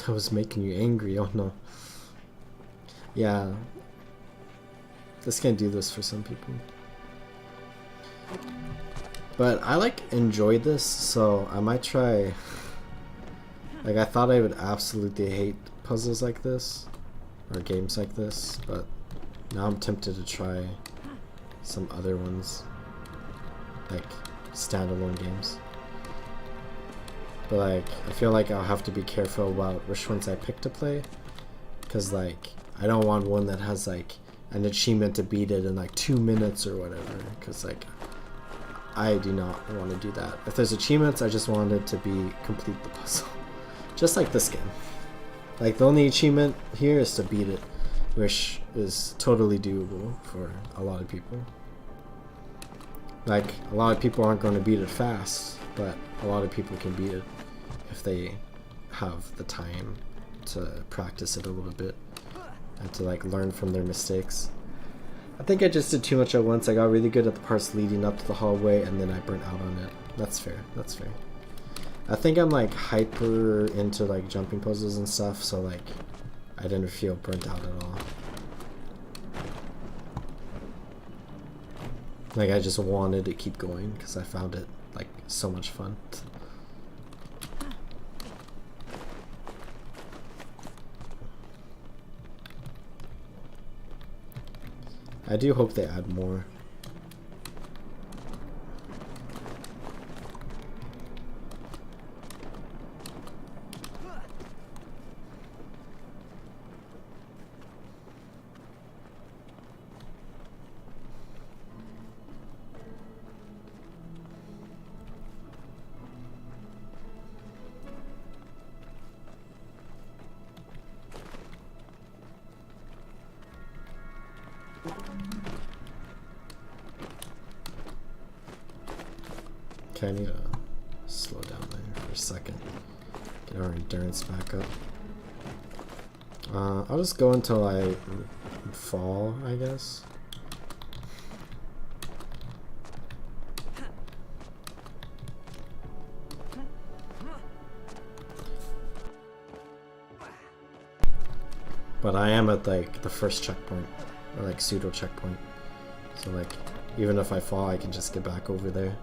I was making you angry, oh no. Yeah, this can do this for some people. But I like enjoyed this, so I might try. Like, I thought I would absolutely hate puzzles like this, or games like this, but now I'm tempted to try some other ones, like standalone games. But like, I feel like I'll have to be careful about which ones I pick to play, because like, I don't want one that has like an achievement to beat it in like 2 minutes or whatever, because like I do not want to do that. If there's achievements, I just want it to be complete the puzzle. Just like this game. Like, the only achievement here is to beat it, which is totally doable for a lot of people. Like, a lot of people aren't going to beat it fast, but a lot of people can beat it if they have the time to practice it a little bit and to like learn from their mistakes. I think I just did too much at once. I got really good at the parts leading up to the hallway, and then I burnt out on it. That's fair, that's fair. I think I'm like hyper into like jumping puzzles and stuff, so like I didn't feel burnt out at all. Like, I just wanted to keep going because I found it like so much fun. I do hope they add more. Okay, I need to slow down there for a second. Get our endurance back up. I'll just go until I fall, I guess. But I am at like the first checkpoint, or like pseudo checkpoint. So like, even if I fall, I can just get back over there.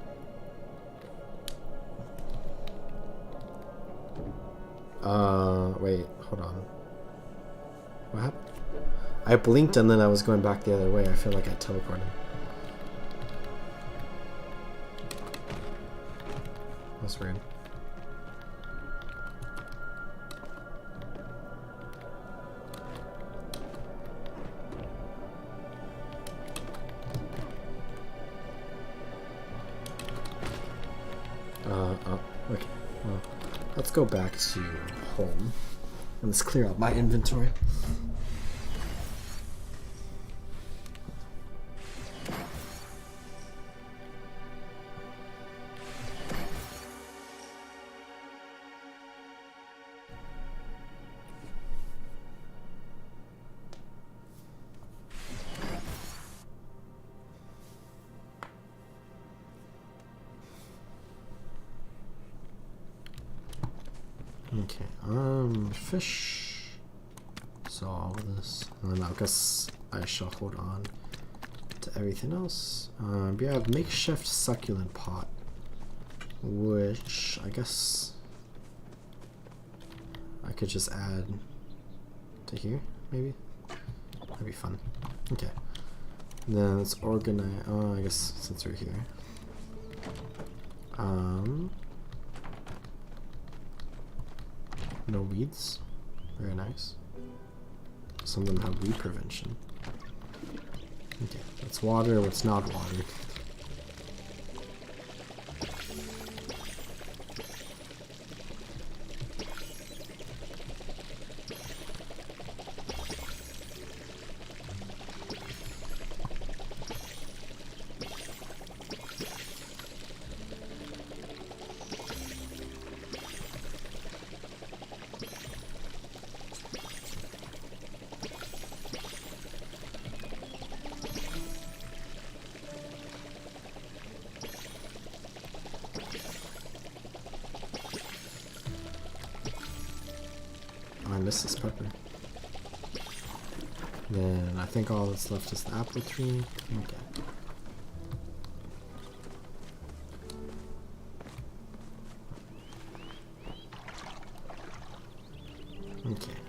Wait, hold on. What happened? I blinked and then I was going back the other way. I feel like I teleported. That's weird. Okay. Well, let's go back to home. And let's clear out my inventory. Okay, fish. So all of this, and then I guess I shall hold on to everything else. We have makeshift succulent pot, which I guess I could just add to here, maybe. That'd be fun. Okay, then let's organize. Oh, I guess since we're here, no weeds. Very nice. Some of them have weed prevention. Okay, what's water, what's not water. I missed this pepper. Then I think all that's left is the apple tree. Okay. Okay.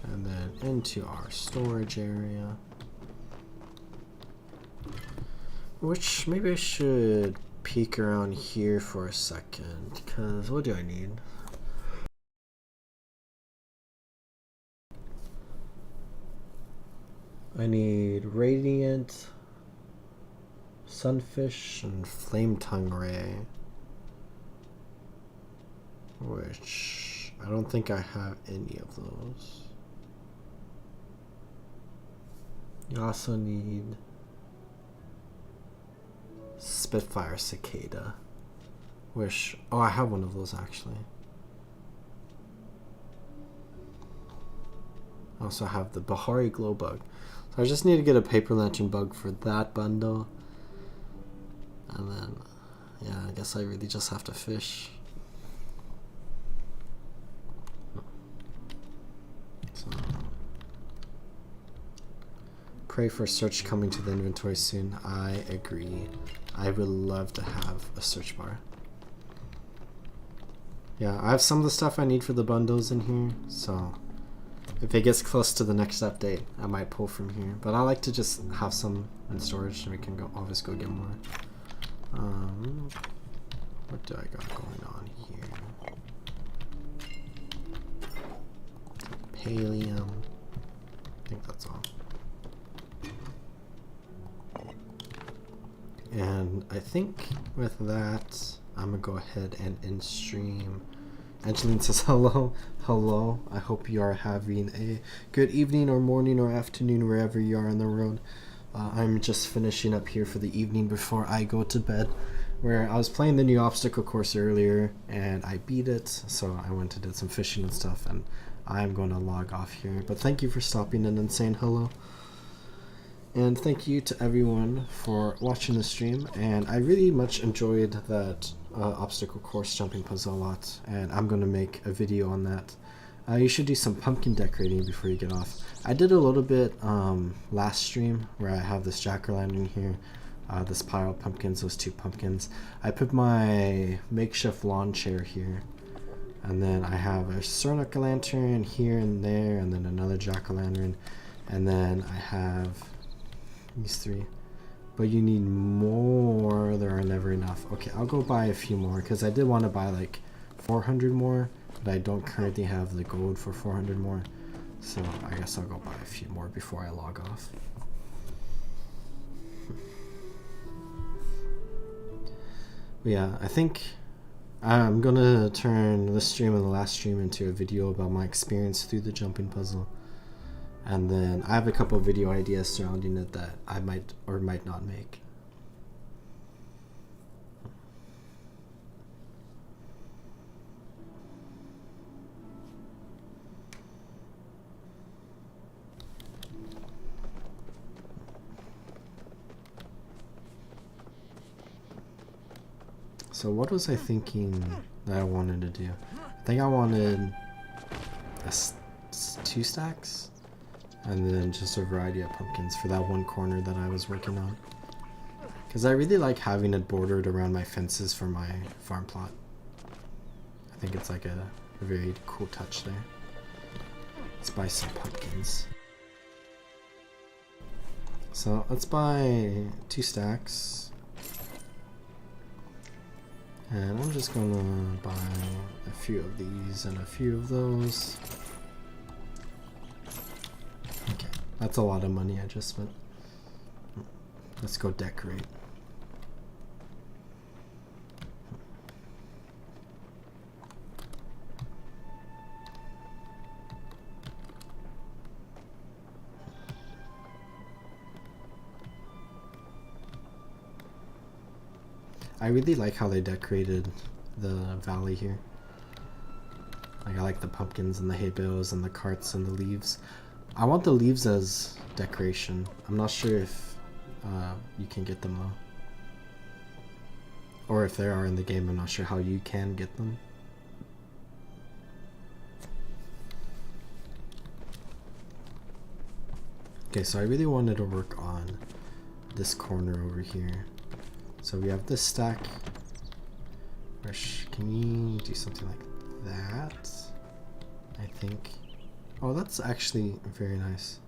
And then into our storage area. Which maybe I should peek around here for a second, because what do I need? I need Radiant, Sunfish, and Flame Tongue Ray. Which I don't think I have any of those. You also need Spitfire Cicada. Which, oh, I have one of those actually. I also have the Bahari Glow Bug. So I just need to get a Paper Lantern Bug for that bundle. And then, yeah, I guess I really just have to fish. So, pray for a search coming to the inventory soon. I agree. I would love to have a search bar. Yeah, I have some of the stuff I need for the bundles in here, so if it gets close to the next update, I might pull from here. But I like to just have some in storage and we can go always go get more. What do I got going on here? Pallium. I think that's all. And I think with that, I'm gonna go ahead and end stream. Angeline says hello. Hello. I hope you are having a good evening or morning or afternoon wherever you are on the road. I'm just finishing up here for the evening before I go to bed, where I was playing the new obstacle course earlier and I beat it, so I went and did some fishing and stuff, and I'm going to log off here. But thank you for stopping in and saying hello. And thank you to everyone for watching the stream, and I really much enjoyed that obstacle course jumping puzzle a lot, and I'm going to make a video on that. You should do some pumpkin decorating before you get off. I did a little bit last stream where I have this jack-o'-lantern here, this pile of pumpkins, those 2 pumpkins. I put my makeshift lawn chair here, and then I have a jack-o'-lantern here and there, and then another jack-o'-lantern, and then I have these 3. But you need more. There are never enough. Okay, I'll go buy a few more because I did want to buy like 400 more, but I don't currently have the gold for 400 more, so I guess I'll go buy a few more before I log off. But yeah, I think I'm gonna turn this stream and the last stream into a video about my experience through the jumping puzzle, and then I have a couple of video ideas surrounding it that I might or might not make. So what was I thinking that I wanted to do? I think I wanted 2 stacks and then just a variety of pumpkins for that one corner that I was working on. Because I really like having it bordered around my fences for my farm plot. I think it's like a very cool touch there. Let's buy some pumpkins. So let's buy 2 stacks. And I'm just gonna buy a few of these and a few of those. Okay, that's a lot of money I just spent. Let's go decorate. I really like how they decorated the valley here. Like, I like the pumpkins and the hay bales and the carts and the leaves. I want the leaves as decoration. I'm not sure if you can get them though. Or if they are in the game, I'm not sure how you can get them. Okay, so I really wanted to work on this corner over here. So we have this stack. Can you do something like that? I think. Oh, that's actually very nice.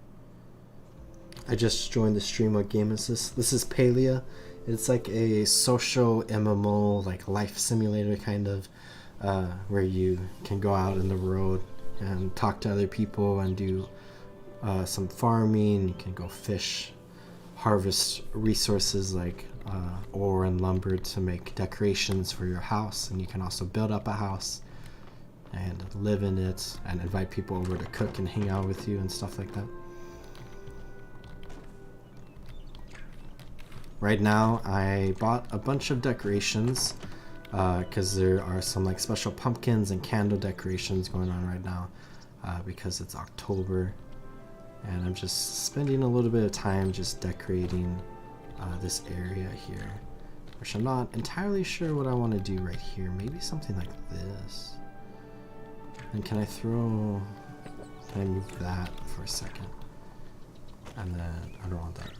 I just joined the stream. What game is this? This is Palia. It's like a social MMO, like life simulator kind of, where you can go out in the world and talk to other people and do some farming. You can go fish, harvest resources like ore and lumber to make decorations for your house, and you can also build up a house and live in it and invite people over to cook and hang out with you and stuff like that. Right now I bought a bunch of decorations because there are some like special pumpkins and candle decorations going on right now because it's October, and I'm just spending a little bit of time just decorating this area here, which I'm not entirely sure what I want to do right here. Maybe something like this. And can I move that for a second? And then, I don't want that.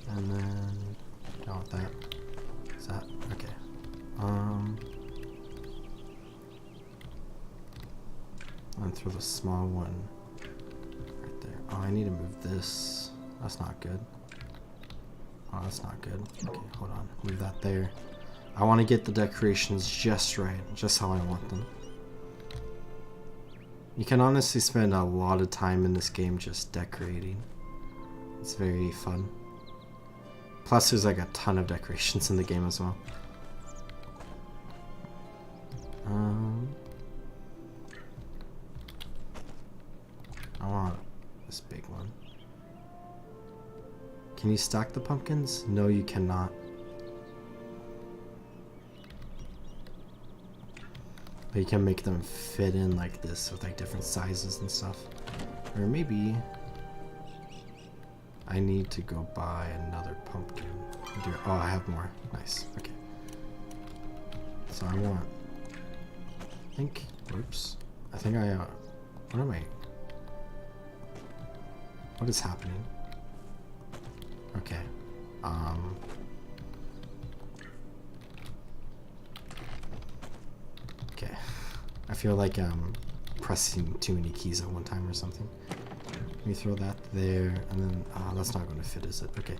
And then, I don't want that. Is that, okay. And throw the small one right there. Oh, I need to move this. That's not good. Oh, that's not good. Okay, hold on. Move that there. I want to get the decorations just right, just how I want them. You can honestly spend a lot of time in this game just decorating. It's very fun. Plus, there's like a ton of decorations in the game as well. I want this big one. Can you stack the pumpkins? No, you cannot. But you can make them fit in like this with like different sizes and stuff. Or maybe I need to go buy another pumpkin. Oh, I have more. Nice. Okay. So I want, I think, oops. I think I, what am I? What is happening? Okay. Okay. I feel like I'm pressing too many keys at one time or something. Let me throw that there, and then, that's not going to fit, is it? Okay.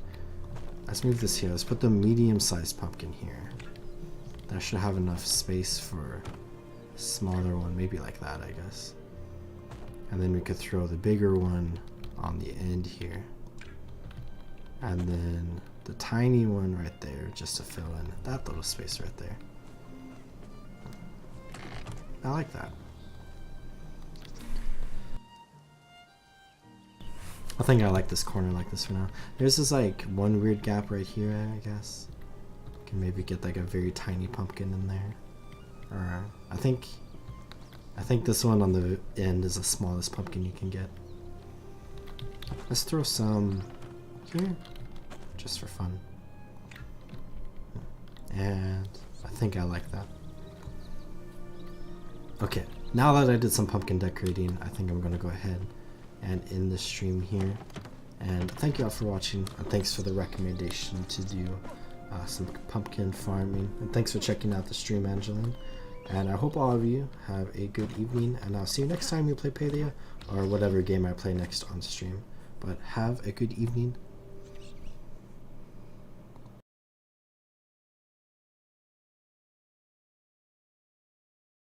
Let's move this here. Let's put the medium-sized pumpkin here. That should have enough space for a smaller one, maybe like that, I guess. And then we could throw the bigger one on the end here. And then the tiny one right there, just to fill in that little space right there. I like that. I think I like this corner like this for now. There's this like one weird gap right here, I guess. Can maybe get like a very tiny pumpkin in there. Or I think this one on the end is the smallest pumpkin you can get. Let's throw some here, just for fun. And I think I like that. Okay, now that I did some pumpkin decorating, I think I'm gonna go ahead and end the stream here. And thank you all for watching, and thanks for the recommendation to do some pumpkin farming. And thanks for checking out the stream, Angeline. And I hope all of you have a good evening, and I'll see you next time we play Palia, or whatever game I play next on stream. But have a good evening,